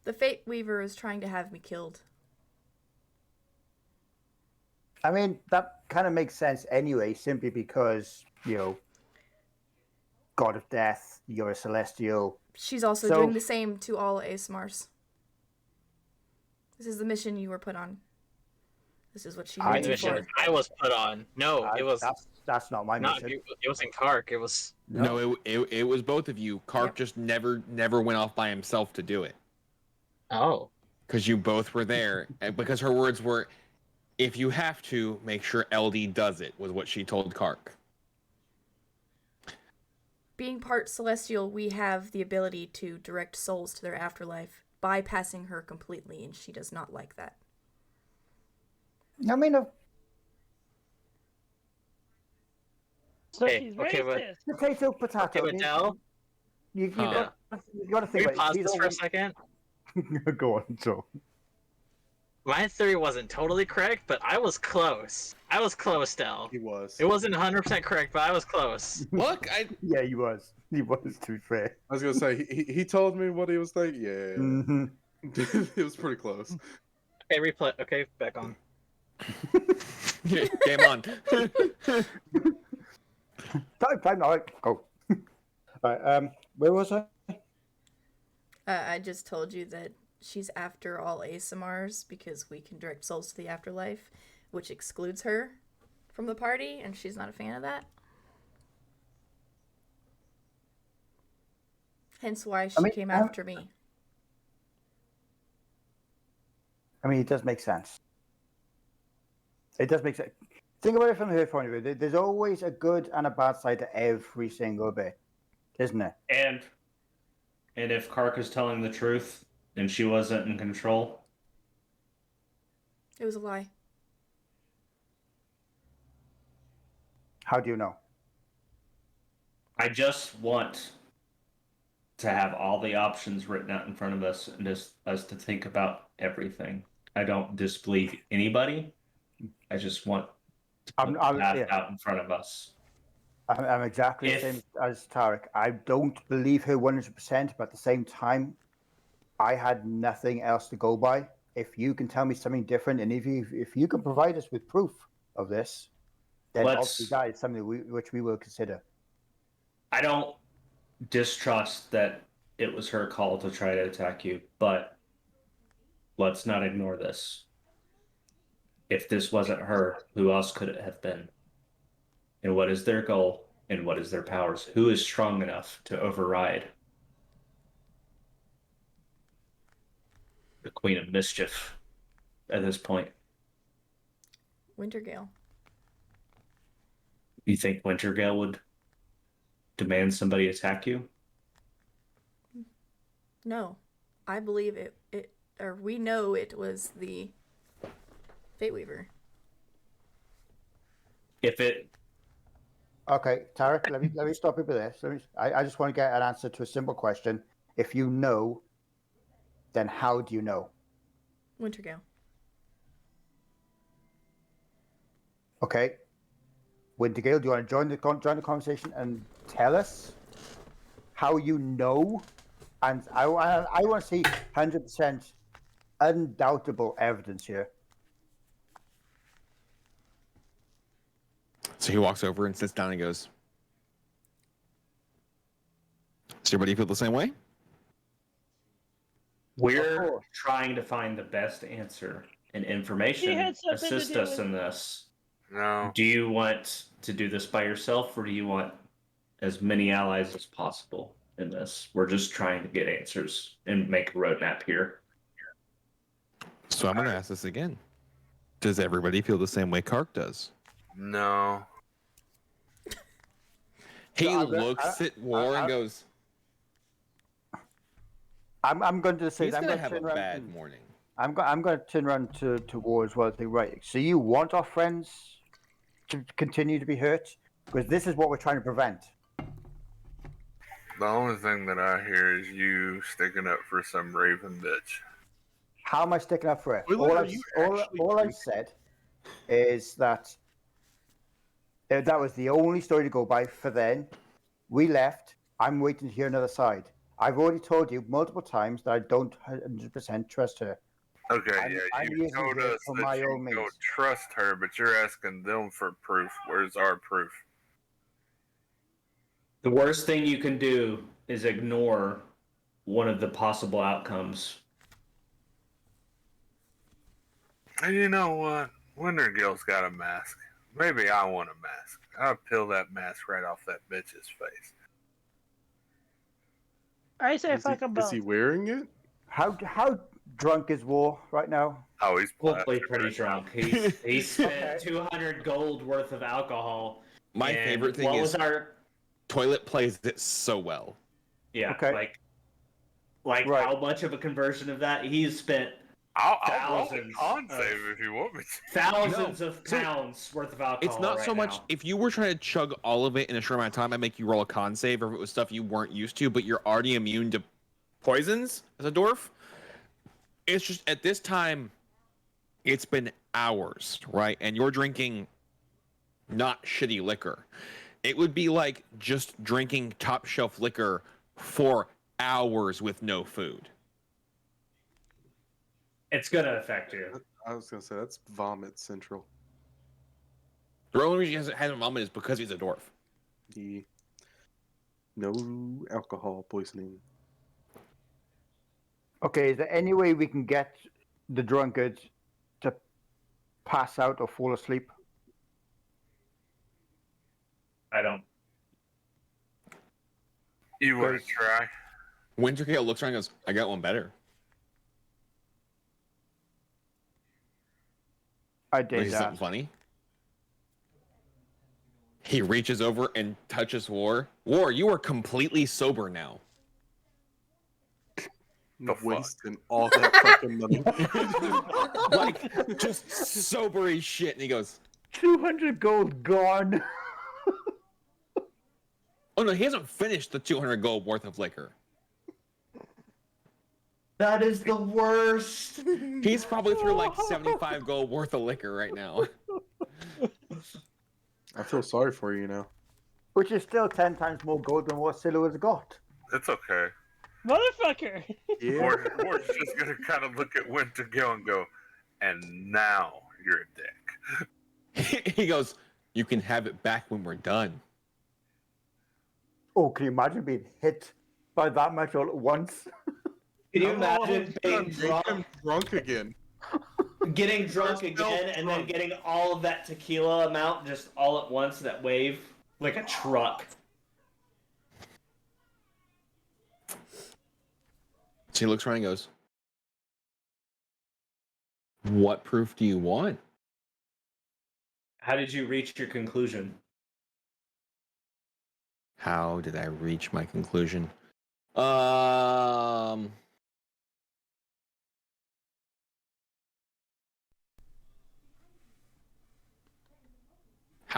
The Fate Weaver is trying to have me killed.
I mean, that kind of makes sense anyway, simply because, God of Death, you're a celestial.
She's also
So-
doing the same to all ASMRs. This is the mission you were put on. This is what she
I
needs you
mission
for.
I was put on. No, it was
That's not my
not.
mission.
It wasn't Kark. It was.
No, it was both of you. Kark
Yep.
just never went off by himself to do it.
Oh.
Because you both were there. And because her words were, if you have to, make sure LD does it, was what she told Kark.
Being part celestial, we have the ability to direct souls to their afterlife, bypassing her completely, and she does not like that.
I mean,
So
Hey,
she's
okay, but-
racist.
potato, potato.
Okay, but Del,
You
Huh.
got to
can
think
we
about
pause
it.
this for a second?
Go on, Joe.
My theory wasn't totally correct, but I was close. I was close, Del.
He was.
It wasn't 100% correct, but I was close.
Look,
Yeah, he was. He was, to be fair.
I was gonna say he told me what he was thinking. Yeah,
Mm-hmm.
it was pretty close.
Okay, replay. Okay, back on.
game on.
Time now. Go. Alright, where was I?
I just told you that she's after all ASMRs because we can direct souls to the afterlife, which excludes her from the party, and she's not a fan of that. Hence why she came after me.
I mean, it does make sense. It does make sense. Think about it from her point of view. There's always a good and a bad side to every single bit, isn't it?
And if Kark is telling the truth and she wasn't in control,
It was a lie.
How do you know?
I just want to have all the options written out in front of us and just us to think about everything. I don't disbelieve anybody. I just want to put the path out in front of us.
I'm exactly the same as Tarek. I don't believe her 100%, but at the same time, I had nothing else to go by. If you can tell me something different, and if you can provide us with proof of this, then obviously that is something which we will consider.
I don't distrust that it was her call to try to attack you, but let's not ignore this. If this wasn't her, who else could it have been? And what is their goal? And what is their powers? Who is strong enough to override the Queen of Mischief at this point?
Wintergale.
You think Wintergale would demand somebody attack you?
No. I believe or we know it was the Fate Weaver.
If it...
Okay, Tarek, let me stop you with this. I just want to get an answer to a simple question. If you know, then how do you know?
Wintergale.
Okay. Wintergale, do you want to join the conversation and tell us how you know? And I want to see 100% undoubtable evidence here.
So he walks over and sits down and goes, does everybody feel the same way?
We're trying to find the best answer and information assist us in this.
No.
Do you want to do this by yourself, or do you want as many allies as possible in this? We're just trying to get answers and make a roadmap here.
So I'm going to ask this again. Does everybody feel the same way Kark does?
No.
He looks at War and goes,
I'm going to say
he's
I'm
going
going
to have a bad morning.
I'm going to turn around to War as well and say, right, so you want our friends to continue to be hurt? Because this is what we're trying to prevent.
The only thing that I hear is you sticking up for some raven bitch.
How am I sticking up for it?
Willard,
All I've said is that that was the only story to go by for then. We left. I'm waiting to hear another side. I've already told you multiple times that I don't 100% trust her.
Okay,
I'm
you
using
told
this
us
for
that
my
you
own means.
don't trust her, but you're asking them for proof. Where's our proof?
The worst thing you can do is ignore one of the possible outcomes.
And you know what? Wintergill's got a mask. Maybe I want a mask. I'll peel that mask right off that bitch's face.
I say fuck
Is
about.
he wearing it?
How drunk is War right now?
Oh, he's
Hopefully pretty drunk. He spent 200 gold worth of alcohol.
My favorite thing
what
is
was our
Toilet plays it so well.
Yeah,
Okay.
like
Right.
how much of a conversion of that he's spent?
I'll roll a con save if you want me to.
Thousands of pounds worth of alcohol.
It's not
right
so much
now.
if you were trying to chug all of it in a short amount of time, I'd make you roll a con save, or if it was stuff you weren't used to, but you're already immune to poisons as a dwarf. It's just at this time, it's been hours, right? And you're drinking not shitty liquor. It would be like just drinking top shelf liquor for hours with no food.
It's gonna affect you.
I was gonna say that's vomit central.
The only reason he hasn't vomited is because he's a dwarf.
No alcohol poisoning.
Okay, is there any way we can get the drunkard to pass out or fall asleep?
I don't.
You want to try?
Wintergale looks around and goes, I got one better.
I
Want to
did
see
that.
something funny? He reaches over and touches War. War, you are completely sober now.
The fuck?
Wasting all that fucking money.
Like, just sober as shit. And he goes,
200 gold gone.
oh no, he hasn't finished the 200 gold worth of liquor.
That is the worst.
He's probably through like 75 gold worth of liquor right now.
I feel sorry for you now.
Which is still 10 times more gold than what Silo has got.
It's okay.
Motherfucker!
Yeah.
We're just gonna kind of look at Wintergale and go, and now you're a dick.
He goes, you can have it back when we're done.
Oh, can you imagine being hit by that much all at once?
Can you imagine being
Make
drunk,
him drunk again.
getting drunk again, and then getting all of that tequila amount just all at once, that wave, like a truck?
So he looks around and goes, what proof do you want?
How did you reach your conclusion?
How did I reach my conclusion? How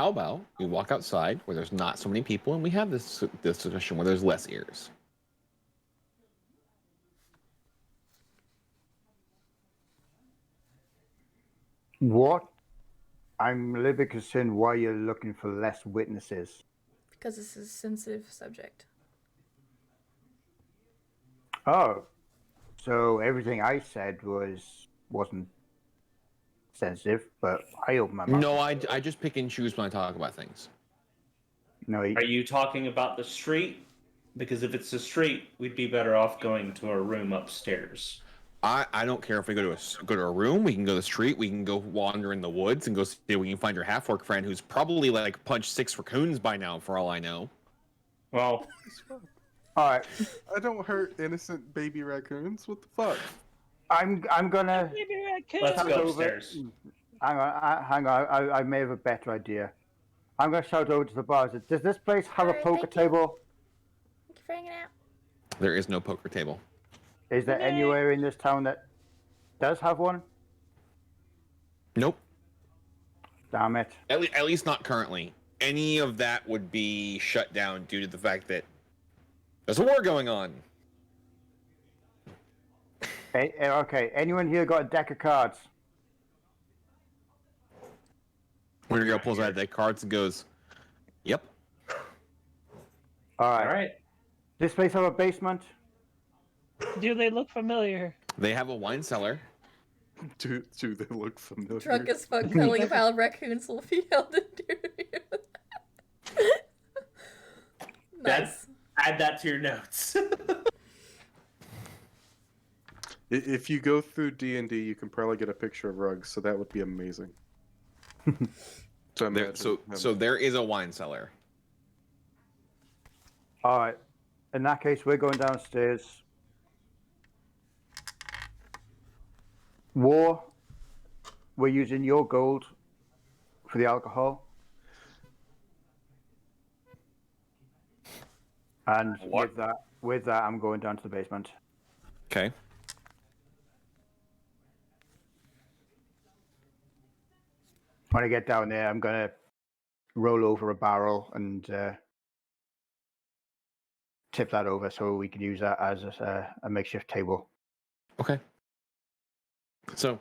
about we walk outside where there's not so many people and we have this discussion where there's less ears?
What? I'm a little bit concerned why you're looking for less witnesses.
Because this is a sensitive subject.
Oh, so everything I said wasn't sensitive, but I opened my mouth.
No, I just pick and choose when I talk about things.
No,
Are you talking about the street? Because if it's the street, we'd be better off going to our room upstairs.
I don't care if we go to a room, we can go to the street, we can go wander in the woods and go see if we can find your half-orc friend who's probably like punched 6 raccoons by now for all I know.
Well,
all right.
I don't hurt innocent baby raccoons. What the fuck?
I'm gonna.
let's go
over.
upstairs.
Hang on. I may have a better idea. I'm gonna shout over to the bars. Does this place have a
Alright,
poker
thank you.
table?
Thank you for hanging out.
There is no poker table.
Is there anywhere in this town that does have one?
Nope.
Damn it.
At least not currently. Any of that would be shut down due to the fact that there's a war going on.
Okay, anyone here got a deck of cards?
Wintergale pulls out a deck of cards and goes, yep.
All right.
All right.
This place have a basement?
Do they look familiar?
They have a wine cellar.
Do they look familiar?
Drunk as fuck, cuddling a pile of raccoons will be held in Nice.
Add that to your notes.
If you go through D&D, you can probably get a picture of Rugs, so that would be amazing.
So there is a wine cellar.
All right. In that case, we're going downstairs. War, we're using your gold for the alcohol. And with that, I'm going down to the basement.
Okay.
When I get down there, I'm gonna roll over a barrel and tip that over so we can use that as a makeshift table.
Okay. So,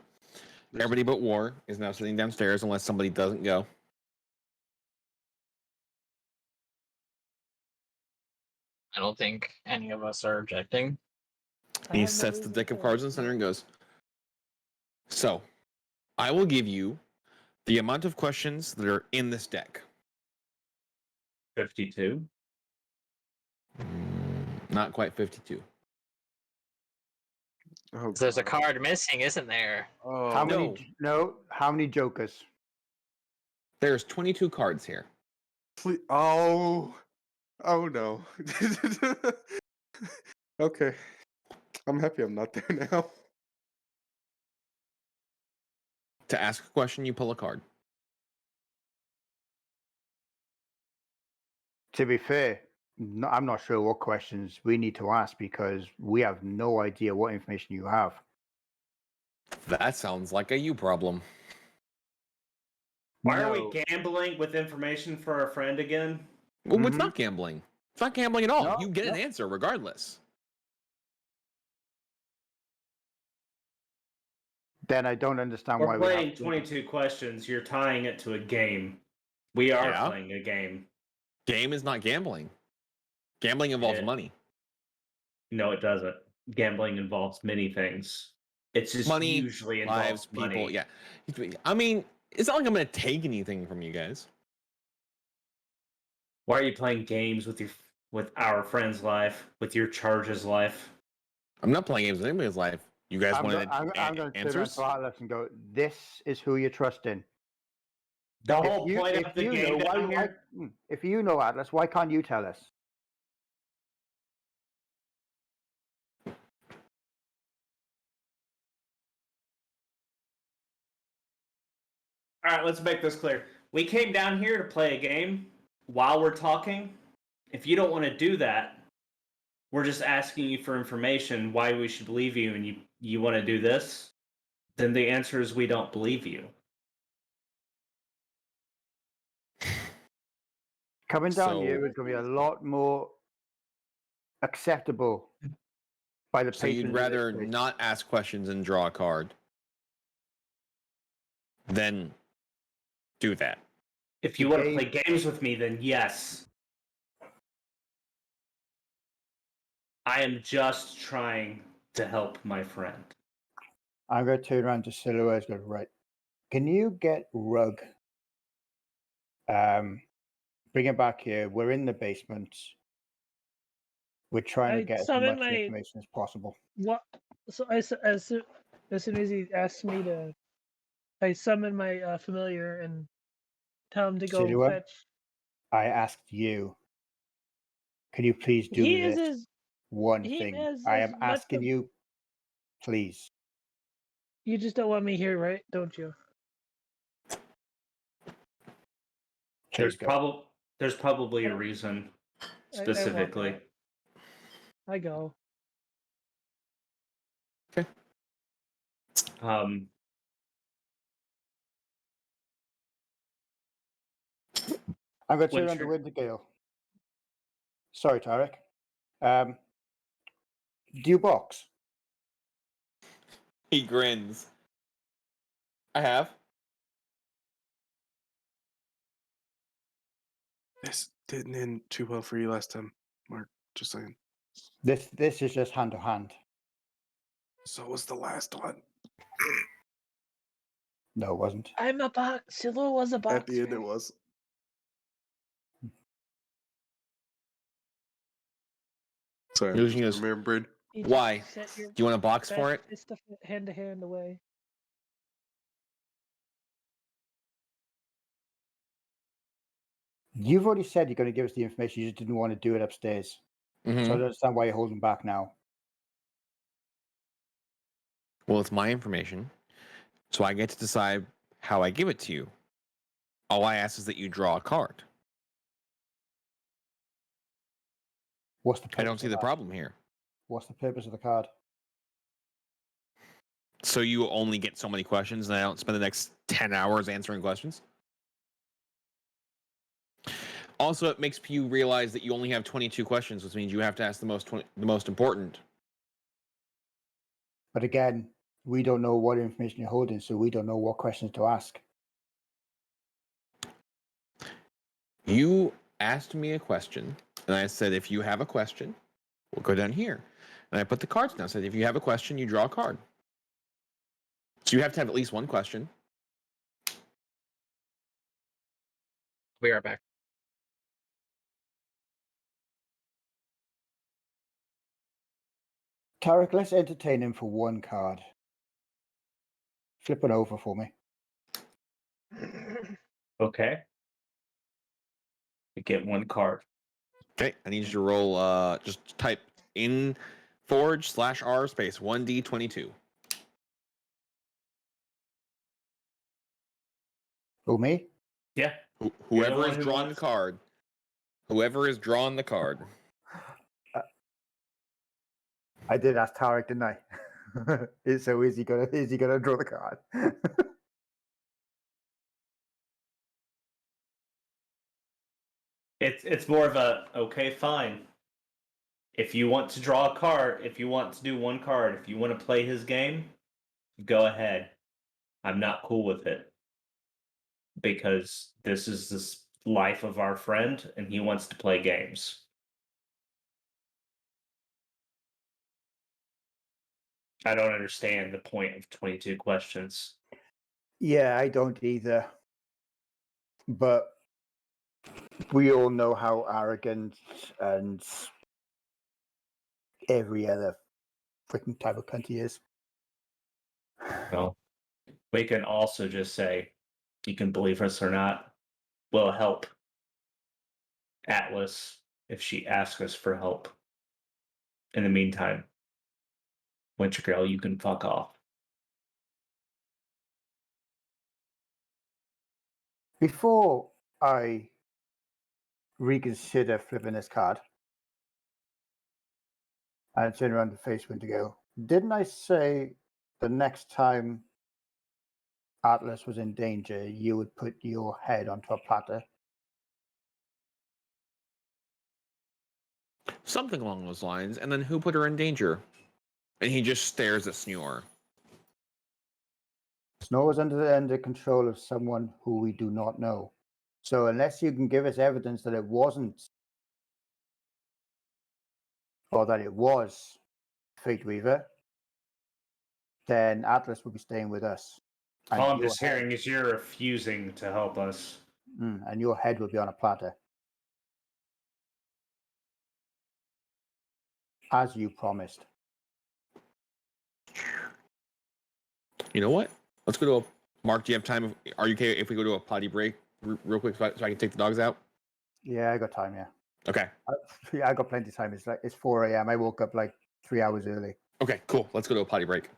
everybody but War is now sitting downstairs unless somebody doesn't go.
I don't think any of us are objecting.
He sets the deck of cards in the center and goes, so, I will give you the amount of questions that are in this deck.
52.
Not quite 52.
Oh,
There's a
God.
card missing, isn't there?
Oh,
How many? No. How many jokers?
There's 22 cards here.
Oh no. Okay. I'm happy I'm not there now.
To ask a question, you pull a card.
To be fair, I'm not sure what questions we need to ask because we have no idea what information you have.
That sounds like a you problem.
Why are
No.
we gambling with information for our friend again?
Well, it's not gambling. It's not gambling at all.
No,
You get an
no.
answer regardless.
Then I don't understand why
We're
we
playing
have to.
22 questions. You're tying it to a game. We are
Yeah.
playing a game.
Game is not gambling. Gambling involves
Yeah.
money.
No, it doesn't. Gambling involves many things. It's just
Money,
usually
lives,
involves money.
people. Yeah. I mean, it's not like I'm going to take anything from you guys.
Why are you playing games with our friend's life, with your charge's life?
I'm not playing games with anybody's life. You guys
I'm
wanted
going to turn around
answers?
to Atlas and go, this is who you're trusting.
The whole point of the game down here.
If you know, Atlas, why can't you tell us?
All right, let's make this clear. We came down here to play a game while we're talking. If you don't want to do that, we're just asking you for information why we should believe you, and you want to do this, then the answer is we don't believe you.
Coming down
So-
here is going to be a lot more acceptable by the
So you'd
patrons of this
rather
place.
not ask questions and draw a card than do that.
If you want to play games with me, then yes. I am just trying to help my friend.
I'm going to turn around to Silhouette and go, right, can you get Rug? Bring him back here. We're in the basement. We're trying to
I
get as
summon
much
my-
information as possible.
What? So as soon as he asks me to, I summon my familiar and tell him to go
Silhouette?
fetch.
I asked you. Can you please do
He is
this
his.
one
he
thing?
has
I
as
am
much
asking
of-
you, please.
You just don't want me here, right? Don't you?
Please go.
There's probably a reason
I want
specifically.
that. I go.
Um,
I'm going to turn around
Winter.
to Wintergale. Sorry, Tarek. Do you box?
He grins. I have.
This didn't end too well for you last time, Mark. Just saying.
This is just hand to hand.
So was the last one.
No, it wasn't.
I'm a box. Silo was a boxer.
At the end, it was. Sorry,
You're
I just
just-
remembered.
You just
Why?
set your
Do you want a box for it?
fist hand to hand away.
You've already said you're going to give us the information. You just didn't want to do it upstairs.
Mhm.
So I don't understand why you're holding back now.
Well, it's my information, so I get to decide how I give it to you. All I ask is that you draw a card.
What's the purpose
I don't see
of
the
that?
problem here.
What's the purpose of the card?
So you only get so many questions, and I don't spend the next 10 hours answering questions? Also, it makes you realize that you only have 22 questions, which means you have to ask the most important.
But again, we don't know what information you're holding, so we don't know what questions to ask.
You asked me a question, and I said, if you have a question, we'll go down here. And I put the cards down. I said, if you have a question, you draw a card. So you have to have at least one question.
We are back.
Tarek, let's entertain him for one card. Flip it over for me.
Okay. You get one card.
Okay, I need you to roll, just type in forge/r space 1d22.
Who, me?
Yeah.
Whoever
one
has
who
drawn
wants-
the card. Whoever has drawn the card.
I did ask Tarek, didn't I? So is he gonna draw the card?
It's more of a okay, fine. If you want to draw a card, if you want to do one card, if you want to play his game, go ahead. I'm not cool with it because this is this life of our friend, and he wants to play games. I don't understand the point of 22 questions.
Yeah, I don't either. But we all know how arrogant and every other freaking type of cunt he is.
Well, we can also just say, you can believe us or not, we'll help Atlas if she asks us for help. In the meantime, Winter Girl, you can fuck off.
Before I reconsider flipping this card and turn around to face Windigo, didn't I say the next time Atlas was in danger, you would put your head onto a platter?
Something along those lines. And then who put her in danger? And he just stares at Snore.
Snow was under control of someone who we do not know. So unless you can give us evidence that it wasn't, or that it was Fate Weaver, then Atlas will be staying with us. And
All I'm
your
just
head-
hearing is you're refusing to help us.
and your head will be on a platter. As you promised.
You know what? Let's go to a... Mark, do you have time? Are you okay if we go to a potty break real quick so I can take the dogs out?
Yeah, I got time, yeah.
Okay.
I got plenty of time. It's 4 a.m. I woke up like 3 hours early.
Okay, cool. Let's go to a potty break.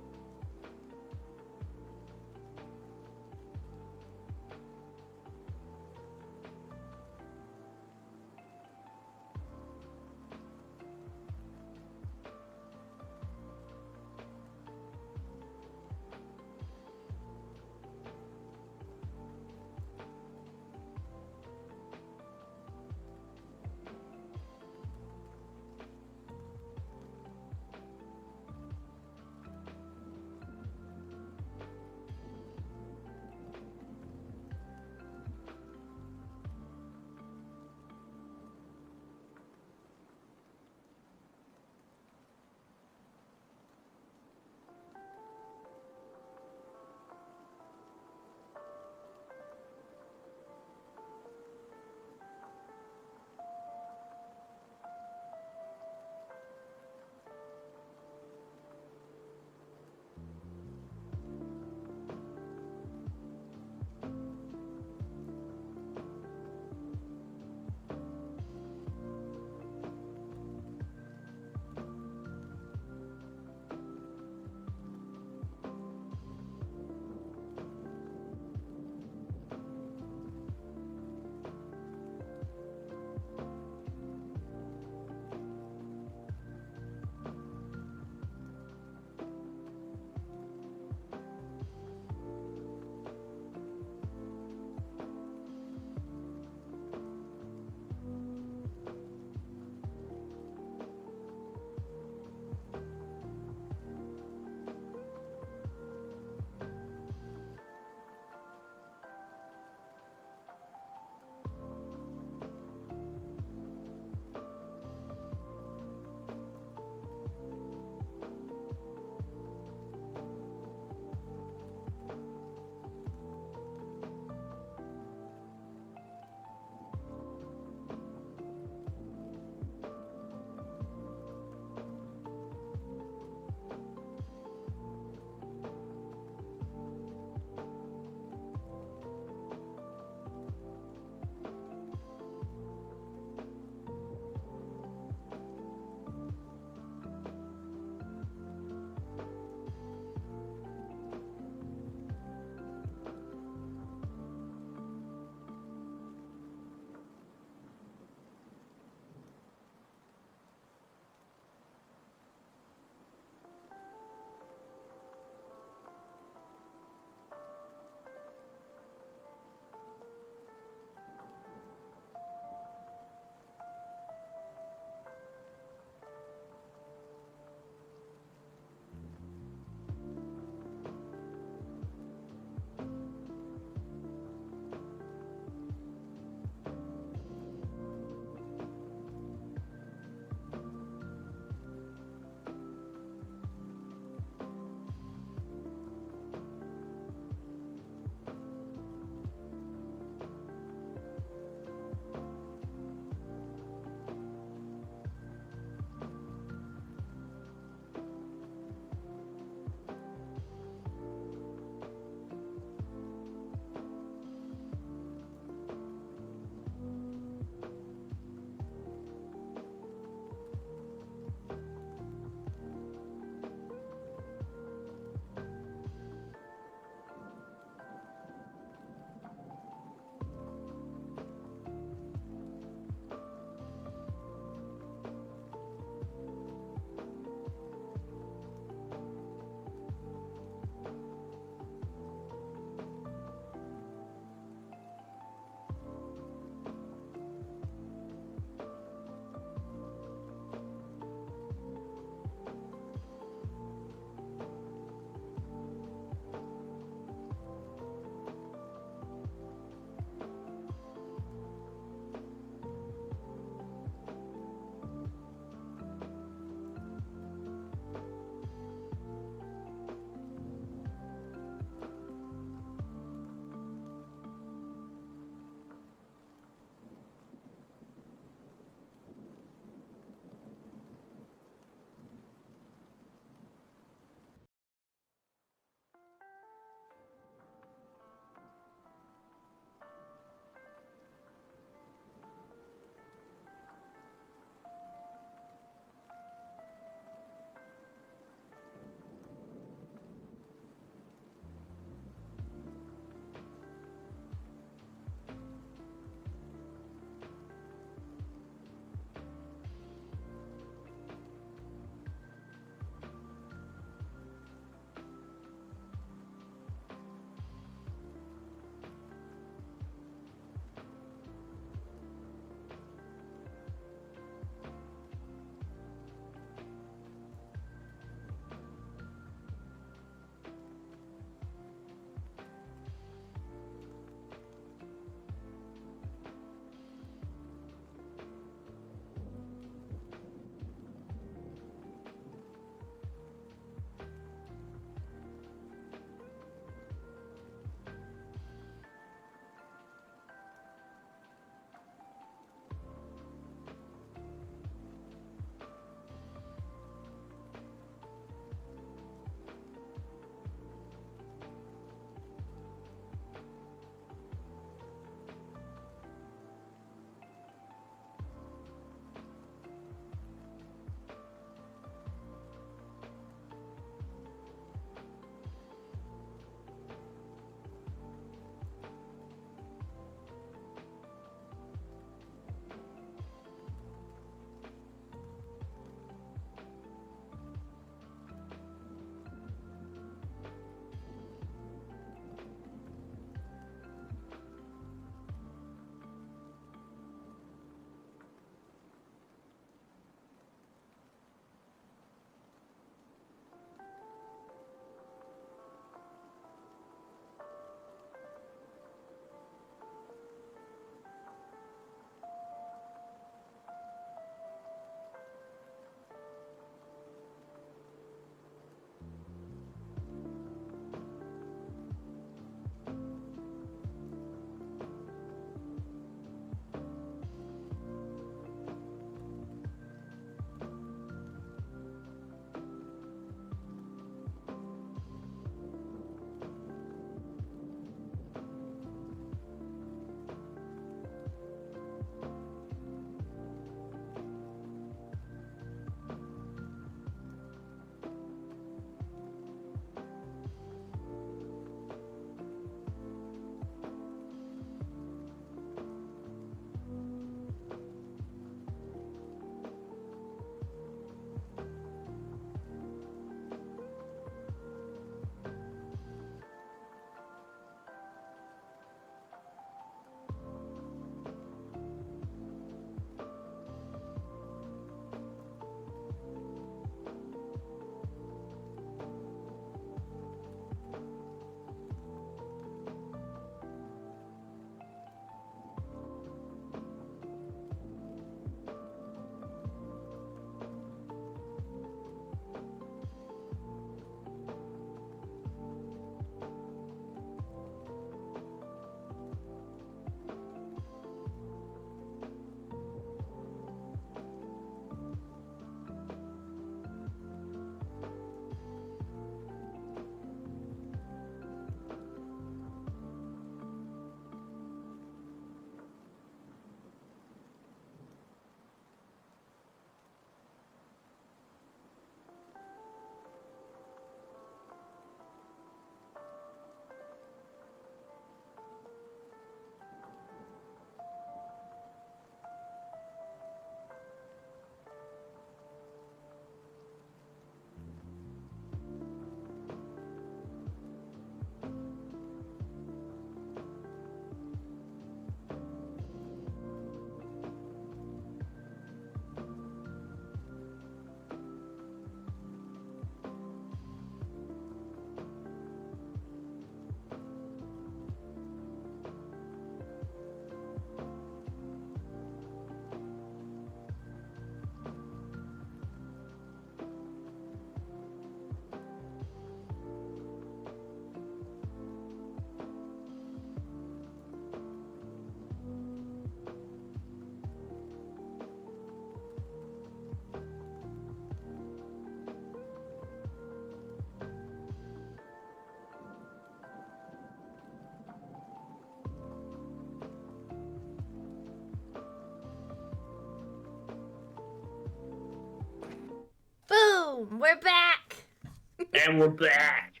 And we're back.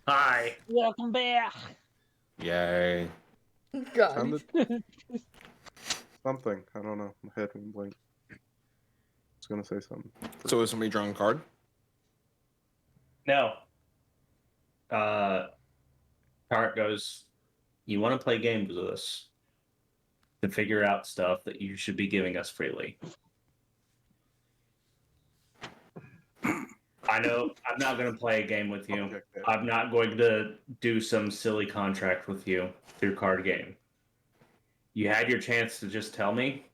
Hi.
Welcome back.
Yay.
God.
Sounded something. I don't know. My head went blank. I was gonna say something.
So is somebody drawing a card?
No. Tarek goes, you want to play games with us to figure out stuff that you should be giving us freely. I know I'm not going to play a game with you.
Object there.
I'm not going to do some silly contract with you through card game. You had your chance to just tell me.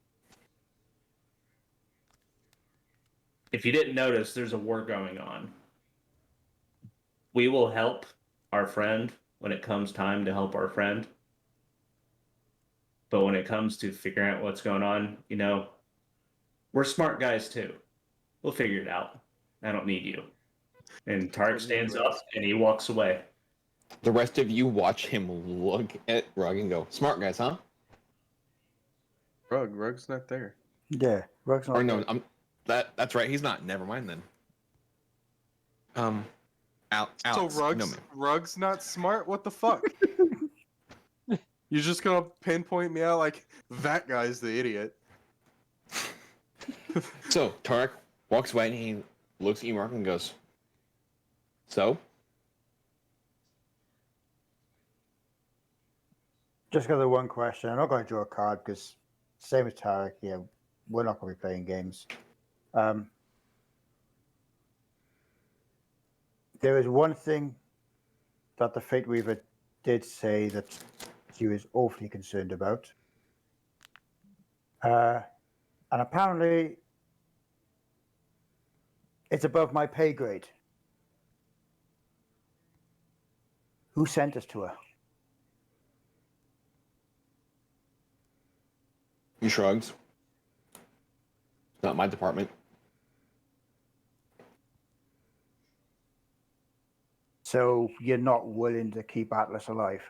If you didn't notice, there's a war going on. We will help our friend when it comes time to help our friend. But when it comes to figuring out what's going on, you know, we're smart guys too. We'll figure it out. I don't need you. And Tarek stands up and he walks away.
The rest of you watch him look at Rug and go, "Smart guys, huh?"
Rug's not there.
Yeah, Rug's not
Or no,
there.
that's right. He's not. Never mind then. Alex,
So Rug's not smart? What the fuck? You're just gonna pinpoint me out like that guy's the idiot.
So Tarek walks away and he looks at you, Mark, and goes, "So?"
Just got the one question. I'm not going to draw a card because, same as Tarek, yeah, we're not going to be playing games. There is one thing that the Fate Weaver did say that she was awfully concerned about. And apparently, it's above my pay grade. Who sent us to her?
He shrugs. Not my department.
So you're not willing to keep Atlas alive?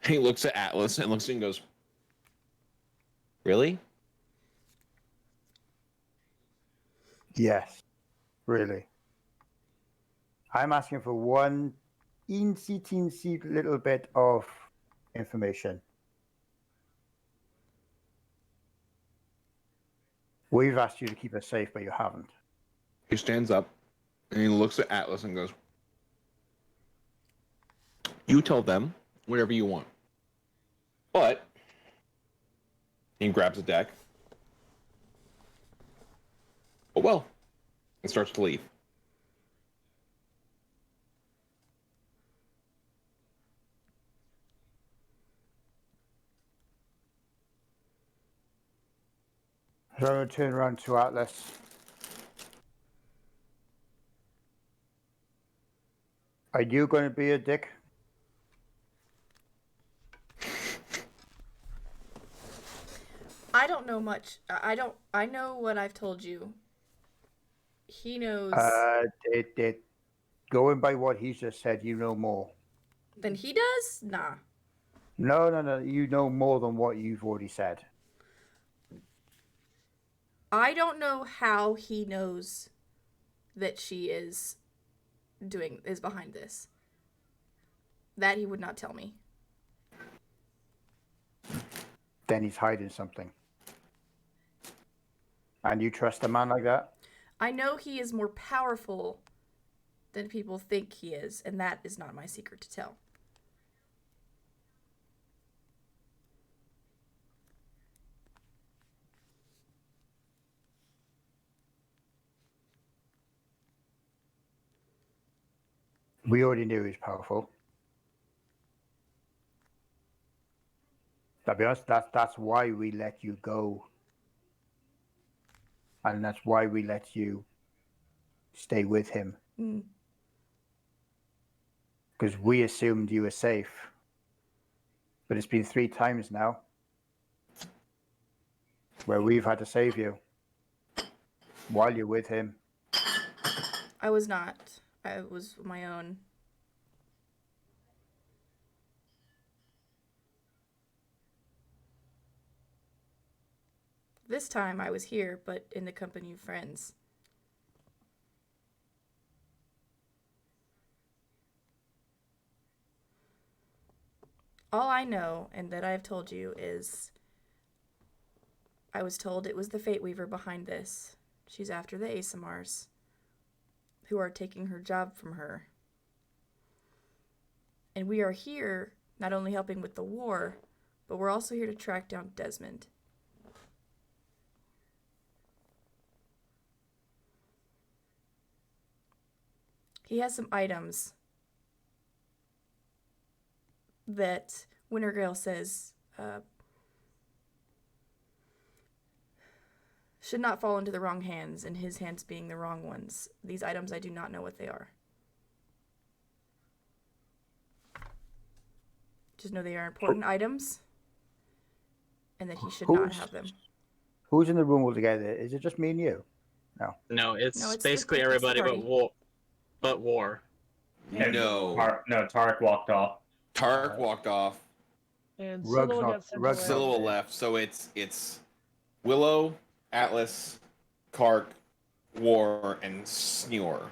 He looks at Atlas and looks at him and goes, "Really?"
Yes, really. I'm asking for one teensy little bit of information. We've asked you to keep us safe, but you haven't.
He stands up and he looks at Atlas and goes, "You tell them whatever you want. But," he grabs a deck. "Oh well," and starts to leave.
So I'm going to turn around to Atlas. Are you going to be a dick?
I don't know much. I know what I've told you. He knows.
Going by what he's just said, you know more.
Than he does? Nah.
No. You know more than what you've already said.
I don't know how he knows that she is behind this. That he would not tell me.
Then he's hiding something. And you trust a man like that?
I know he is more powerful than people think he is, and that is not my secret to tell.
We already knew he was powerful. To be honest, that's why we let you go. And that's why we let you stay with him. Because we assumed you were safe. But it's been 3 times now where we've had to save you while you're with him.
I was not. I was my own. This time I was here, but in the company of friends. All I know, and that I've told you, is I was told it was the Fate Weaver behind this. She's after the ASMRs, who are taking her job from her. And we are here, not only helping with the war, but we're also here to track down Desmond. He has some items that Wintergale says should not fall into the wrong hands, and his hands being the wrong ones. These items, I do not know what they are. Just know they are important items, and that he should not have them.
Who's in the room altogether? Is it just me and you? No.
No, it's
No, it's
basically
it's the
everybody
party.
but War.
No.
Tarek walked off.
Tarek walked off.
And
Rug's
Silo
not-
got sent
Rug's
away.
still-
Silhouette left, so it's Willow, Atlas, Kark, War, and Snure.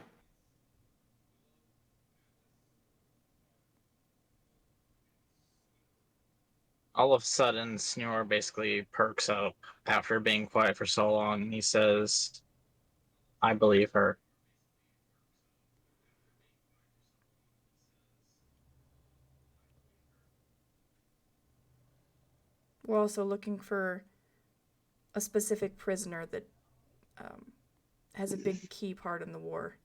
All of a sudden, Snore basically perks up after being quiet for so long, and he says, I believe her.
We're also looking for a specific prisoner that has a big key part in the war.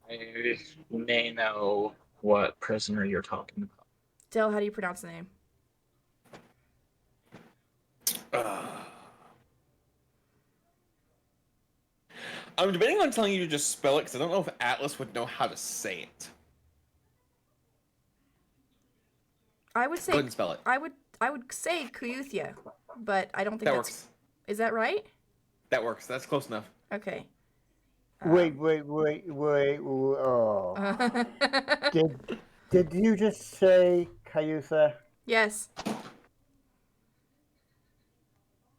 I may know what prisoner you're talking about.
Del, how do you pronounce the name?
I'm debating on telling you to just spell it because I don't know if Atlas would know how to say it.
I would
Go
say
ahead and spell it.
I would say Kuyuthia, but I don't think
That
that's
works.
Is that right?
That works. That's close enough.
Okay.
Wait. Oh. Did you just say Kayutha?
Yes.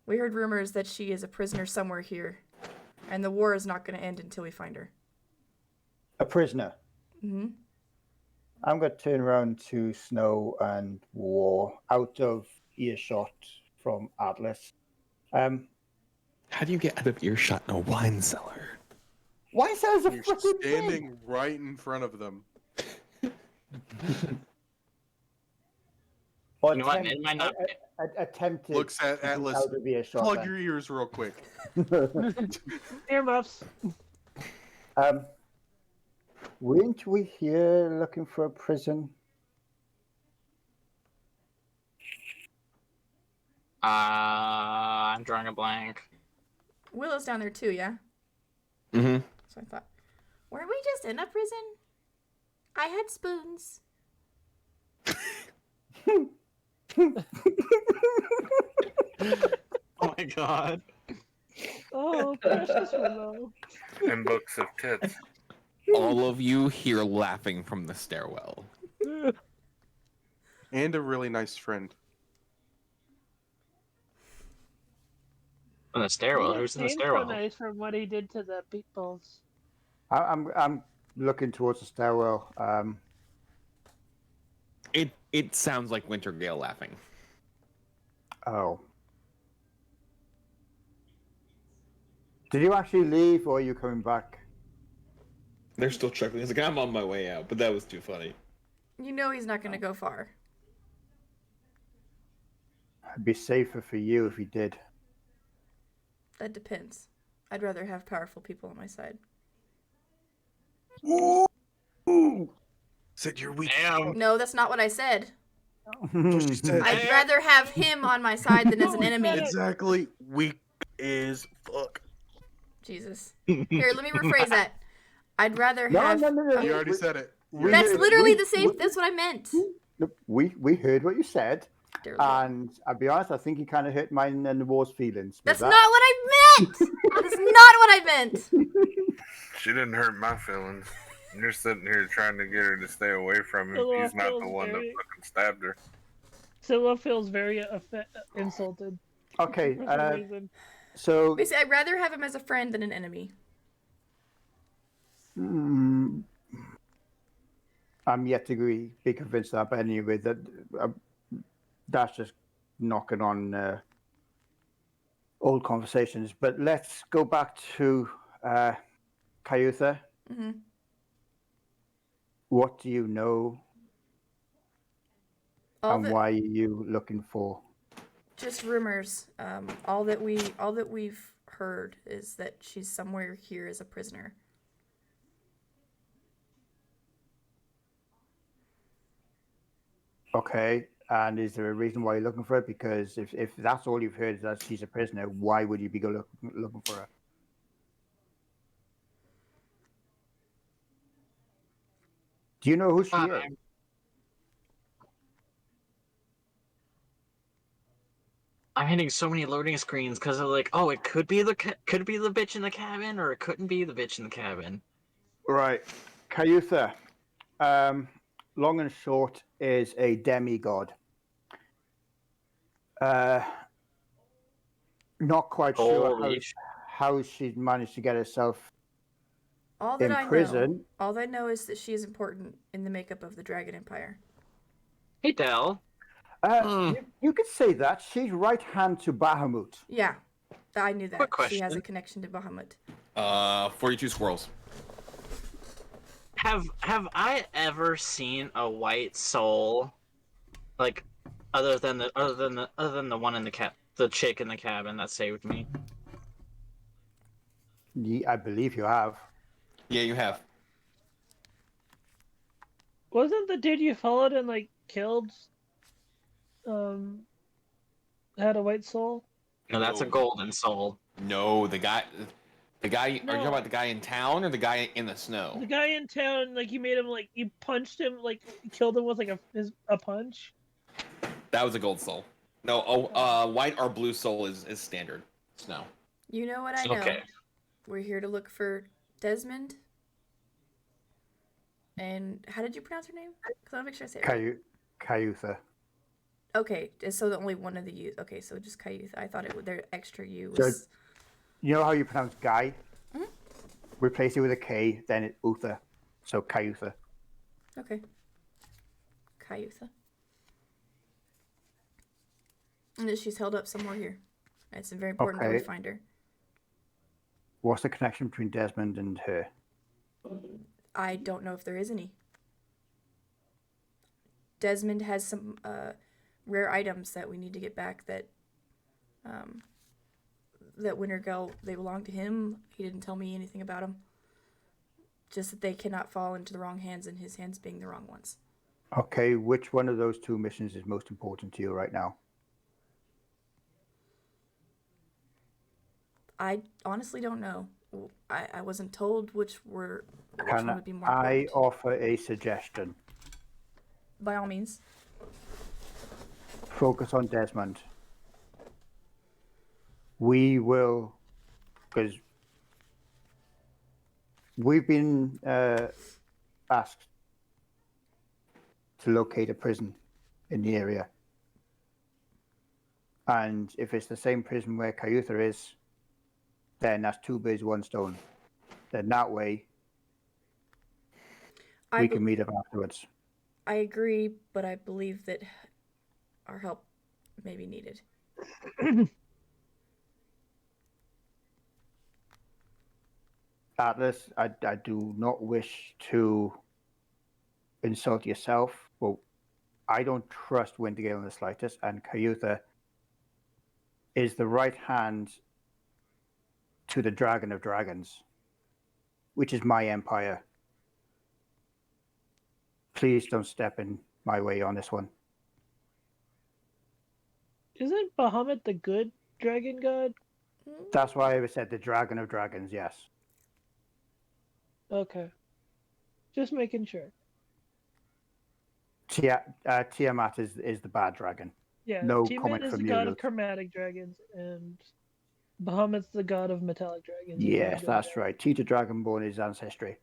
We heard rumors that she is a prisoner somewhere here, and the war is not going to end until we find her.
A prisoner.
Mm-hmm.
I'm going to turn around to Snow and War, out of earshot from Atlas.
How do you get out of earshot in a wine cellar?
Why sounds a
You're
freaking
standing right in front of them.
Or
You know what? It might not be.
attempted
Looks at
to be
Atlas.
out of earshot.
Plug
then.
your ears real quick.
Earmuffs.
Weren't we here looking for a prison?
I'm drawing a blank.
Willow's down there too, yeah?
Mm-hmm.
So I thought, weren't we just in a prison? I had spoons.
Oh my god.
Oh, precious Willow.
And books of tits.
All of you hear laughing from the stairwell.
And a really nice friend.
In the stairwell?
He
Who's in the
seems so
stairwell?
nice from what he did to the peoples.
I'm looking towards the stairwell.
It sounds like Wintergale laughing.
Oh. Did you actually leave, or are you coming back?
They're still chuckling. It's like, I'm on my way out, but that was too funny.
You know he's not going to go far.
It'd be safer for you if he did.
That depends. I'd rather have powerful people on my side.
Said you're weak.
Damn.
No, that's not what I said.
That's what she said.
I'd rather have him on my side than as an enemy.
Exactly. Weak as fuck.
Jesus. Here, let me rephrase that. I'd rather have...
No.
You already said it.
That's literally the same... That's what I meant.
Look, we heard what you said,
Dear Lord.
and I'll be honest, I think you kind of hurt mine and the war's feelings.
That's
with
not
that.
what I meant! That's not what I meant!
She didn't hurt my feelings. You're sitting here trying to get her to stay away from him.
Oh,
He's not the
feels
one that
very-
fucking stabbed her.
Scylla feels very insulted.
Okay,
For some reason.
so
Basically, I'd rather have him as a friend than an enemy.
I'm yet to be convinced of that, but anyway, that's just knocking on old conversations. But let's go back to Cayutha.
Mm-hmm.
What do you know, and why are you looking for?
Just rumors. All that we've heard is that she's somewhere here as a prisoner.
Okay, and is there a reason why you're looking for it? Because if that's all you've heard is that she's a prisoner, why would you be looking for her? Do you know who she is?
I'm hitting so many loading screens because they're like, oh, it could be the bitch in the cabin, or it couldn't be the bitch in the cabin.
Right, Cayutha. Long and short is a demigod. Not quite sure how she managed to get herself
All that
in
I
prison.
know, all I know is that she is important in the makeup of the Dragon Empire.
Hey, Dal.
You could say that. She's right hand to Bahamut.
Yeah, I knew that.
Quick
She has
question.
a connection to Bahamut.
42 squirrels.
Have I ever seen a white soul, like, other than the one in the chick in the cabin that saved me?
I believe you have.
Yeah, you have.
Wasn't the dude you followed and like killed had a white soul?
No, that's a golden soul.
No, the guy. Are you
No.
talking about the guy in town or the guy in the snow?
The guy in town, like you made him like you punched him, like you killed him with like a punch.
That was a gold soul. No, white or blue soul is standard snow.
You know what I know?
Okay.
We're here to look for Desmond. And how did you pronounce her name? Because I want to make sure I say it right.
Cayutha.
Okay, so the only one of the U. Okay, so just Cayutha. I thought their extra U
So,
was.
you know how you pronounce Guy?
Mhm.
Replace it with a K, then it's Utha. So Cayutha.
Okay. Cayutha. And that she's held up somewhere here. It's very important that we
Okay.
find her.
What's the connection between Desmond and her?
I don't know if there is any. Desmond has some rare items that we need to get back that Wintergell, they belong to him. He didn't tell me anything about them. Just that they cannot fall into the wrong hands, and his hands being the wrong ones.
Okay, which one of those two missions is most important to you right now?
I honestly don't know. I wasn't told which one would be more
I
important.
offer a suggestion?
By all means.
Focus on Desmond. We will, because we've been asked to locate a prison in the area. And if it's the same prison where Cayutha is, then that's two birds, one stone. Then that way, we can meet up afterwards.
I agree, but I believe that our help may be needed.
Atlas, I do not wish to insult yourself, but I don't trust Wintergale in the slightest, and Cayutha is the right hand to the Dragon of Dragons, which is my empire. Please don't step in my way on this one.
Isn't Bahamut the good dragon god?
That's why I said the Dragon of Dragons, yes.
Okay. Just making sure.
Tiamat is the bad dragon.
Yeah,
No
Tiamat
comment
is
from
the
you,
god
Luke.
of chromatic dragons, and Bahamut's the god of metallic dragons.
Yes, that's right. Teeter Dragonborn is ancestry.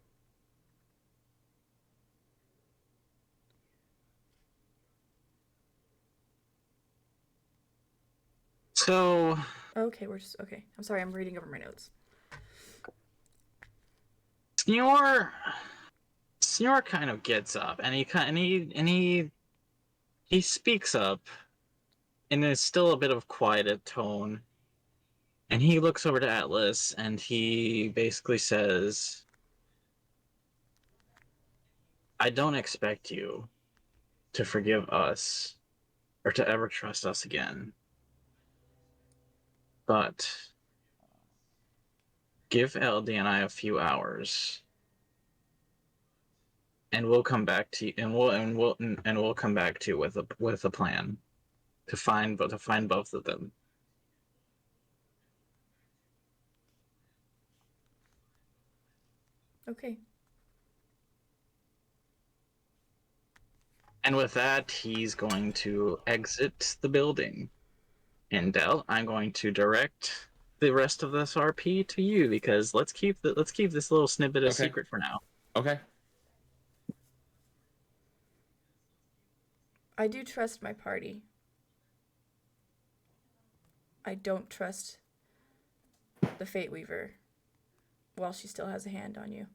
Okay, we're just okay. I'm sorry, I'm reading over my notes.
Senior kind of gets up and he speaks up in a still a bit of quieted tone, and he looks over to Atlas and he basically says, "I don't expect you to forgive us or to ever trust us again, but give LD and I a few hours." And we'll come back to you, and we'll come back to you with a plan to find both of them.
Okay.
And with that, he's going to exit the building. And Del, I'm going to direct the rest of this RP to you because let's keep this little snippet a secret for now.
Okay.
I do trust my party. I don't trust the Fate Weaver while she still has a hand on you.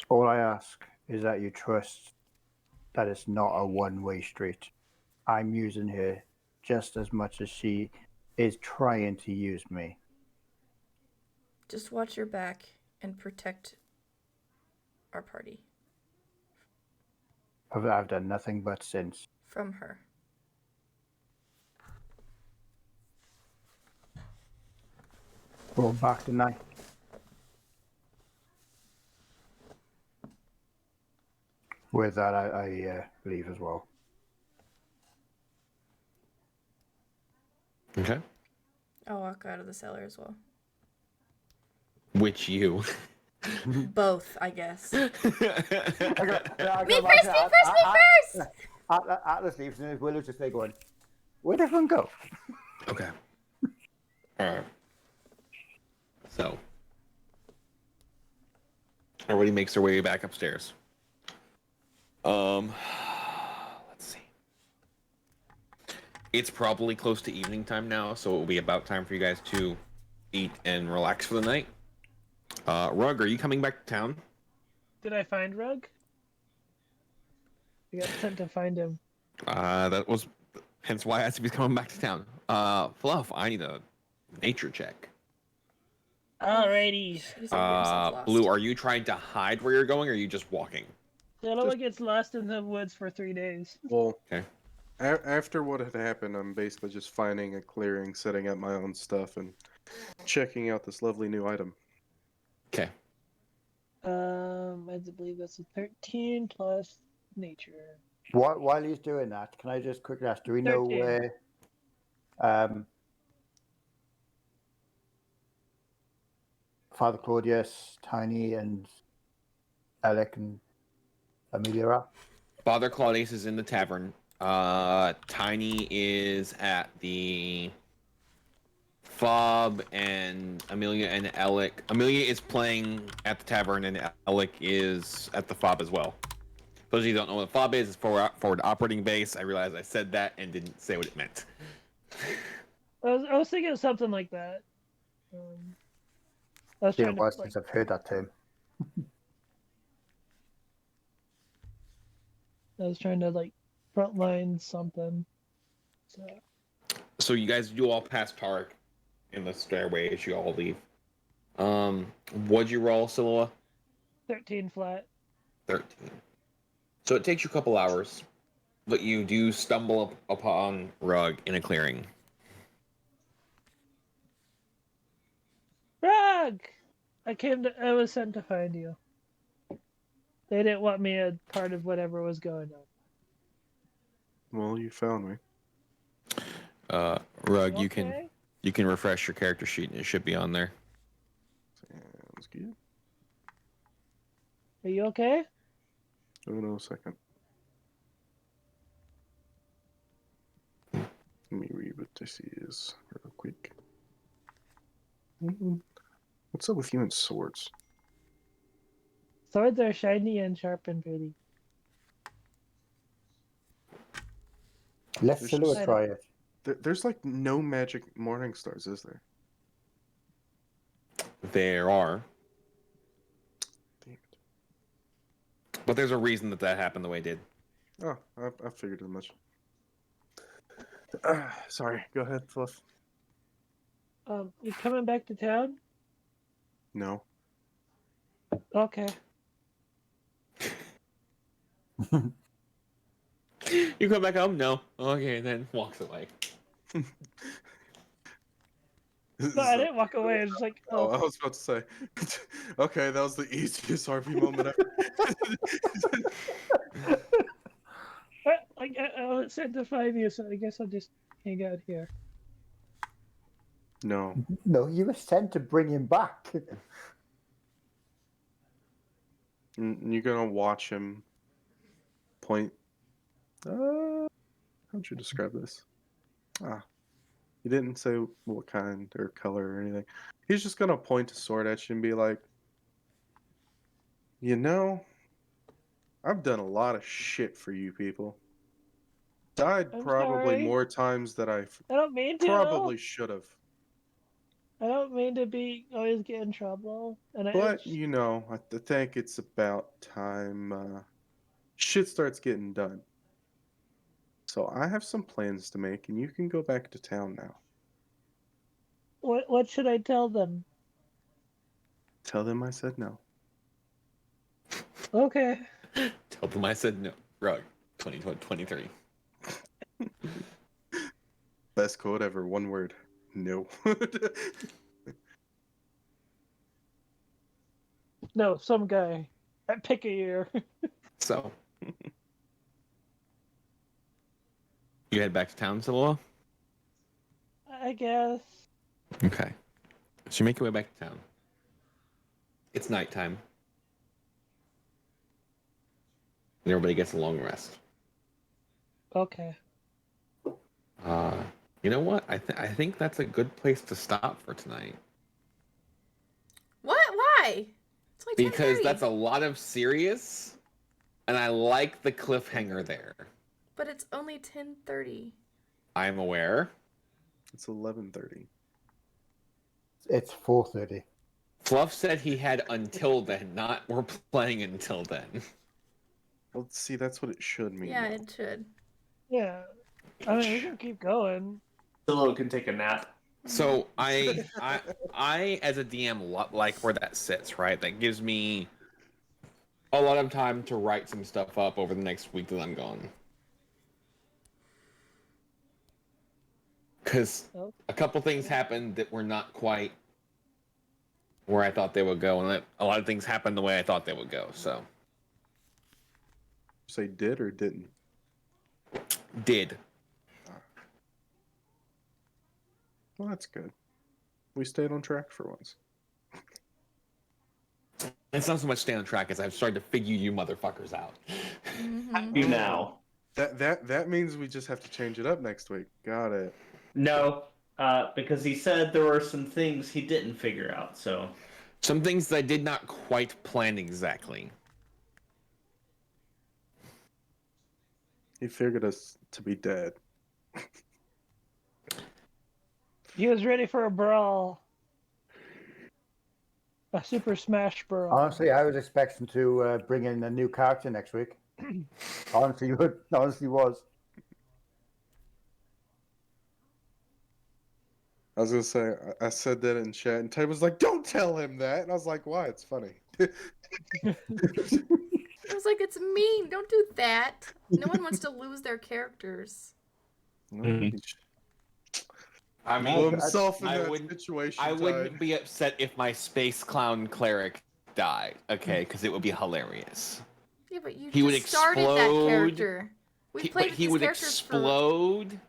All I ask is that you trust that it's not a one-way street. I'm using her just as much as she is trying to use me.
Just watch your back and protect our party
I've done nothing but since.
from her.
We're back tonight. With that, I leave as well.
Okay.
I'll walk out of the cellar as well.
Which you?
Both, I guess.
Me
first, me first!
Atlas leaves and Willow's just there going, where'd everyone go?
Okay. Alright. So. Everybody makes their way back upstairs. Let's see. It's probably close to evening time now, so it will be about time for you guys to eat and relax for the night. Rug, are you coming back to town?
Did I find Rug? I got sent to find him.
That was hence why I asked if he's coming back to town. Fluff, I need a nature check.
Alrighty.
Blue, are you trying to hide where you're going, or are you just walking?
Lola gets lost in the woods for 3 days.
Well,
okay.
After what had happened, I'm basically just finding a clearing, setting up my own stuff, and checking out this lovely new item.
Okay.
I believe that's a 13 plus nature.
While he's doing that, can I just quickly ask, do we know
13.
where Father Claudius, Tiny, and Alec and Amelia are?
Father Claudius is in the tavern. Tiny is at the fob, and Amelia and Alec. Amelia is playing at the tavern, and Alec is at the fob as well. For those of you who don't know what the fob is, it's forward operating base. I realized I said that and didn't say what it meant.
I was thinking of something like that. I was trying to,
since I've heard that term.
like frontline something.
So you guys do all pass Tarek in the stairway as you all leave. What'd you roll, Siloa?
13 flat.
13. So it takes you a couple hours, but you do stumble upon Rug in a clearing.
Rug! I was sent to find you. They didn't want me a part of whatever was going on.
Well, you found me.
Rug,
Okay.
you can refresh your character sheet and it should be on there.
Sounds good.
Are you okay?
Hold on a second. Let me read what this is real quick. What's up with you and swords?
Swords are shiny and sharp and pretty.
Let
There's
Silhouette
just-
try it.
There's like no magic morning stars, is there?
There are,
Damn it.
but there's a reason that happened the way it did.
Oh, I figured as much. Sorry, go ahead, Fluff.
You coming back to town?
No.
Okay.
You come back home? No. Okay, then walks away.
No, I didn't walk away. It's like,
Oh, I
oh,
was about to say. Okay, that was the easiest RP moment ever.
I was sent to find you, so I guess I'll just hang out here.
No.
No, you were sent to bring him back.
And you're gonna watch him point. How'd you describe this? He didn't say what kind or color or anything. He's just gonna point a sword at you and be like, you know, I've done a lot of shit for you people. Died
I'm
probably
sorry.
more times than I
I don't mean to.
probably should have.
I don't mean to be always get in trouble. And
But, you know, I think it's about time shit starts getting done. So I have some plans to make, and you can go back to town now.
what should I tell them?
Tell them I said no.
Okay.
Tell them I said no. Rug. 2023.
Best quote ever, one word. No.
No, some guy. Pick a year.
So. You head back to town, Silua?
I guess.
Okay. So you make your way back to town. It's nighttime. And everybody gets a long rest.
Okay.
You know what? I think that's a good place to stop for tonight.
What? Why? It's only
Because
10:30.
that's a lot of serious, and I like the cliffhanger there.
But it's only 10:30.
I'm aware.
It's 11:30.
It's 4:30.
Fluff said he had until then, not we're playing until then.
Well, see, that's what it should mean.
Yeah,
though.
it should.
Yeah. I mean, we can keep going.
Silo can take a nap.
So I as a DM like where that sits, right? That gives me a lot of time to write some stuff up over the next week that I'm gone. Because a couple things happened that were not quite where I thought they would go, and a lot of things happened the way I thought they would go. So
Say did or didn't?
did.
Well, that's good. We stayed on track for once.
It's not so much stay on track as I've started to figure you motherfuckers out.
Mm-hmm.
You now.
That means we just have to change it up next week. Got it.
No, because he said there were some things he didn't figure out. So
Some things that I did not quite plan exactly.
He figured us to be dead.
He was ready for a brawl. A Super Smash brawl.
Honestly, I was expecting to bring in a new character next week. honestly was.
I was gonna say, I said that in chat, and Ted was like, "Don't tell him that," and I was like, "Why? It's funny."
I was like, it's mean. Don't do that. No one wants to lose their characters.
I
Blew
mean,
himself in
I
that
wouldn't-
situation.
I wouldn't
Tide.
be upset if my space clown cleric died, okay? Because it would be hilarious.
Yeah, but you
He would
just started that
explode.
character. We've
But
played
he
these
would
characters
explode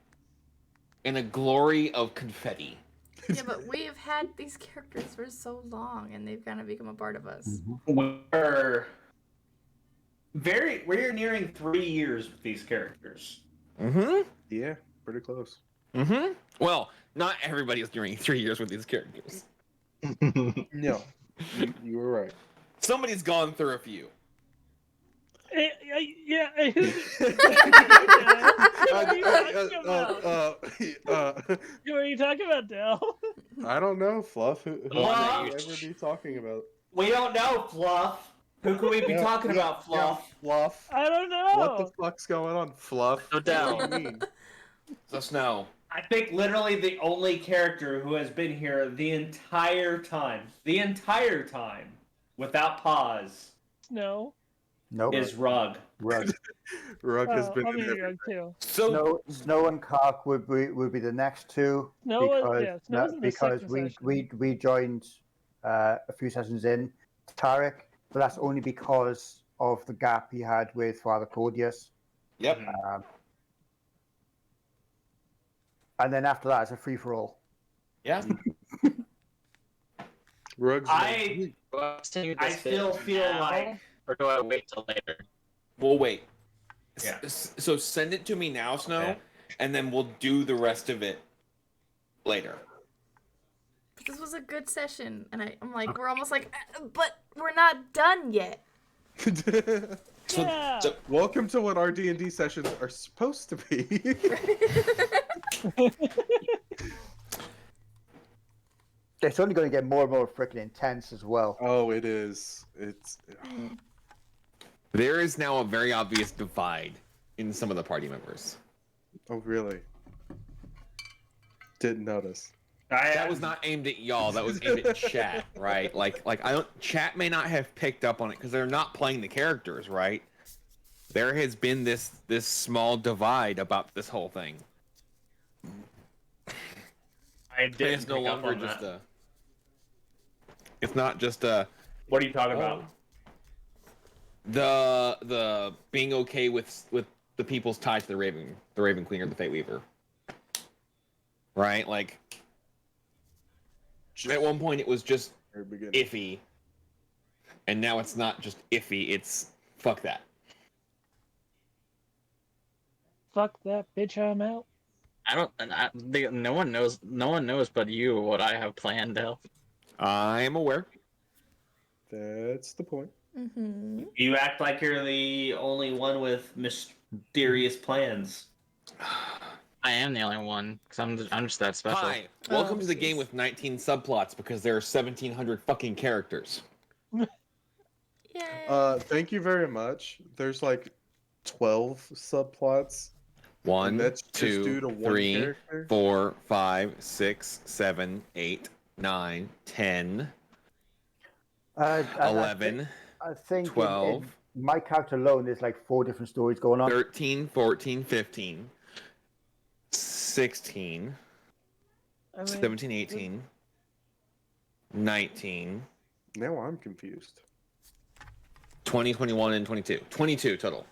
in a glory of confetti.
for... Yeah, but we've had these characters for so long, and they've kind of become a part of us.
we're nearing 3 years with these characters.
Mm-hmm.
Yeah, pretty close.
Mm-hmm. Well, not everybody is during 3 years with these characters.
No, you were right.
Somebody's gone through a few.
Yeah. Who are you talking about? Who are you talking about, Dale?
I don't know, Fluff. Who
The one that
would
you-
you ever be talking about?
We don't know, Fluff. Who could we be talking about, Fluff?
Fluff.
I don't know.
What the fuck's going on, Fluff?
No doubt.
What do you mean?
So Snow.
I think literally the only character who has been here the entire time, without pause,
No.
Nope.
is Rug.
Rug.
Rug has been
I'll
in
be
every-
Rug too.
So
Snow and Kark would be the next two
Snow was
because
in the second session.
we joined a few sessions in Tarek, but that's only because of the gap he had with Father Claudius.
yep.
And then after that, it's a free for all.
Yeah.
Rug's
I still feel like
or do I wait till later?
We'll wait.
Yeah.
So send it to me now, Snow,
Okay.
and then we'll do the rest of it later.
This was a good session, and I'm like, we're almost like, but we're not done yet.
So,
Yeah.
so
Welcome to what our D&D sessions are supposed to be.
It's only going to get more and more freaking intense as well.
Oh, it is. It's
there is now a very obvious divide in some of the party members.
oh really? Didn't notice.
That was not aimed at y'all. That was aimed at chat, right? Like I don't. Chat may not have picked up on it because they're not playing the characters, right? There has been this small divide about this whole thing.
I didn't
It's no
pick up
longer
on
just
that.
a. It's not just a.
What are you talking about?
The being okay with the people's ties to the Raven Queen or the Fate Weaver, right? Like at one point it was just
Very beginning.
iffy, and now it's not just iffy. It's fuck that.
Fuck that bitch, I'm out.
No one knows. No one knows but you what I have planned, Dale.
I am aware.
That's the point.
Mm-hmm.
You act like you're the only one with mysterious plans.
I am the only one because I'm just that special.
Hi, welcome
Oh,
to the game
jeez.
with 19 subplots because there are 1,700 fucking characters.
Yay.
Thank you very much. There's like 12 subplots.
One,
And that's just due to
two,
one
three,
character?
4, 5, 6, 7, 8, 9, 10,
And
11,
I think
12.
in my character alone, there's like 4 different stories going on.
13, 14, 15, 16,
I mean,
17, 18, 19,
Now I'm confused.
20, 21, and 22. 22 total.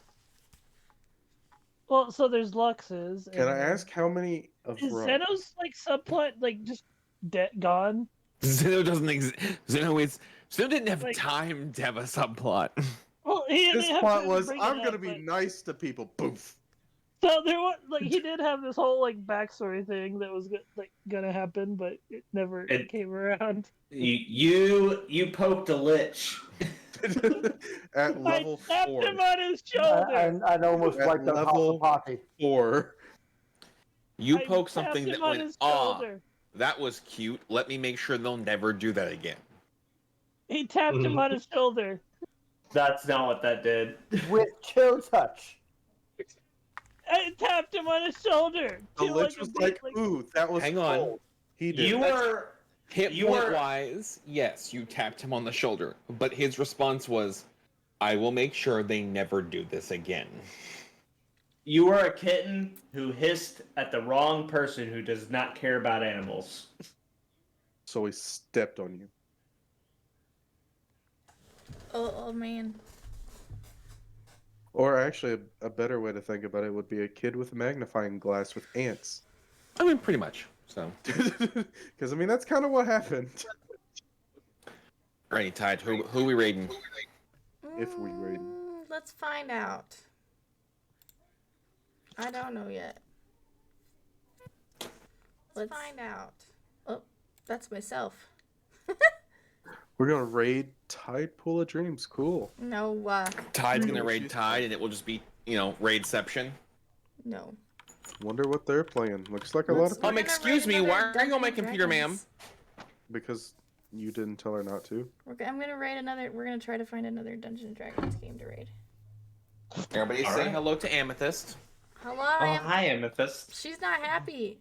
well, so there's Lux's.
Can I
and-
ask how many of
Is
Rug?
Zeno's like subplot like just gone?
Zeno doesn't exist. Zeno didn't have
Like-
time to have a subplot.
Well, he
His
didn't have
plot
to
was,
bring it
I'm
up,
gonna be
but-
nice to people. Boof.
So there was like he did have this whole like backstory thing that was gonna happen, but it never
It-
came around.
You poked a lich.
At level
I tapped
4.
him on his shoulder.
And almost
At
wiped out half the
level-
party.
4.
You
I
poke
tapped
something
him
that
on
went,
his
ah,
shoulder.
that was cute. Let me make sure they'll never do that again.
He tapped him on his shoulder.
That's not what that did.
With chill touch.
I tapped him on his shoulder.
The
to,
lich
a
was
big,
like, ooh, that was
Hang on.
cold. He did.
You were
Hit
You
point
were-
wise, yes, you tapped him on the shoulder, but his response was, I will make sure they never do this again.
you were a kitten who hissed at the wrong person who does not care about animals.
So he stepped on you.
Oh man.
Or actually, a better way to think about it would be a kid with a magnifying glass with ants.
I mean, pretty much. So,
Because, I mean, that's kind of what happened.
alrighty, Tide, who we raiding?
If we raid.
Let's find out. I don't know yet. Let's find out. Oh, that's myself.
We're gonna raid Tide Pool of Dreams. Cool.
No,
Tide's gonna raid Tide, and it will just be, raidception.
no.
Wonder what they're playing. Looks like a lot of
We're gonna
Excuse
raid
me,
another
why are you on
Dungeons
my
and
computer, ma'am?
Dragons.
because you didn't tell her not to.
I'm gonna raid another. We're gonna try to find another Dungeons and Dragons game to raid.
Everybody say hello to Amethyst.
Hello,
Oh, hi, Amethyst.
She's not happy.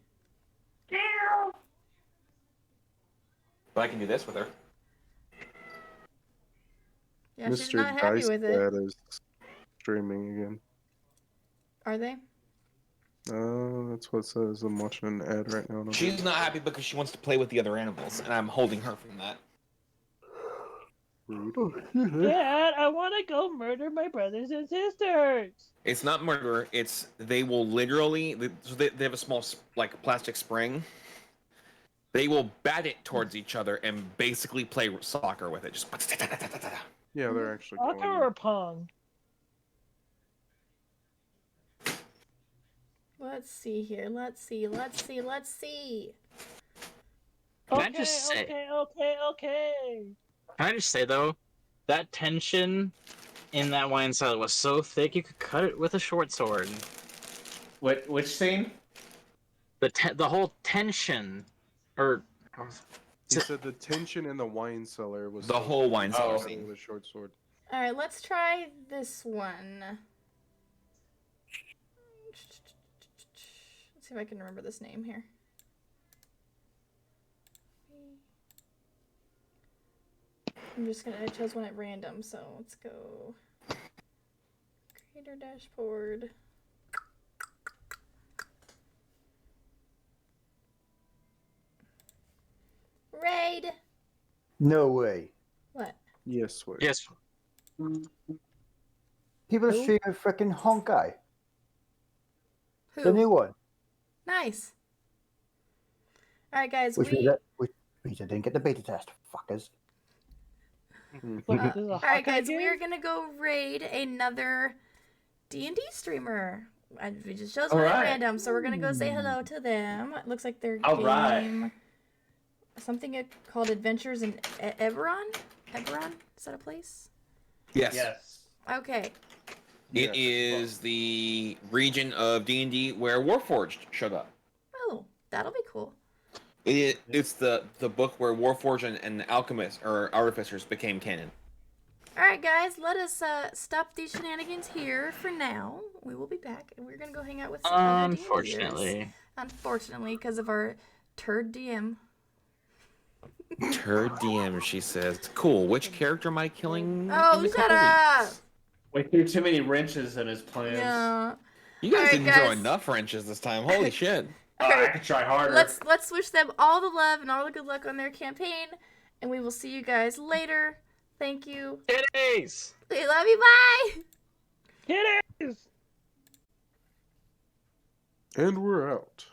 But I can do this with her.
Yeah, she's
Mr.
not happy
Dice
with it.
Dad is streaming again.
Are they?
That's what it says. I'm watching an ad right now.
She's not happy because she wants to play with the other animals, and I'm holding her from that.
Dad, I want to go murder my brothers and sisters.
It's not murder. It's they will literally. They have a small plastic spring. They will bat it towards each other and basically play soccer with it. Just
Yeah, they're actually
Soccer
going.
or pong?
Let's see here. Let's see.
Can I just say?
Okay.
Can I just say though, that tension in that wine cellar was so thick you could cut it with a short sword.
Which scene?
The whole tension, or
He said the tension in the wine cellar was
the
so
whole wine
thick
cellar
with
scene.
a short sword.
All right, let's try this one. Let's see if I can remember this name here. I chose one at random, so let's go. Creator dashboard. Raid!
No way.
What?
Yes, wait.
yes,
People are
Who?
streaming freaking Honkai.
Who?
The new one.
Nice. Alright, guys,
Which
we...
means I didn't get the beta test. Fuckers.
What, this is a
Alright,
Hawkeye
guys,
game?
we are gonna go raid another D&D streamer. We just chose one at
Alright.
random, so we're gonna go say hello to them. It looks like their
Alright.
game... Something called Adventures in Eberron? Eberron? Is that a place?
Yes.
Yes.
Okay.
It is the region of D&D where Warforged showed up.
Oh, that'll be cool.
It's the book where Warforged and alchemists or artificers became canon.
Alright, guys, let us stop these shenanigans here for now. We will be back, and we're gonna go hang out with some other D&Ders. Unfortunately, because of our turd DM.
Turd DM, she says. Cool. Which character am I killing?
Oh,
in a
shut
couple
up!
weeks?
We threw too many wrenches in his plans.
Yeah.
You guys
Alright,
didn't throw
guys.
enough wrenches this time. Holy shit.
I could try harder.
Let's wish them all the love and all the good luck on their campaign, and we will see you guys later. Thank you.
Titties!
We love you. Bye.
It is!
And we're out.